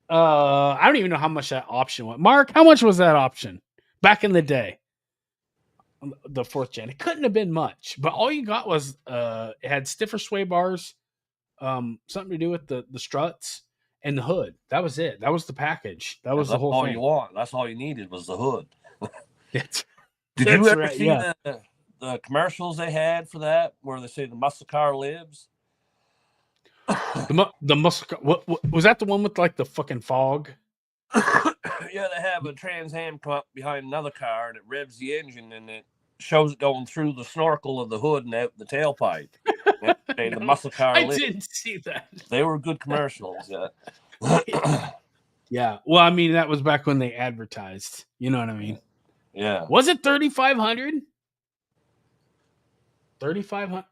S1: I don't even know how much that option was. Mark, how much was that option back in the day? The fourth gen. It couldn't have been much, but all you got was it had stiffer sway bars, something to do with the struts and the hood. That was it. That was the package. That was the whole thing.
S2: You want. That's all you needed was the hood.
S1: Did
S2: you ever see the commercials they had for that, where they say the muscle car lives?
S1: The muscle car. What was that? The one with like the fucking fog?
S2: Yeah, they have a Trans Am come up behind another car, and it revs the engine, and it shows it going through the snorkel of the hood and out the tailpipe. The muscle car.
S1: I didn't see that.
S2: They were good commercials. Yeah.
S1: Yeah. Well, I mean, that was back when they advertised. You know what I mean?
S2: Yeah.
S1: Was it 3,500? 3,500?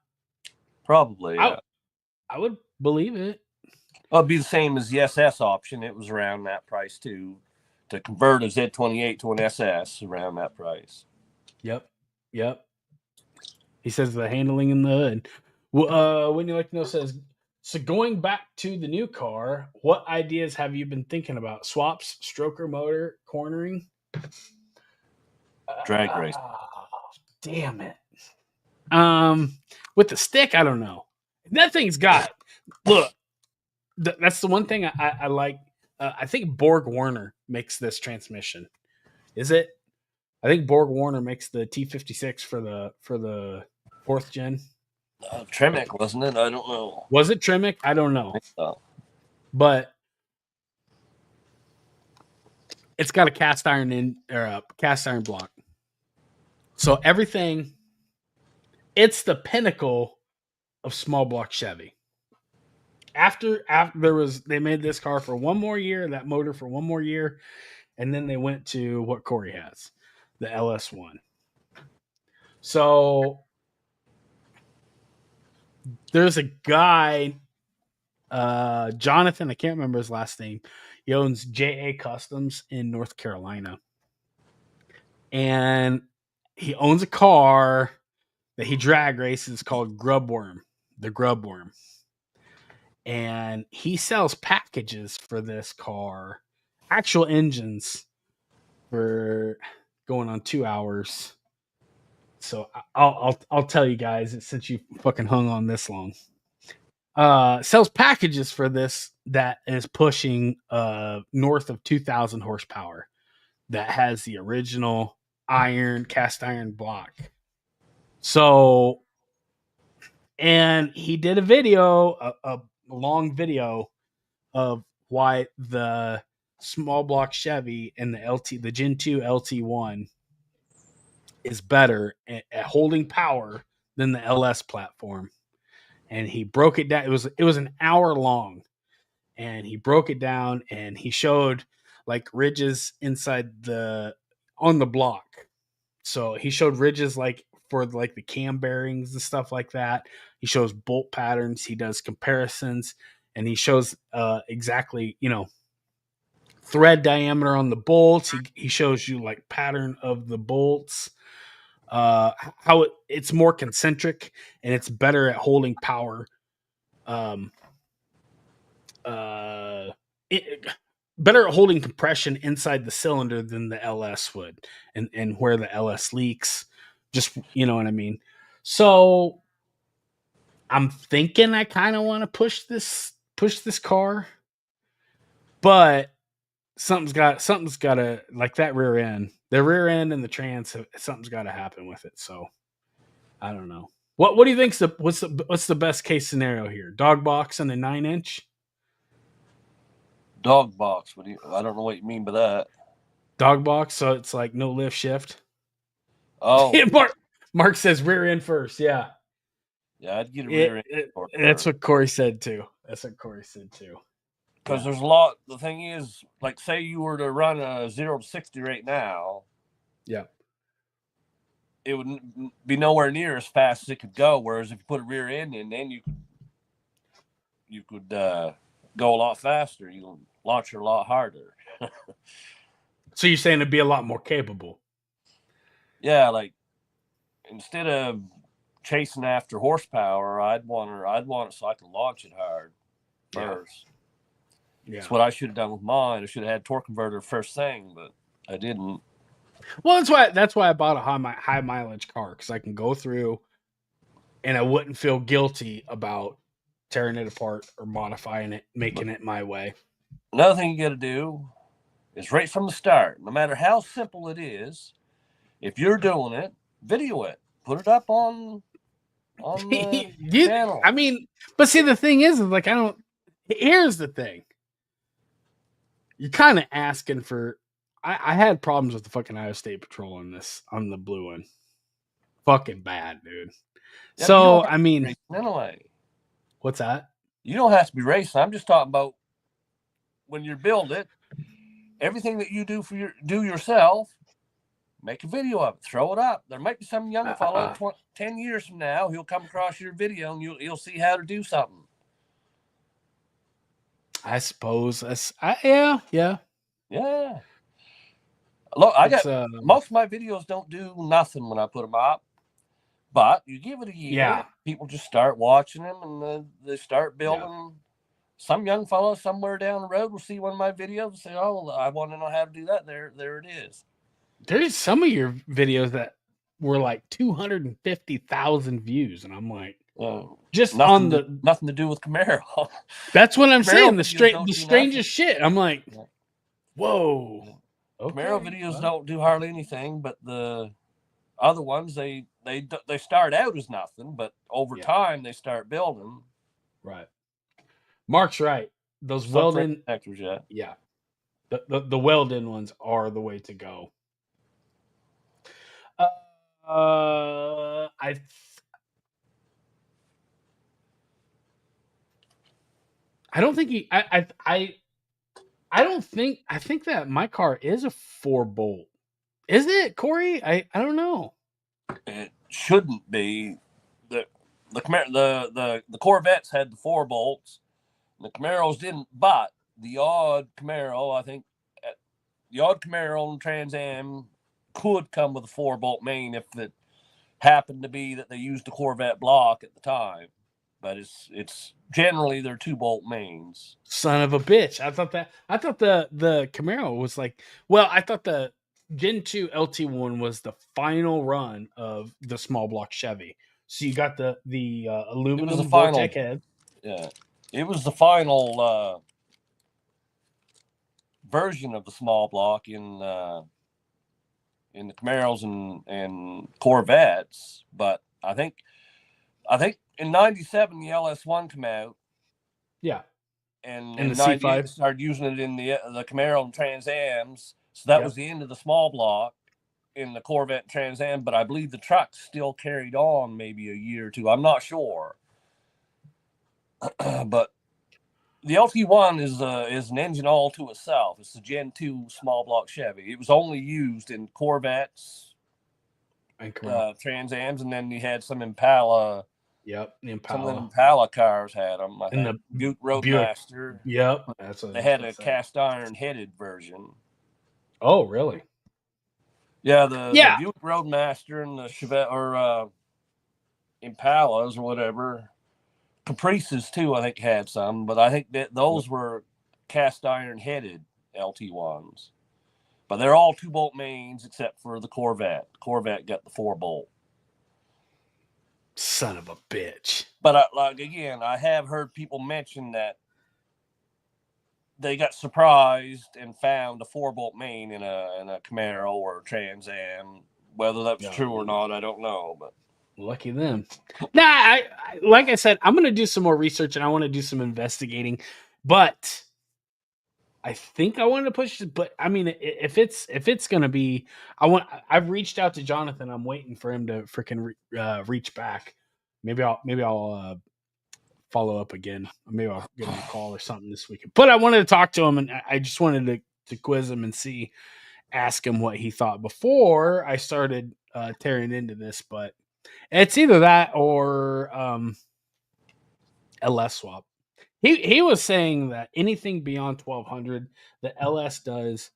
S2: Probably. Yeah.
S1: I would believe it.
S2: Well, it'd be the same as the SS option. It was around that price too. To convert a Z28 to an SS, around that price.
S1: Yep. He says the handling in the hood. Well, when you like to know says, so going back to the new car, what ideas have you been thinking about? Swaps, stroker motor, cornering,
S2: drag race.
S1: Damn it. With the stick, I don't know. That thing's got. Look, that's the one thing I like. I think Borg Warner makes this transmission. Is it? I think Borg Warner makes the T56 for the 4th gen.
S2: Tremec, wasn't it? I don't know.
S1: Was it Tremec? I don't know.
S2: I think so.
S1: But it's got a cast iron block. So everything, it's the pinnacle of small block Chevy. After they made this car for one more year, that motor for one more year, and then they went to what Corey has, the LS1. So there's a guy, Jonathan, I can't remember his last name. He owns JA Customs in North Carolina. And he owns a car that he drag races called Grubworm, the Grubworm. And he sells packages for this car, actual engines, for going on 2 hours. So I'll tell you guys, since you fucking hung on this long. Sells packages for this that is pushing north of 2,000 horsepower. That has the original cast iron block. So, and he did a video, a long video of why the small block Chevy and the Gen 2 LT1 is better at holding power than the LS platform. And he broke it down. It was an hour long, and he broke it down, and he showed like ridges on the block. So he showed ridges like for like the cam bearings and stuff like that. He shows bolt patterns. He does comparisons, and he shows exactly, thread diameter on the bolts. He shows you like pattern of the bolts, how it's more concentric and it's better at holding power. Better at holding compression inside the cylinder than the LS would, and where the LS leaks, just, you know what I mean? So I'm thinking I kind of want to push this car, but something's got to, like that the rear end and the trans, something's got to happen with it. So I don't know. What do you think's what's the best case scenario here? Dog box and a 9-inch?
S2: Dog box. I don't know what you mean by that.
S1: Dog box, so it's like no lift shift.
S2: Oh,
S1: Mark says rear end first. Yeah,
S2: I'd get a rear end.
S1: That's what Corey said too.
S2: Because there's a lot. The thing is, like, say you were to run a 0 to 60 right now.
S1: Yeah.
S2: It would be nowhere near as fast as it could go. Whereas if you put a rear end in, then you could go a lot faster. You can launch it a lot harder.
S1: So you're saying it'd be a lot more capable? Yeah,
S2: like instead of chasing after horsepower, I'd want it so I can launch it hard first. Yeah. That's what I should have done with mine. I should have had torque converter first thing, but I didn't.
S1: Well, that's why I bought a high mileage car, because I can go through and I wouldn't feel guilty about tearing it apart or modifying it, making it my way.
S2: Another thing you got to do is right from the start, no matter how simple it is, if you're doing it, video it, put it up on the channel.
S1: I mean, but see, the thing is like, here's the thing. You're kind of asking for. I had problems with the fucking Iowa State Patrol on the blue one. Fucking bad, dude. Yeah, so I mean,
S2: anyway,
S1: what's that?
S2: You don't have to be racing. I'm just talking about when you build it. Everything that you do yourself, make a video of it, throw it up. There might be some young fellow 10 years from now, he'll come across your video and you'll see how to do something.
S1: I suppose yeah.
S2: Look, I got most of my videos don't do nothing when I put them up, but you give it a year, people just start watching them and then they start building. Yeah. Some young fellow somewhere down the road will see one of my videos and say, "Oh, I want to know how to do that." There it is.
S1: There's some of your videos that were like 250,000 views, and I'm like, Just on
S2: nothing to do with Camaro.
S1: That's what I'm saying.
S2: Camaro
S1: The
S2: videos
S1: strangest shit. I'm like, whoa. Okay,
S2: Camaro videos don't do hardly anything, but the other ones they start out as nothing, but over time they start building.
S1: Right. Mark's right. Those weld-in
S2: actors,
S1: yeah. The weld-in ones are the way to go. I don't think I think that my car is a 4-bolt. Is it, Corey? I don't know.
S2: It shouldn't be. The Corvettes had the 4 bolts. The Camaros didn't, but the odd Camaro, I think, the odd Camaro and Trans Am could come with a 4-bolt main if it happened to be that they used the Corvette block at the time. But it's generally they're 2-bolt mains.
S1: Son of a bitch! I thought the Camaro was like. Well, I thought the Gen 2 LT1 was the final run of the small block Chevy. So you got the aluminum Vortec head.
S2: Yeah, it was the final version of the small block in the Camaros and Corvettes. But I think in '97 the LS1 came out.
S1: Yeah,
S2: and in '98 started using it in the Camaro and Trans Ams. So that was the end of the small block in the Corvette Trans Am. But I believe the truck still carried on maybe a year or two. I'm not sure. But the LT1 is an engine all to itself. It's the Gen 2 small block Chevy. It was only used in Corvettes and Trans Ams, and then you had some Impala.
S1: Yep, the Impala.
S2: Some of the Impala cars had them. I think the Buick Roadmaster.
S1: Yep, that's what
S2: they had a cast iron headed version.
S1: Oh, really?
S2: Yeah, the Buick Roadmaster and the Chevette or Impalas or whatever. Caprices too, I think had some, but I think that those were cast iron headed LT1s. But they're all 2-bolt mains except for the Corvette. Corvette got the 4-bolt.
S1: Son of a bitch.
S2: But again, I have heard people mention that they got surprised and found a 4-bolt main in a Camaro or a Trans Am. Whether that's true or not, I don't know. But
S1: lucky them. Nah, like I said, I'm gonna do some more research and I want to do some investigating. But I think I wanted to push it. But I mean, if it's gonna be, I've reached out to Jonathan. I'm waiting for him to freaking reach back. Maybe I'll follow up again. Maybe I'll give him a call or something this weekend. But I wanted to talk to him, and I just wanted to quiz him and ask him what he thought before I started tearing into this. But it's either that or LS swap. He was saying that anything beyond 1,200, the LS does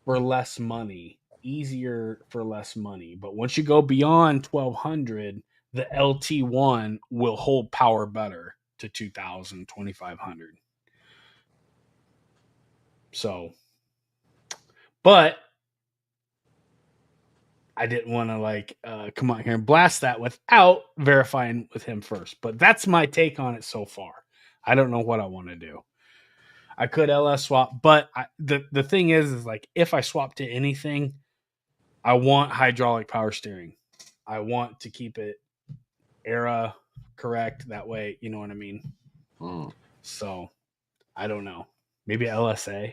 S1: for less money, easier for less money. But once you go beyond 1,200, the LT1 will hold power better to 2,000, 2,500. So, but I didn't want to come out here and blast that without verifying with him first. But that's my take on it so far. I don't know what I want to do. I could LS swap, but the thing is like if I swap to anything, I want hydraulic power steering. I want to keep it era correct. That way, you know what I mean? So, I don't know. Maybe LSA.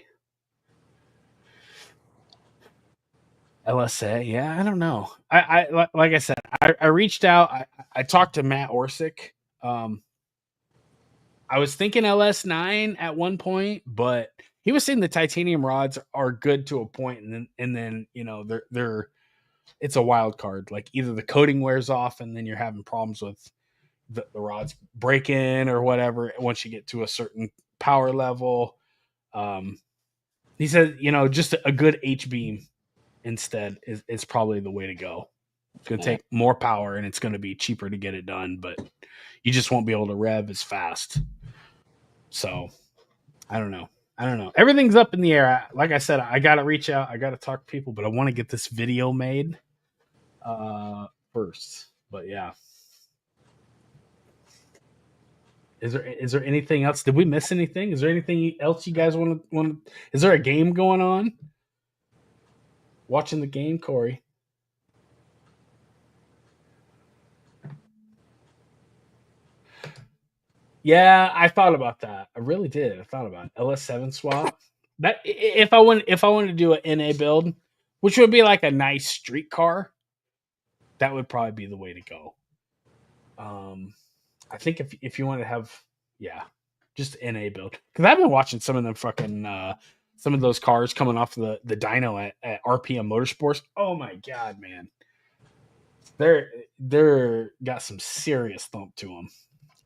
S1: LSA, yeah, I don't know. I like I said, I reached out. I talked to Matt Orsick. I was thinking LS9 at one point, but he was saying the titanium rods are good to a point, and then you know they're it's a wild card. Like either the coating wears off, and then you're having problems with the rods breaking or whatever once you get to a certain power level. He said, you know, just a good H beam instead is probably the way to go. It's going to take more power and it's going to be cheaper to get it done, but you just won't be able to rev as fast. So I don't know. Everything's up in the air. Like I said, I got to reach out. I got to talk to people, but I want to get this video made first. But yeah. Is there anything else? Did we miss anything? Is there anything else you guys want? Is there a game going on? Watching the game, Corey. Yeah, I thought about that. I really did. I thought about it. LS7 swap. That if I wanted to do an NA build, which would be like a nice street car, that would probably be the way to go. I think if you want to have just NA build, because I've been watching some of them fucking some of those cars coming off the dyno at RPM Motorsports. Oh my god, man, they're got some serious thump to them.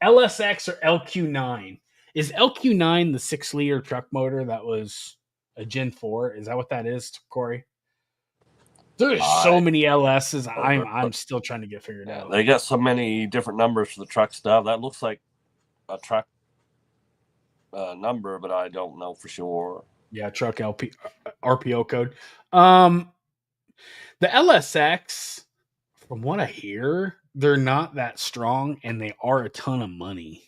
S1: LSX or LQ9. Is LQ9 the 6-liter truck motor that was a Gen 4? Is that what that is, Corey? There's so many LSs. I'm still trying to get figured out.
S2: They got so many different numbers for the truck stuff. That looks like a truck number, but I don't know for sure.
S1: Yeah, truck RPO code. The LSX, from what I hear, they're not that strong, and they are a ton of money.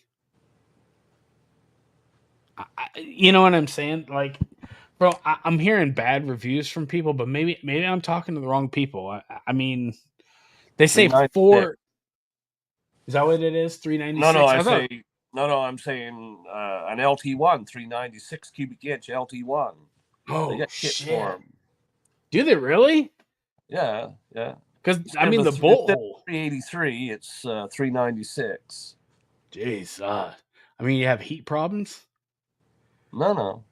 S1: You know what I'm saying? Like, bro, I'm hearing bad reviews from people, but maybe I'm talking to the wrong people. I mean, they say 4. Is that what it is? 396.
S2: I'm saying an LT1 396 cubic inch LT1.
S1: Oh,
S2: they got shit for them.
S1: Do they really?
S2: Yeah.
S1: Because I mean, the bolt hole
S2: 383, it's 396.
S1: Jeez, I mean, you have heat problems?
S2: No.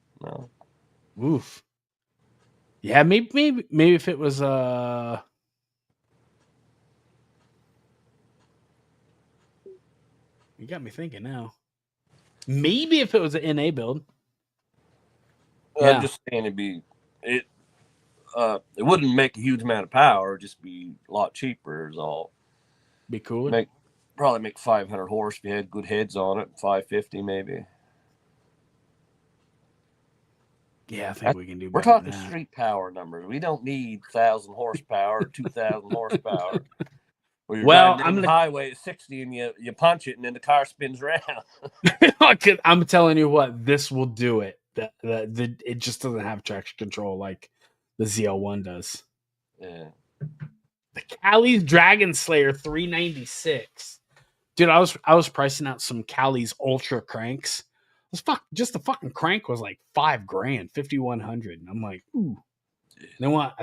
S1: Oof. Yeah, maybe if it was you got me thinking now. Maybe if it was an NA build.
S2: I'm just saying it wouldn't make a huge amount of power, just be a lot cheaper is all.
S1: Be cool.
S2: Probably make 500 horse if you had good heads on it, 550 maybe.
S1: Yeah, I think we can do better.
S2: We're talking street power numbers. We don't need 1,000 horsepower or 2,000 horsepower. Well, I'm on the highway at 60 and you punch it and then the car spins around.
S1: I'm telling you what, this will do it. It just doesn't have traction control like the ZL1 does.
S2: Yeah.
S1: The Cali's Dragon Slayer 396. Dude, I was pricing out some Cali's Ultra cranks. Just the fucking crank was like $5,000, $5,100. And I'm like, ooh. They want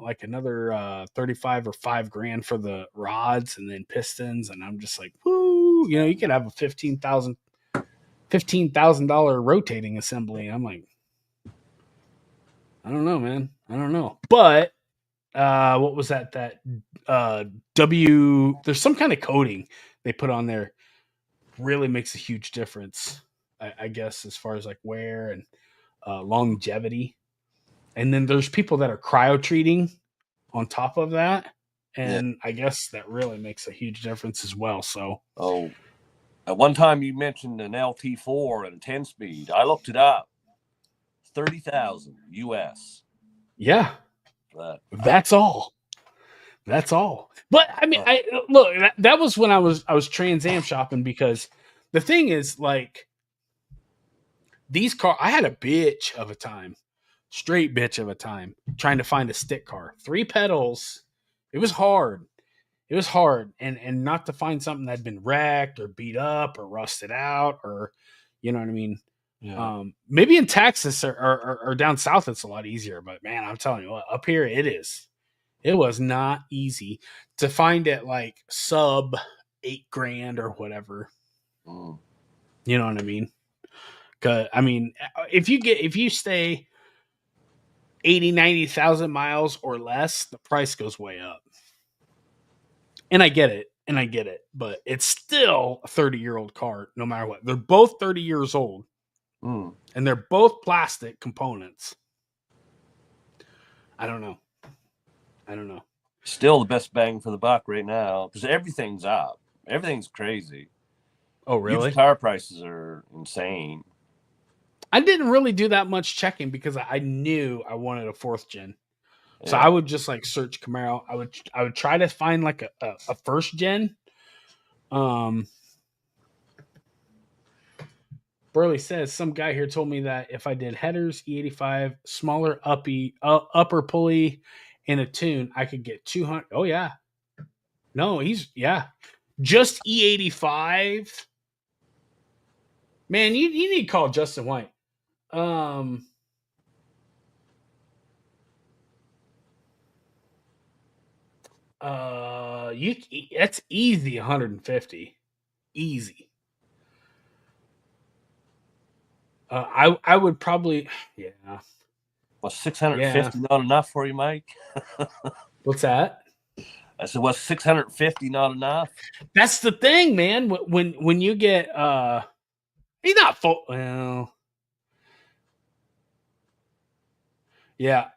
S1: like another 35 or $5,000 for the rods and then pistons, and I'm just like, woo, you could have a $15,000 rotating assembly. I'm like, I don't know, man. I don't know. But what was that? That there's some kind of coating they put on there, really makes a huge difference, I guess, as far as like wear and longevity. And then there's people that are cryo treating on top of that. And I guess that really makes a huge difference as well. So,
S2: at one time you mentioned an LT4 and a 10-speed. I looked it up. 30,000 US.
S1: Yeah. That's all. That's all. But I mean, that was when I was Trans Am shopping, because the thing is, like, these cars, I had a bitch of a time. Straight bitch of a time trying to find a stick car. 3 pedals. It was hard. And not to find something that had been wrecked or beat up or rusted out, or, you know what I mean? Yeah. Maybe in Texas or down south it's a lot easier, but man, I'm telling you what, up here it was not easy to find it like sub $8,000 or whatever. You know what I mean? 'Cause I mean, if you stay 80, 90,000 miles or less, the price goes way up. And I get it. But it's still a 30-year-old car, no matter what. They're both 30 years old. And they're both plastic components. I don't know.
S2: Still the best bang for the buck right now, because everything's up. Everything's crazy.
S1: Oh, really?
S2: Used car prices are insane.
S1: I didn't really do that much checking because I knew I wanted a 4th gen. So I would just like search Camaro. I would try to find like a 1st gen. Burley says some guy here told me that if I did headers, E85, smaller upper pulley, and a tune, I could get 200. Oh yeah, no, just E85. Man, you need to call Justin White. That's easy 150, easy. I would probably
S2: Was 650 not enough for you, Mike?
S1: What's that?
S2: I said, was 650 not enough?
S1: That's the thing, man. When you get he's not full. Well, yeah.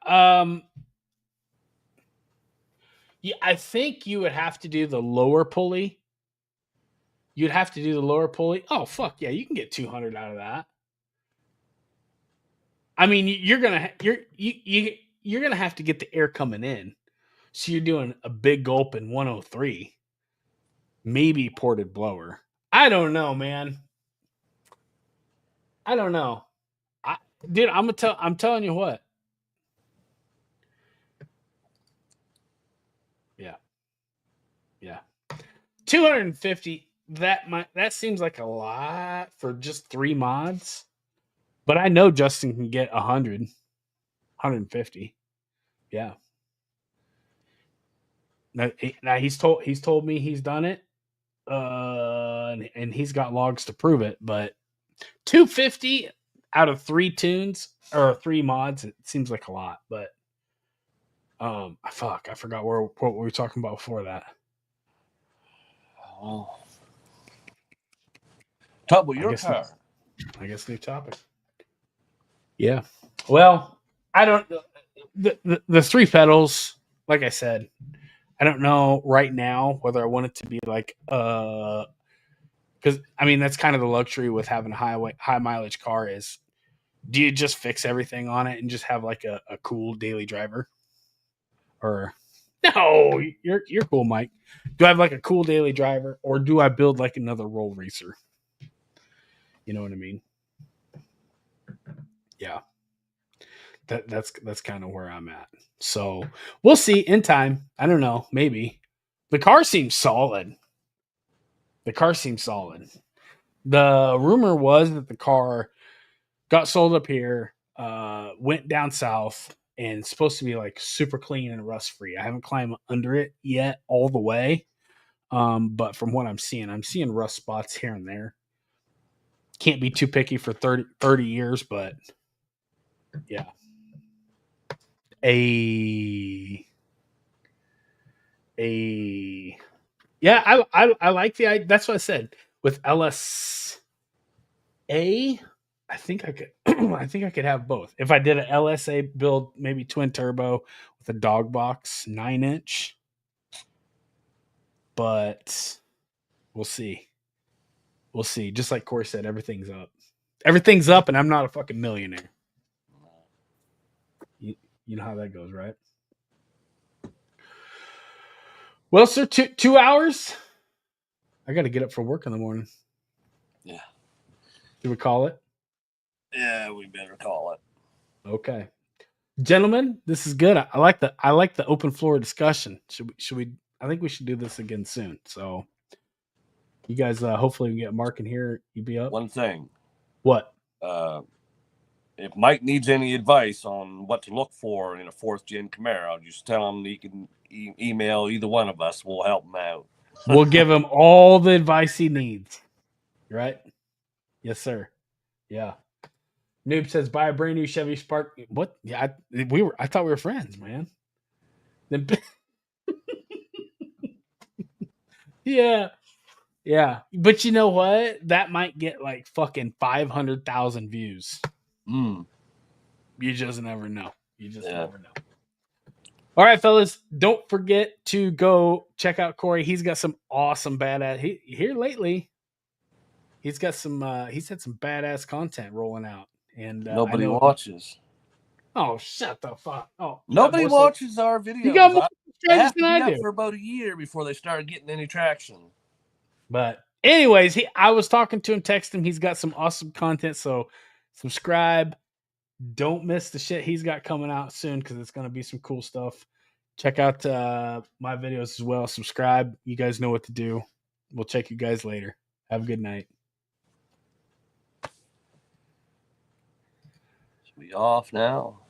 S1: Yeah, I think you would have to do the lower pulley. You'd have to do the lower pulley. Oh fuck yeah, you can get 200 out of that. I mean, you're gonna have to get the air coming in. So you're doing a big gulp in 103, maybe ported blower. I don't know, man. I don't know, dude. I'm telling you what. Yeah, 250. That seems like a lot for just 3 mods. But I know Justin can get 100, 150. Yeah. Now he's told me he's done it, and he's got logs to prove it. But 250 out of 3 tunes or 3 mods, it seems like a lot. But I forgot what we were talking about before that.
S2: Oh, talk about your car.
S1: I guess new topic. Yeah. Well, I don't. The 3 pedals, like I said, I don't know right now whether I want it to be like because I mean that's kind of the luxury with having a high mileage car is, do you just fix everything on it and just have like a cool daily driver? Or no, you're cool, Mike. Do I have like a cool daily driver, or do I build like another roll racer? You know what I mean? Yeah. That's kind of where I'm at. So we'll see in time. I don't know. Maybe the car seems solid. The rumor was that the car got sold up here, went down south, and it's supposed to be like super clean and rust free. I haven't climbed under it yet all the way, but from what I'm seeing rust spots here and there. Can't be too picky for 30 years, but yeah. Yeah, I like the. That's what I said with LSA. I think I could. I think I could have both. If I did an LSA build, maybe twin turbo with a dog box 9-inch. But we'll see. We'll see. Just like Corey said, everything's up. Everything's up, and I'm not a fucking millionaire. You know how that goes, right? Well, sir, 2 hours. I got to get up for work in the morning.
S2: Yeah.
S1: Should we call it?
S2: Yeah, we better call it.
S1: Okay, gentlemen, this is good. I like the open floor discussion. Should we? I think we should do this again soon. So, you guys, hopefully we get Mark in here. You be up.
S2: One thing.
S1: What?
S2: If Mike needs any advice on what to look for in a 4th gen Camaro, just tell him he can email either one of us. We'll help him out.
S1: We'll give him all the advice he needs. Right? Yes, sir. Yeah. Noob says buy a brand new Chevy Spark. What? Yeah, I thought we were friends, man. Yeah. But you know what? That might get like fucking 500,000 views. You just never know. Never know. All right, fellas, don't forget to go check out Corey. He's got some awesome badass here lately. He's got some he's had some badass content rolling out, and
S2: nobody watches.
S1: Oh, shut the fuck! Oh,
S2: nobody watches our videos.
S1: You got more subscribers than I do
S2: for about a year before they started getting any traction.
S1: But Anyways, I was talking to him, texting him. He's got some awesome content. So subscribe. Don't miss the shit he's got coming out soon because it's going to be some cool stuff. Check out my videos as well. Subscribe. You guys know what to do. We'll check you guys later. Have a good night.
S2: We off now.